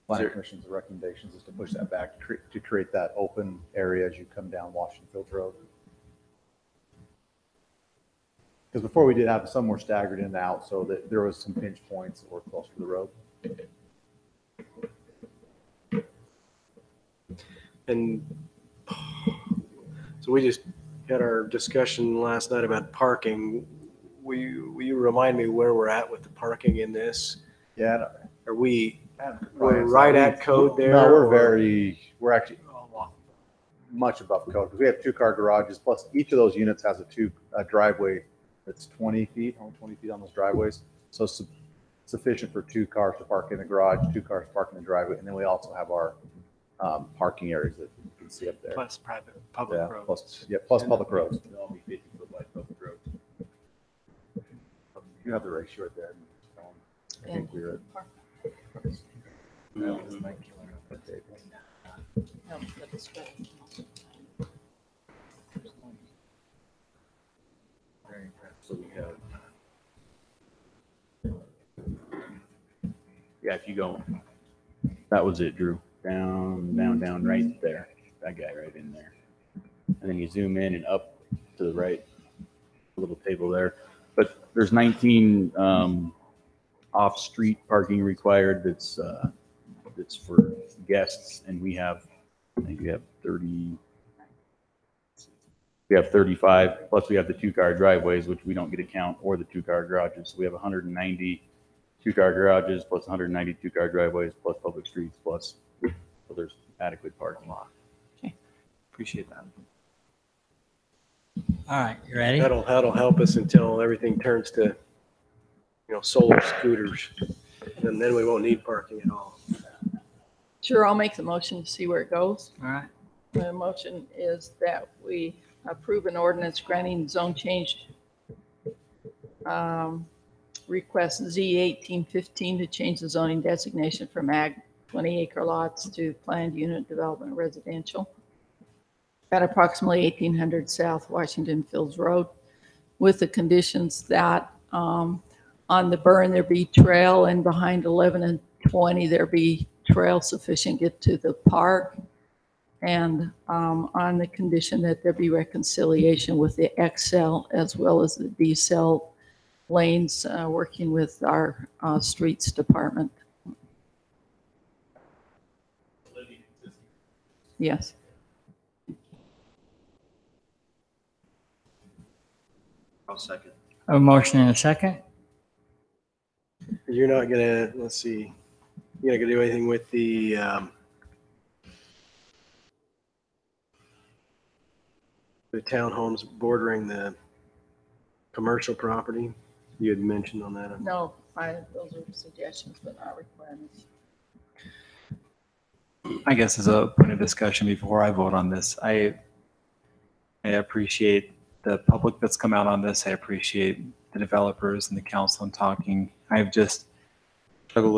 planning commission's recommendations is to push that back to create that open area as you come down Washington Field Road. Because before we did have some more staggered in and out so that there was some pinch points that were close to the road. And so we just had our discussion last night about parking. Will you remind me where we're at with the parking in this? Yeah. Are we're right at code there? No, or- we're actually much above code because we have 2-car garages plus each of those units has a driveway that's 20 feet, only 20 feet on those driveways. So it's sufficient for 2 cars to park in the garage, 2 cars to park in the driveway. And then we also have our parking areas that you can see up there. Plus public roads. Plus public roads. They'll all be 50-foot wide public roads. You have the ratio right there. I think we're at So we have. Yeah, if you go, that was it, Drew. Down, right there. That guy right in there. And then you zoom in and up to the right, a little table there. But there's 19 off-street parking required. That's for guests, and we have, I think we have 30. We have 35, plus we have the 2-car driveways, which we don't get a count, or the 2-car garages. So we have 190 2-car garages, plus 190 2-car driveways, plus public streets, plus, so there's adequate parking lot. Okay, appreciate that. All right, you ready? That'll help us until everything turns to, solar scooters. And then we won't need parking at all. Sure, I'll make the motion to see where it goes. All right. The motion is that we approve an ordinance granting zone change request Z 1815 to change the zoning designation from ag 20-acre lots to planned unit development residential at approximately 1800 South Washington Fields Road, with the conditions that on the burn there be trail, and behind 11 and 20 there be trail sufficient to get to the park, and on the condition that there be reconciliation with the XL as well as the DCell lanes, working with our streets department. Yes. I'll second. A motion and a second. You're not gonna, let's see, you're not gonna do anything with the townhomes bordering the commercial property you had mentioned on that? No, those are suggestions, but not requirements. I guess as a point of discussion before I vote on this, I appreciate the public that's come out on this. I appreciate the developers and the council and talking. I've just struggled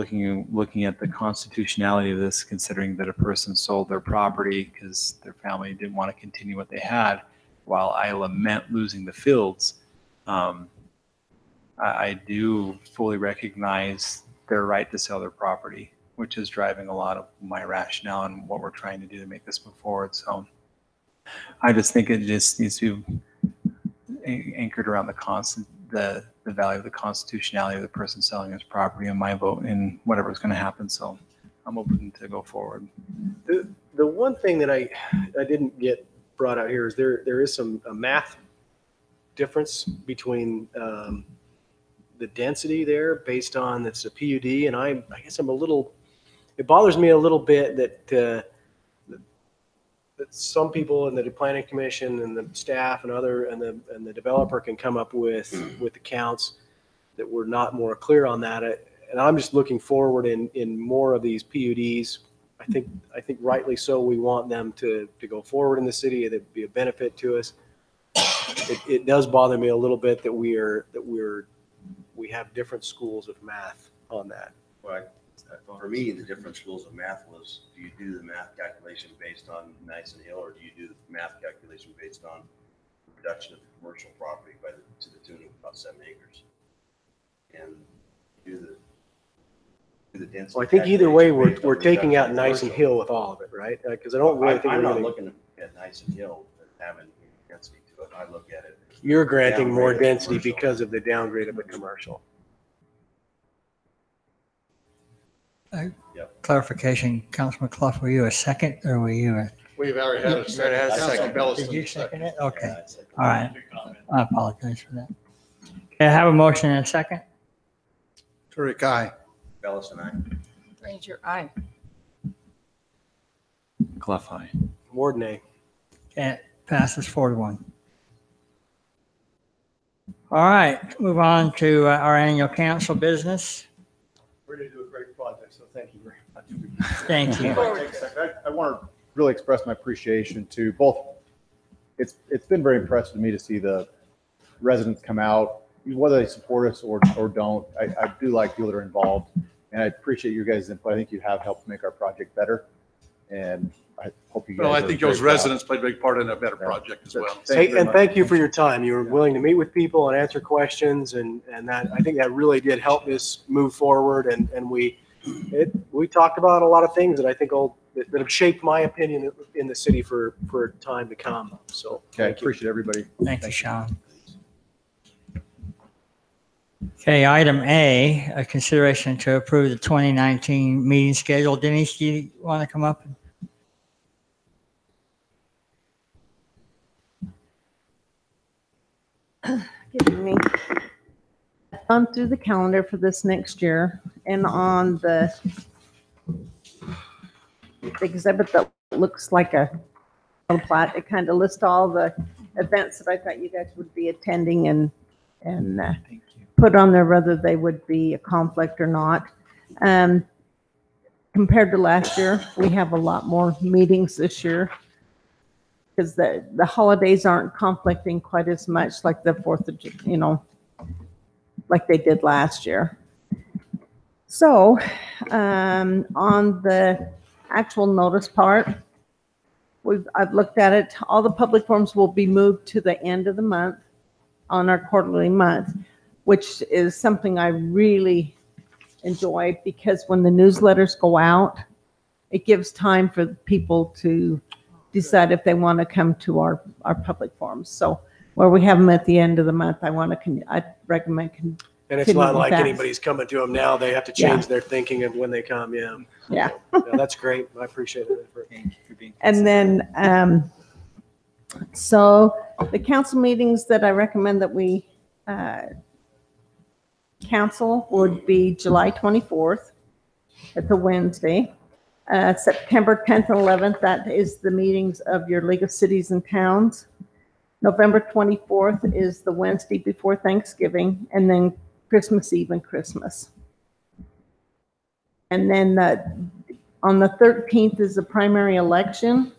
looking at the constitutionality of this, considering that a person sold their property because their family didn't want to continue what they had. While I lament losing the fields, I do fully recognize their right to sell their property, which is driving a lot of my rationale and what we're trying to do to make this move forward. So I just think it just needs to be anchored around the value of the constitutionality of the person selling his property, and my vote in whatever is going to happen. So I'm open to go forward. The one thing that I didn't get brought out here is there is a math difference between the density there based on it's a PUD, and I guess it bothers me a little bit that some people in the planning commission and the staff and the developer can come up with the counts that were not more clear on that. And I'm just looking forward in more of these PUDs. I think rightly so. We want them to go forward in the city. That'd be a benefit to us. It does bother me a little bit that we have different schools of math on that. Well, for me, the different schools of math was, do you do the math calculation based on Nice and Hill, or do you do the math calculation based on the reduction of the commercial property to the tune of about 7 acres? And do the density. Well, I think either way, we're taking out Nice and Hill with all of it, right? Because I don't really think I'm we're not gonna. looking at Nice and Hill as having density to it. I look at it. You're granting more downgrade of density commercial. because of the downgrade of the commercial. Clarification, Councilman Clough, were you a second or were you a? We've already had a second. Councilman Bellis Did you did second it? second. Okay. All right. I apologize for that. Okay, I have a motion and a second. Turek, aye. Bellis and I. Ranger, aye. Clough, aye. Ward, nay. Okay, it passes 4-1. All right, move on to our annual council business. We're going to do a great project, so thank you very much. Thank you. I want to really express my appreciation to both. It's been very impressive to me to see the residents come out, whether they support us or don't. I do like people that are involved And I appreciate your guys' input. I think you have helped make our project better. And I hope you guys. Well, I are think very those proud. residents played a big part in a better project as well. Thank you for your time. You were willing to meet with people and answer questions, and that, I think that really did help us move forward. And we talked about a lot of things that I think that have shaped my opinion in the city for time to come. So Okay, I appreciate everybody. Thank you, Sean. Okay, item A, a consideration to approve the 2019 meeting schedule. Denise, do you want to come up? Good evening. I've gone through the calendar for this next year, and on the exhibit that looks like a plat, it kind of lists all the events that I thought you guys would be attending and put on there whether they would be a conflict or not. Compared to last year, we have a lot more meetings this year because the holidays aren't conflicting quite as much like the 4th of, like they did last year. So on the actual notice part, I've looked at it. All the public forums will be moved to the end of the month on our quarterly month, which is something I really enjoy because when the newsletters go out, it gives time for people to decide if they want to come to our public forums. So where we have them at the end of the month, I recommend. And it's not like anybody's coming to them now. They have to change their thinking of when they come. Yeah. Yeah. That's great. I appreciate it. Thank you for being. And then, so the council meetings that I recommend that we cancel would be July 24th. It's a Wednesday. September 10th and 11th, that is the meetings of your League of Cities and Towns. November 24th is the Wednesday before Thanksgiving, and then Christmas Eve and Christmas. And then on the 13th is the primary election,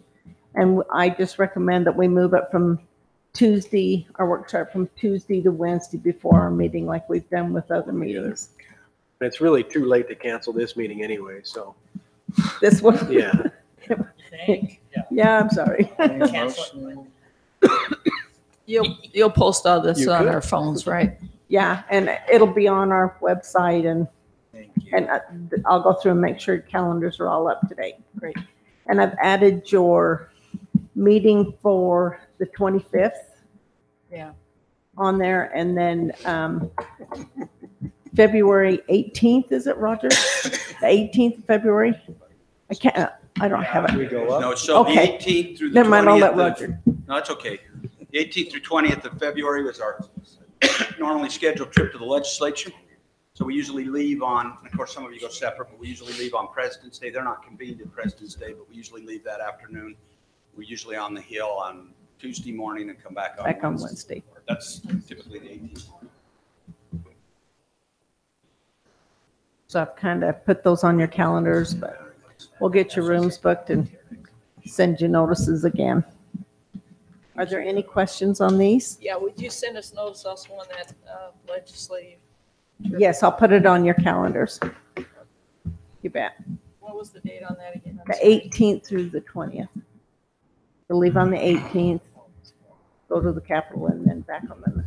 and I just recommend that we move it from Tuesday, our workshop from Tuesday to Wednesday before our meeting like we've done with other meetings. It's really too late to cancel this meeting anyway, so. This one? Yeah. Yeah, I'm sorry. You'll post all this You on could. our phones, right? Yeah, and it'll be on our website and I'll go through and make sure calendars are all up to date. Great. And I've added your meeting for the 25th Yeah. on there, and then February 18th, is it, Roger? The 18th of February? I don't have it. No, so the Okay. 18th through the 20th. Never mind, I'll let of- Roger. No, it's okay. The 18th through 20th of February was our normally scheduled trip to the legislature. So we usually leave on, and of course, some of you go separate, but we usually leave on President's Day. They're not convened at President's Day, but we usually leave that afternoon. We're usually on the Hill on Tuesday morning and come back on Wednesday. That's typically the 18th. So I've kind of put those on your calendars, but we'll get your rooms booked and send you notices again. Are there any questions on these? Yeah, would you send us notice also on that legislative? Yes, I'll put it on your calendars. You bet. What was the date on that again? I'm The sorry. 18th through the 20th. We'll leave on the 18th, go to the Capitol, and then back on the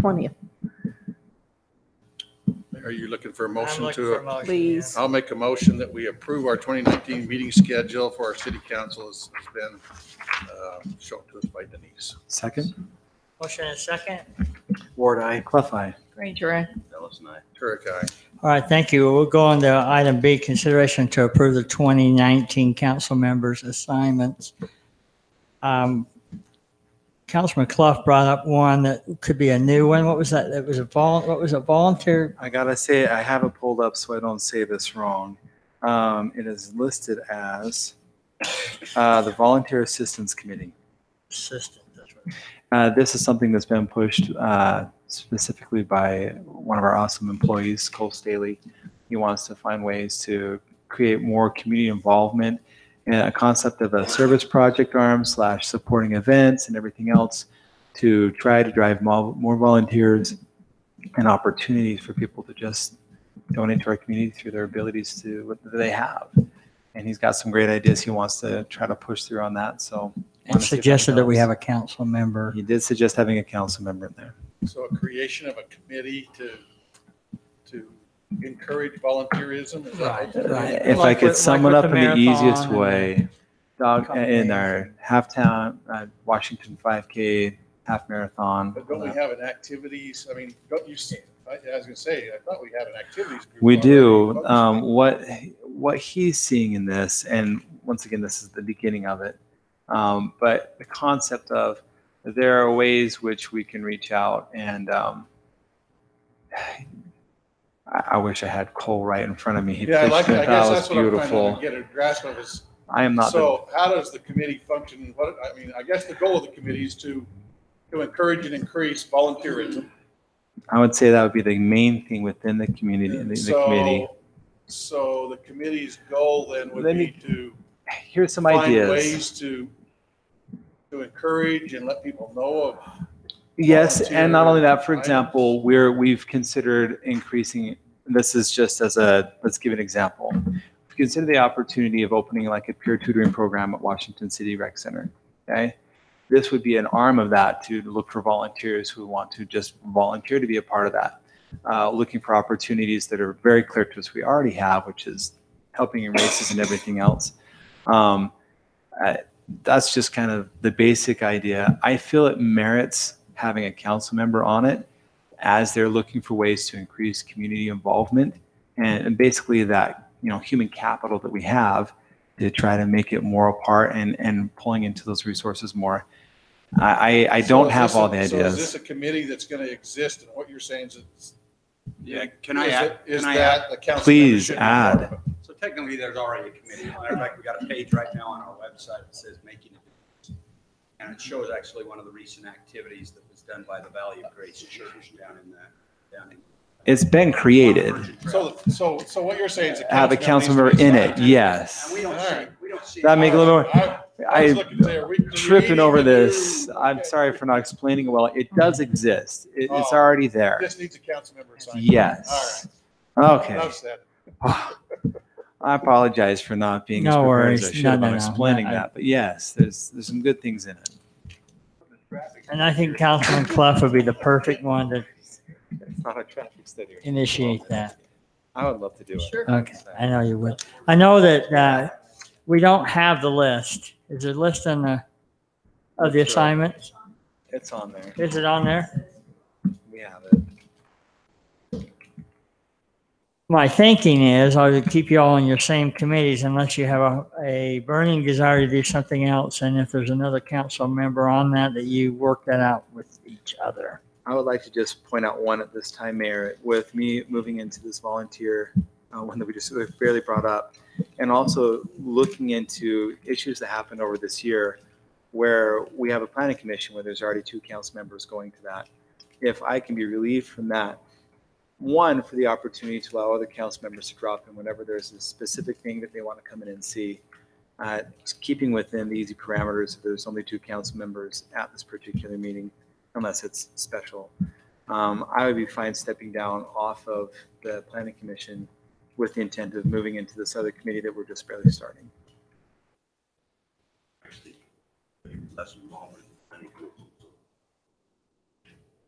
20th. Are you looking for a motion looking to? for a motion, Please. I'll make a motion that we approve our 2019 meeting schedule for our city council as has been shown to us by Denise. Second. Motion and second. Ward, aye. Clough, aye. Granger, aye. Ellis and I. Turek, aye. All right, thank you. We'll go on to item B, consideration to approve the 2019 council members' assignments. Councilman Clough brought up one that could be a new one. What was that? It was what was it, volunteer? I gotta say, I have it pulled up so I don't say this wrong. It is listed as the Volunteer Assistance Committee. Assistant, that's right. This is something that's been pushed specifically by one of our awesome employees, Cole Staley. He wants to find ways to create more community involvement and a concept of a service project arm / supporting events and everything else to try to drive more volunteers and opportunities for people to just donate to our community through their abilities to what they have. And he's got some great ideas he wants to try to push through on that. So And suggested that we have a council member. He did suggest having a council member in there. So a creation of a committee to encourage volunteerism? Is that Right. If I could sum it up in the easiest marathon way, dog in combination. our half-town Washington 5K half marathon. But don't we have an activities, I mean, don't you, I was gonna say, I thought we had an activities group. We already do. focused. What he's seeing in this, and once again, this is the beginning of it, but the concept of there are ways which we can reach out, and I wish I had Cole right in front of me. He Yeah, I pitched like, it. I That guess was that's what I'm trying beautiful. to get a grasp of is. I am not. So how does the committee function? What, I mean, I guess the goal of the committee is to encourage and increase volunteerism. I would say that would be the main thing within the community, the committee. So the committee's goal then would Let be me- to Here's some find ideas. ways to encourage and let people know of. Yes, and not only that, for volunteer example, we've considered increasing, this is just as let's give an example. We consider the opportunity of opening like a peer tutoring program at Washington City Rec Center, okay? This would be an arm of that to look for volunteers who want to just volunteer to be a part of that. Looking for opportunities that are very clear to us we already have, which is helping in races and everything else. That's just kind of the basic idea. I feel it merits having a council member on it as they're looking for ways to increase community involvement and basically that, human capital that we have to try to make it more a part and pulling into those resources more. I don't have all the So ideas. is this a committee that's going to exist, and what you're saying is? Yeah, can I add? Is can I that add? the council? Please member should be part of add. it? So technically, there's already a committee. Matter of fact, we got a page right now on our website that says making a difference. And it shows actually one of the recent activities that was done by the Valley of Grace Church down in. It's been created. So what you're saying is Have a council member needs to be in it, assigned. yes. We don't see, we don't see. That make a little more. I was looking there, Tripping over this. I'm sorry for not explaining it well. It does exist. It's Oh, already there. Just needs a council member assigned. Yes. All right. Okay. Enough said. I apologize for not being as No prepared as I worries. should No, have no, on no. explaining I- that. But yes, there's some good things in it. And I think Councilman Clough would be the perfect one to It's not a traffic study. initiate that. I would love to do it. Sure. Okay, I know you would. I know that we don't have the list. Is there a list on of the assignments? It's on there. Is it on there? We have it. My thinking is I would keep you all in your same committees unless you have a burning desire to do something else. And if there's another council member on that you work that out with each other. I would like to just point out one at this time, Mayor, with me moving into this volunteer, one that we just barely brought up, and also looking into issues that happened over this year where we have a planning commission where there's already 2 council members going to that. If I can be relieved from that, one, for the opportunity to allow other council members to drop in whenever there's a specific thing that they want to come in and see, keeping within the easy parameters if there's only 2 council members at this particular meeting, unless it's special. I would be fine stepping down off of the planning commission with the intent of moving into this other committee that we're just barely starting. Less involvement.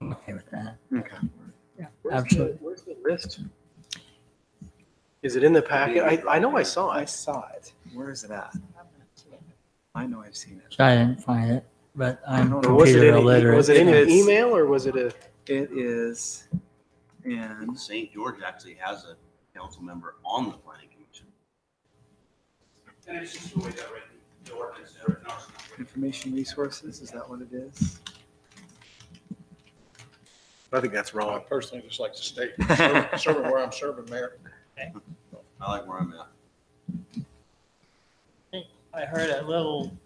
Okay with that. Okay. Yeah, absolutely. Where's the list? Is it in the packet? I know I saw I it. saw it. Where is it at? I know I've seen it. I didn't find it, but I'm Or was it computer in, illiterate. was it in an It's- email or was it a? It is, and St. George actually has a council member on the planning commission. And it's just the way that the ordinance, no, it's not. information resources, is that what it is? I think that's I wrong. personally just like to stay serving where I'm serving, Mayor. I like where I'm at. I heard a little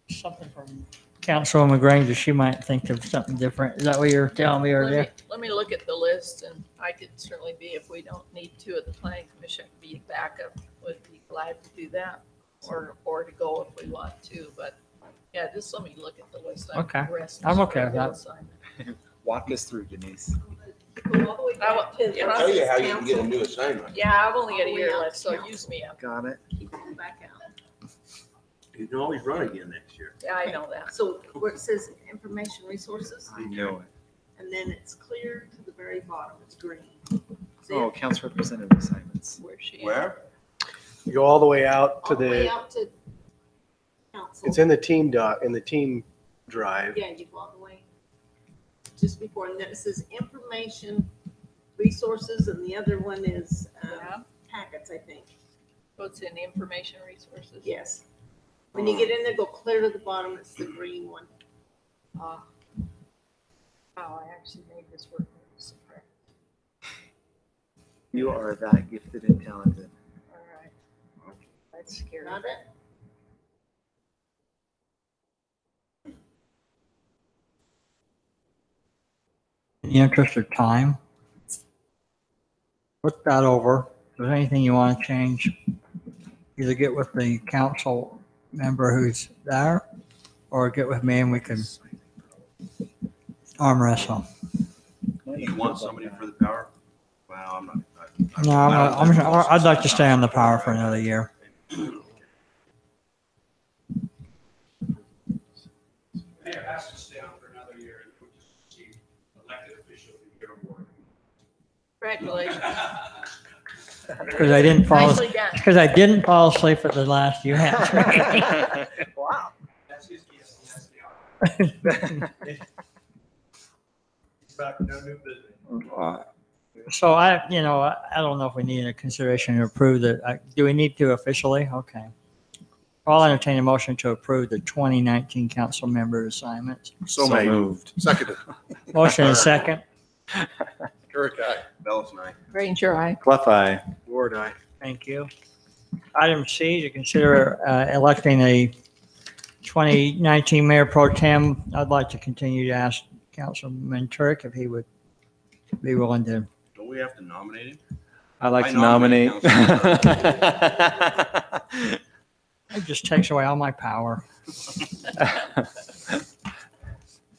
something from Councilwoman Granger. She might think of something different. Is that what you're telling me earlier? Let me look at the list, and I could certainly be, if we don't need to at the planning commission, be backup, would be glad to do that, or to go if we want to, but yeah, just let me look at the list. Okay. I'm okay with that. Walk us through, Denise. go all the way back to. I'll tell you how you can get a new assignment. Yeah, I've only got a year left, so use me up. Got it. Keep going back out. You can always run again next year. Yeah, I know that. So where it says information resources, I know it. and then it's clear to the very bottom, it's green. See Oh, it? council representative assignments. Where's she? Where? You go all the way out to All the way the, out to council. it's in the team in the team drive. Yeah, you go all the way just before, and then it says information resources, and the other one is Yeah. packets, I think. What's in information resources? Yes. When you get in there, go clear to the bottom, it's the green one. Oh, I actually made this work. You are that gifted and talented. All right. That's scary. Got it? In the interest of time, look that over. If there's anything you want to change, either get with the council member who's there or get with me and we can arm wrestle. You want somebody for the power? Well, I'm not. No, I'd like to stay on the power for another year. Mayor has to stay on for another year and we just receive elected official of the year award. Congratulations. Because I didn't fall, Nicely done. because I didn't fall asleep at the last you had. Wow. That's his guess, and that's the honor. He's back, no new business. So I don't know if we need a consideration to approve do we need to officially? Okay. I'll entertain a motion to approve the 2019 council member assignments. So moved. Seconded. Motion and second. Turek, aye. Bellis and I. Ranger, I. Clef eye. Ward eye. Thank you. Item C, to consider electing a 2019 Mayor Pro Tem. I'd like to continue to ask Councilman Turk if he would be willing to. Don't we have to nominate him? I'd like I to nominate. It just takes away all my power.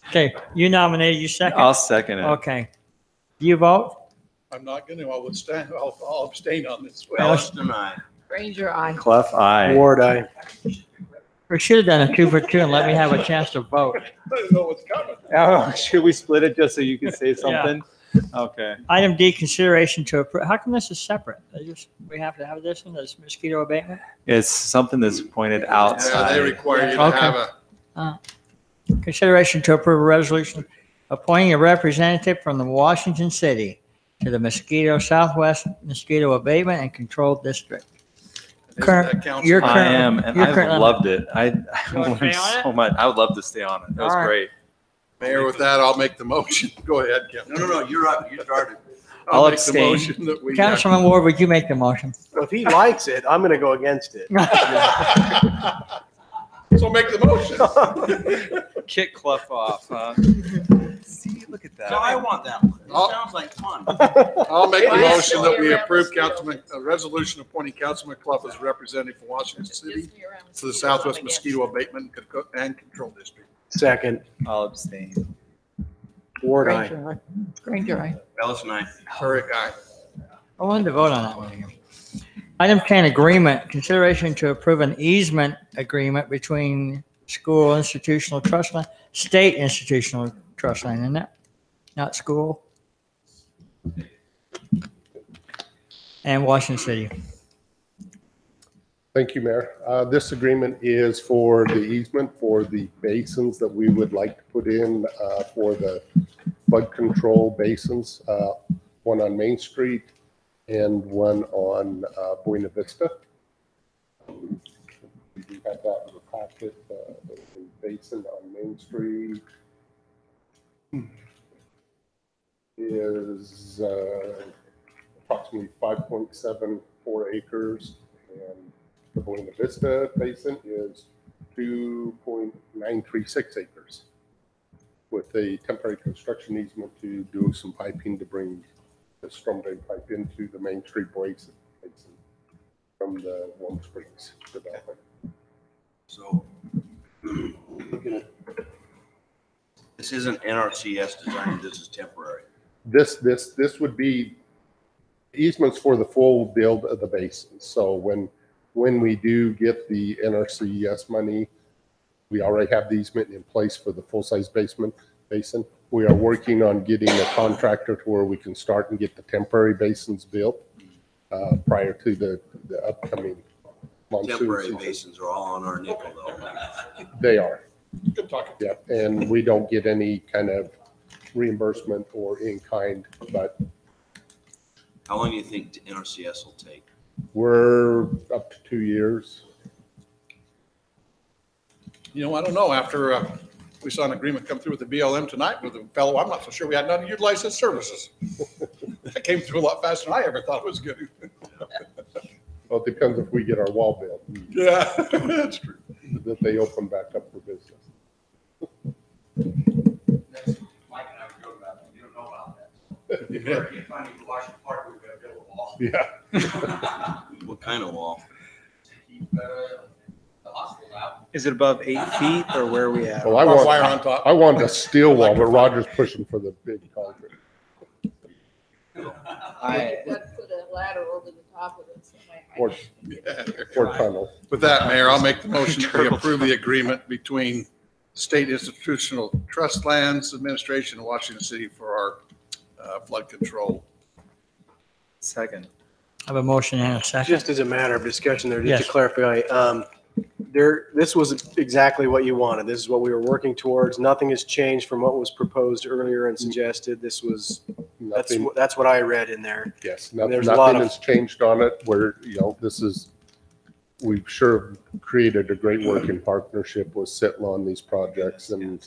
Okay, you nominated, you second? I'll second it. Okay. You vote? I'm not going to, I'll abstain on this. Bellis and I. Ranger, I. Clef eye. Ward eye. We should have done a 2 for 2 and let me have a chance to vote. I don't know what's coming. Oh, should we split it just so you can say something? Okay. Item D, consideration to approve. How come this is separate? We have to have this one, this mosquito abatement? It's something that's pointed outside. Yeah, they require you to Okay. have a, Consideration to approve a resolution appointing a representative from the Washington City to the Southwest Mosquito Abatement and Control District. isn't that council? You're I am, and you're I've currently- loved it. I wanna learned stay on so much. I would love to stay on it. It was All right. great. Mayor, with that, I'll make the motion. Go ahead, Kevin. No, you're up. You started. I'll make the abstain. motion that we. Councilman Ward, would you make the motion? Well, if he likes it, I'm going to go against it. So make the motion. Kick Clef off, huh? See, look at that. So I want that one. It I'll- sounds like fun. I'll make the Why is motion it that we around approve mosquito? a resolution appointing Councilman Clough as representative for Washington City Gives me around to the mosquitoes, Southwest I'm against Mosquito it. Abatement and Control District. Second. I'll abstain. Ward eye. Ranger, I. Ranger, I. Bellis and I. Turek, aye. I wanted to vote on that one again. Item 10, agreement, consideration to approve an easement agreement between school institutional trust line, state institutional trust line, isn't it? Not school. And Washington City. Thank you, Mayor. This agreement is for the easement for the basins that we would like to put in for the flood control basins, one on Main Street and one on Buena Vista. We do have that in the packet, the basin on Main Street is approximately 5.74 acres, and the Buena Vista Basin is 2.936 acres, with a temporary construction easement to do some piping to bring the storm drain pipe into the Main Street Basin from the Warm Springs development. So, looking at, this isn't NRCS design, this is temporary. This would be easements for the full build of the basin. So when we do get the NRCS money, we already have the easement in place for the full-size basin. We are working on getting a contractor to where we can start and get the temporary basins built prior to the upcoming monsoon Temporary season. basins are all on our nickel though. They are. Good talking. Yeah, and we don't get any kind of reimbursement or in kind, but How long do you think the NRCS will take? we're up to 2 years. You know, I don't know, after we saw an agreement come through with the BLM tonight with a fellow, I'm not so sure we had none to utilize his services. That came through a lot faster than I ever thought it was going to. Well, it depends if we get our wall built. Yeah, that's true. That they open back up for business. Mike and I were joking about that. You don't know about that. If we ever get funding for Washington Park, we're gonna build a wall. Yeah. What kind of wall? Keep the hospital out. Is it above 8 feet or where are we at? Well, I wanted a steel wall, but Roger's pushing for the big concrete. You've got to put a ladder over the top of it. so Or, or tunnel. With that, Mayor, I'll make the motion that we approve the agreement between State Institutional Trust Lands Administration and Washington City for our flood control. Second. I have a motion and a second. Just as a matter of discussion there, just Yes. to clarify, this was exactly what you wanted. This is what we were working towards. Nothing has changed from what was proposed earlier and suggested. This was, Nothing. that's what I read in there. Yes, And nothing, there's a lot nothing of- has changed on it where, this is, we've sure created a great working partnership with Sitla on these projects. And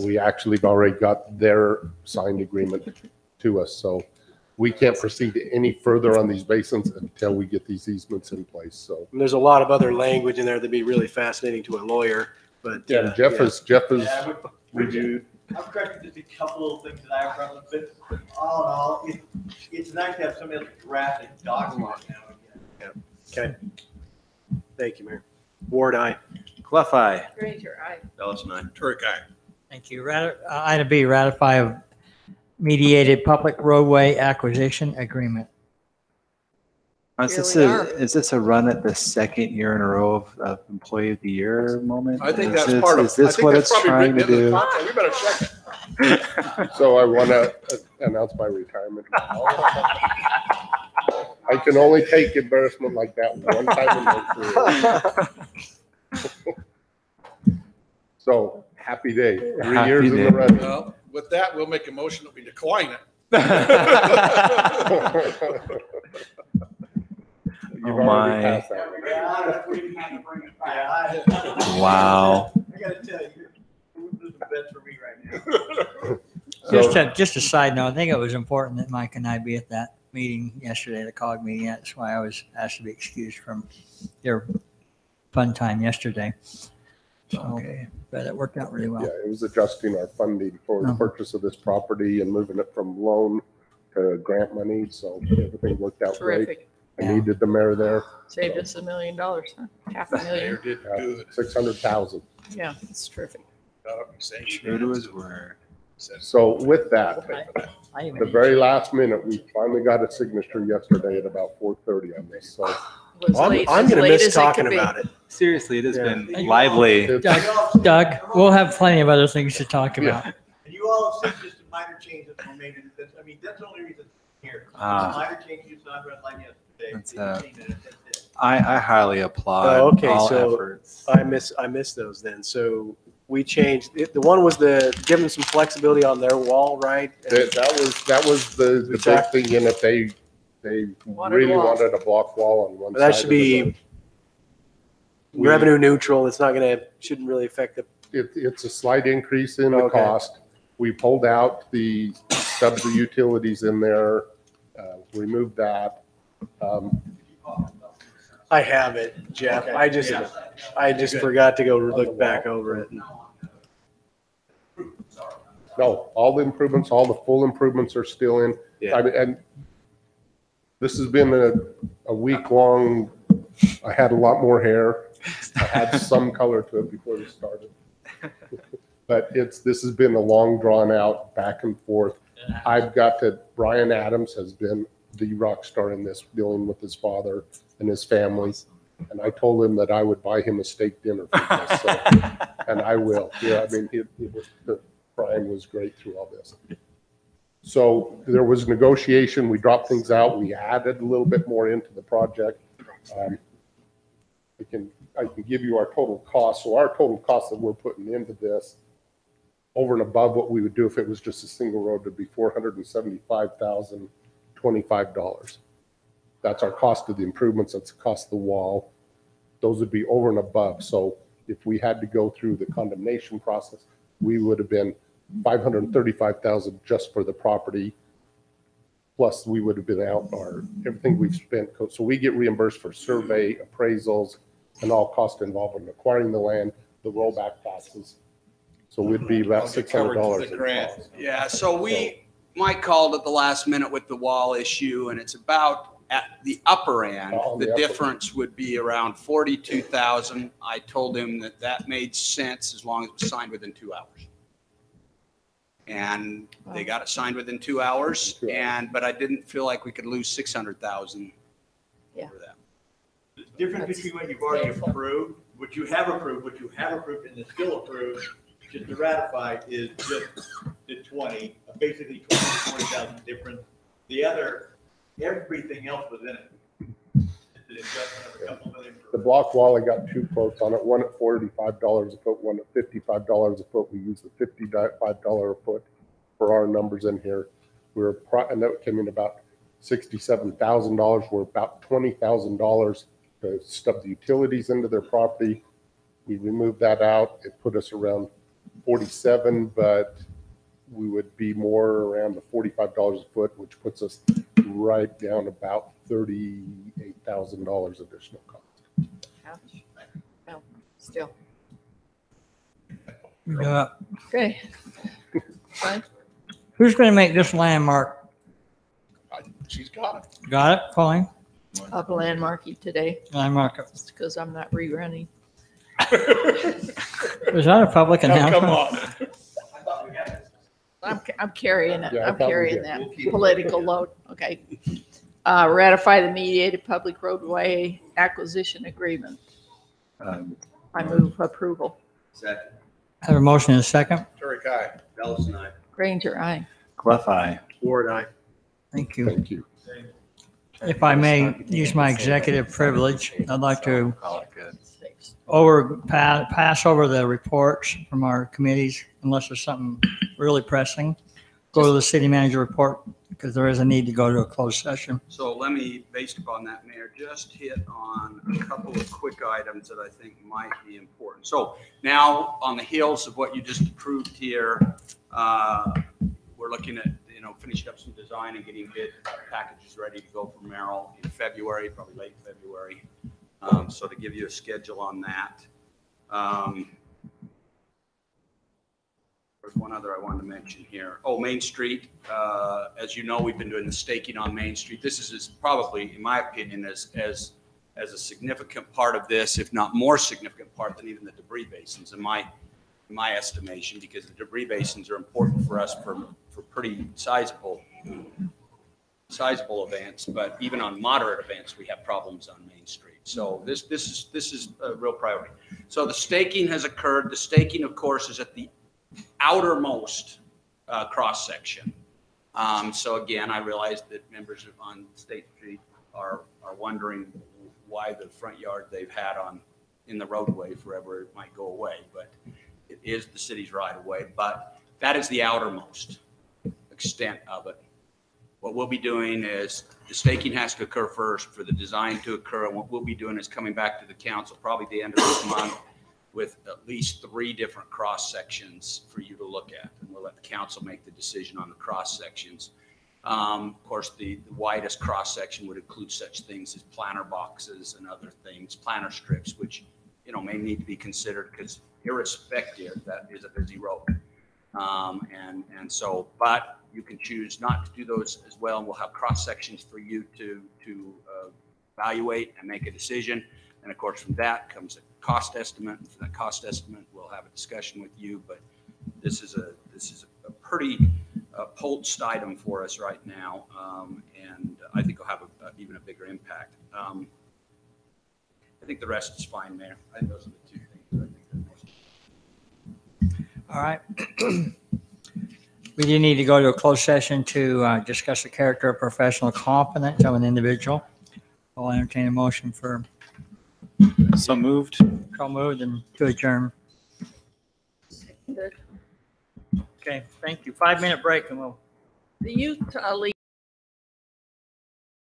we actually have already got their signed agreement to us. So we can't proceed any further on these basins until we get these easements in place. So. And there's a lot of other language in there that'd be really fascinating to a lawyer, but. Yeah, Jeff is Yeah, I would- reviewed. I've corrected just a couple little things that I have problems with, but all in all, it's nice to have somebody else draft a document now and again. Okay. Thank you, Mayor. Ward, aye. Clef eye. Granger, aye. Ellis and I. Turk, aye. Thank you. Item B, ratify a mediated public roadway acquisition agreement. Is this a run at the second year in a row of Employee of the Year moment? I think Is that's this- part of. Is this what it's trying to do? We better check it. So I want to announce my retirement. I can only take embarrassment like that one time in my career. So, happy day. 3 Happy years in day. the running. Well, with that, we'll make a motion that we decline it. You've Oh, already my. passed that. Yeah, we had to bring it back. Wow. I gotta tell you, this is the best for me right now. Just a side note, I think it was important that Mike and I be at that meeting yesterday, the COG meeting. That's why I was asked to be excused from your fun time yesterday. So, but it worked out really well. Yeah, it was adjusting our funding for the Uh-huh. purchase of this property and moving it from loan to grant money. So everything worked out great. Terrific. I needed the mayor there. Saved us $1 million, huh? $500,000. Did good. 600,000. Yeah, it's terrific. True to his word. So with that, I even the very last minute, we finally got a signature yesterday at about 4:30 on this. So Was late- I'm as gonna late miss as it talking could be. about it. Seriously, it has Yeah. been lively. Doug, we'll have plenty of other things to talk about. And you all have said just a minor change that were made, and that's, I mean, that's the only reason it's here. Ah. Minor changes, not red line yesterday. That's, Didn't change it, that's it. I highly applaud Oh, okay, all so efforts. I miss those then. So we changed, the one was give them some flexibility on their wall, right? that was the big Exact- thing in it. They Wanted really wall. wanted a block wall on one side. That should of the be We- revenue neutral. It's not shouldn't really affect the, It's a slight increase in the Okay. cost. We pulled out the subs of utilities in there, removed that. I have it, Jeff. Okay. I just forgot to go look back over it. No, all the improvements, all the full improvements are still in. Yeah. I mean, and this has been a week long, I had a lot more hair. I had some color to it before this started. But this has been a long drawn out back and forth. I've got that Brian Adams has been the rock star in this, dealing with his father and his family. And I told him that I would buy him a steak dinner for this, so, and I will. Yeah, I mean, Brian was great through all this. So there was negotiation. We dropped things out. We added a little bit more into the project. I can give you our total cost. So our total cost that we're putting into this, over and above what we would do if it was just a single road, would be $475,025. That's our cost of the improvements. That's the cost of the wall. Those would be over and above. So if we had to go through the condemnation process, we would have been $535,000 just for the property. Plus we would have been out our, everything we've spent. So we get reimbursed for survey, appraisals, and all costs involved in acquiring the land, the rollback taxes. So we'd be about $600. The grant. Yeah, so Mike called at the last minute with the wall issue, and it's about at the upper end. The difference would be around 42,000. I told him that made sense as long as it was signed within 2 hours. And they got it signed within 2 hours, but I didn't feel like we could lose 600,000 for that. The difference between what you've already approved, what you have approved, and is still approved, just to ratify, is just the 20, basically 20 to 40,000 difference. The other, everything else was in it. It's an adjustment of a couple million. The block wall, I got 2 quotes on it, one at $45 a foot, one at $55 a foot. We used the $55 a foot for our numbers in here. And that came in about $67,000. We're about $20,000 to stub the utilities into their property. We removed that out. It put us around 47, but we would be more around the $45 a foot, which puts us right down about $38,000 additional cost. Ouch. No, still. Yeah. Okay. Fine. Who's going to make this landmark? She's got it. Got it, Pauline? I'll landmark you today. Landmark it. It's because I'm not rerunning. Was that a public announcement? Come on. I'm carrying it. Yeah, I I'm thought we carrying did. that We'll keep it. political load. Okay. Ratify the mediated public roadway acquisition agreement. I move approval. Second. Have a motion and a second. Turek, aye. Ellison, aye. Granger, aye. Clef eye. Ward, aye. Thank you. Thank you. If I may use my executive privilege, I'd like to Call it good. pass over the reports from our committees unless there's something really pressing. Go to the city manager report because there is a need to go to a closed session. So let me, based upon that, Mayor, just hit on a couple of quick items that I think might be important. So now on the heels of what you just approved here, we're looking at, finishing up some design and getting bid packages ready to go from Merrill in February, probably late February. So to give you a schedule on that. There's one other I wanted to mention here. Oh, Main Street. As you know, we've been doing the staking on Main Street. This is probably, in my opinion, as a significant part of this, if not more significant part than even the debris basins, in my estimation, because the debris basins are important for us for pretty sizable events, but even on moderate events, we have problems on Main Street. So this is a real priority. So the staking has occurred. The staking, of course, is at the outermost cross section. So again, I realize that members on State Street are wondering why the front yard they've had in the roadway forever might go away, but it is the city's right of way. But that is the outermost extent of it. What we'll be doing is the staking has to occur first for the design to occur. And what we'll be doing is coming back to the council probably the end of this month with at least 3 different cross sections for you to look at. And we'll let the council make the decision on the cross sections. Of course, the widest cross section would include such things as planter boxes and other things, planter strips, which, may need to be considered because irrespective, that is a busy road. But you can choose not to do those as well, and we'll have cross sections for you to evaluate and make a decision. And of course, from that comes a cost estimate. And for that cost estimate, we'll have a discussion with you. But this is a pretty holst item for us right now, and I think it'll have even a bigger impact. I think the rest is fine, Mayor. I think those are the two things that I think are most. All right. We do need to go to a closed session to discuss the character or professional competence of an individual. I'll entertain a motion for. So moved. So moved and to adjourn. Okay, thank you. 5-minute break and we'll. The youth league